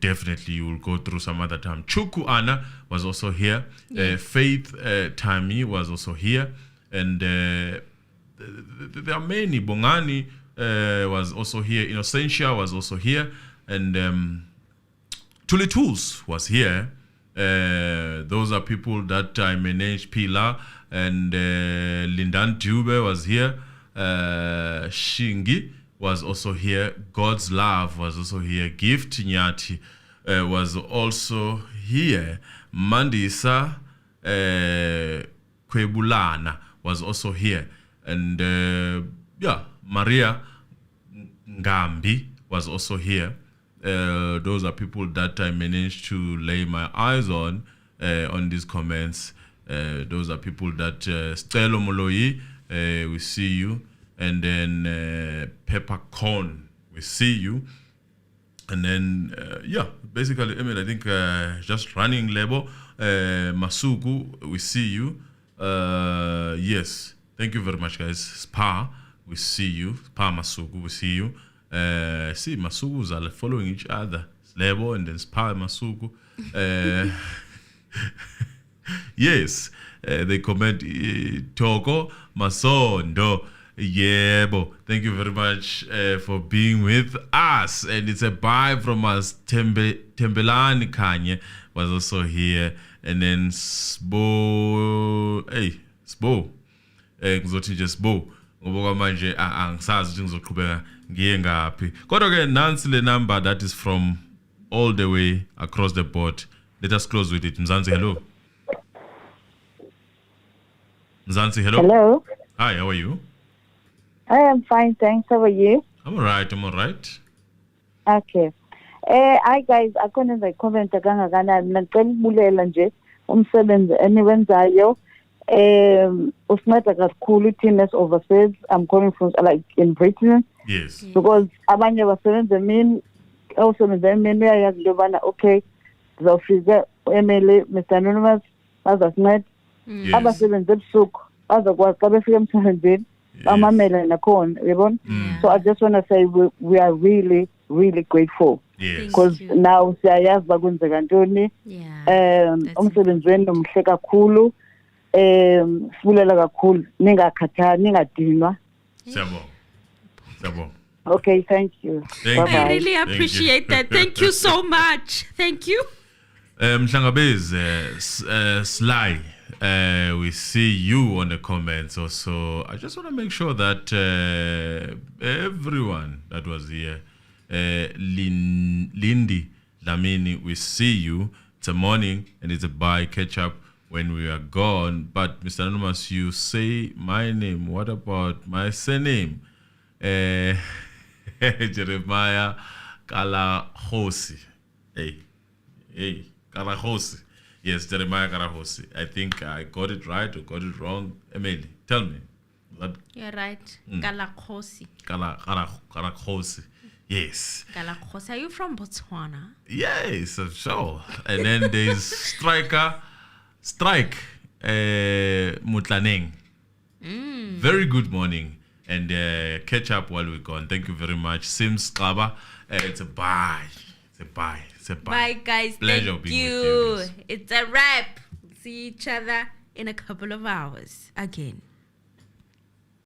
definitely you will go through some other time. Chuku Anna was also here. Faith Tami was also here. And there are many. Bongani was also here. Innocentia was also here. And Tuli Tools was here. Those are people that I managed. Pila and Lindan Dube was here. Shingi was also here. God's Love was also here. Gift Nyati was also here. Mandisa Kwebulana was also here. And Maria Ngambi was also here. Those are people that I managed to lay my eyes on these comments. Those are people that Stelo Moloi, we see you. And then Peppercorn, we see you. And then, basically, I think just running label. Masuku, we see you. Yes, thank you very much, guys. Spa, we see you. Spa Masuku, we see you. See, Masukus are following each other. Lebo and then Spa Masuku. Yes, they comment Togo Masondo. Yebo. Thank you very much for being with us. And it's a bye from us. Tembelani Kanye was also here. And then Sbo. Ngizothi nje Sbo. Ngoba manje angisazi ukuthi ngizoqhubeka ngiye ngaphi. Kodwa ke nansi le number that is from all the way across the board. Let us close with it. Ntanzi, hello. Ntanzi, hello. Hello. Hi, how are you? I am fine, thanks. How are you? I'm all right. Okay. Hi guys, akhona comment kangakanani ngicela ukubulela nje umsebenzi eniwenzayo. Usinceda kakhulu team as overseas. I'm coming from like in Britain. Yes. Because abanye basebenza emini uyayazi into yobana okay ngizawufika emele Mr. Anonymous bazasinceda. Abasebenza ebusuku bazakwazi xa befika emsebenzini bamamela nakhona yabona. So I just want to say we are really grateful. Because now siyayazi bakwenzeka ntoni. Umsebenzi wenu mhle kakhulu. Sibulela kakhulu ningakhathali ningadinwa. Siyabonga. Okay, thank you. I really appreciate that. Thank you so much. Thank you. Mhlangabeze Sly, we see you on the comments also. I just want to make sure that everyone that was here, Lindy Lamini, we see you. It's a morning and it's a bye catch up when we are gone. But Mr. Anonymous, you say my name. What about my surname? Jeremiah Kalahosi. Hey, Kalahosi. Yes, Jeremiah Kalahosi. I think I got it right or got it wrong. Emily, tell me. You're right. Kalahosi. Kalahosi. Yes. Kalahosi. Are you from Botswana? Yes, sure. And then there's Strike Mutlaneng. Very good morning. And catch up while we're gone. Thank you very much. Sims Kaba. It's a bye. Bye, guys. Pleasure Thank being you. with you. It's a wrap. See each other in a couple of hours again.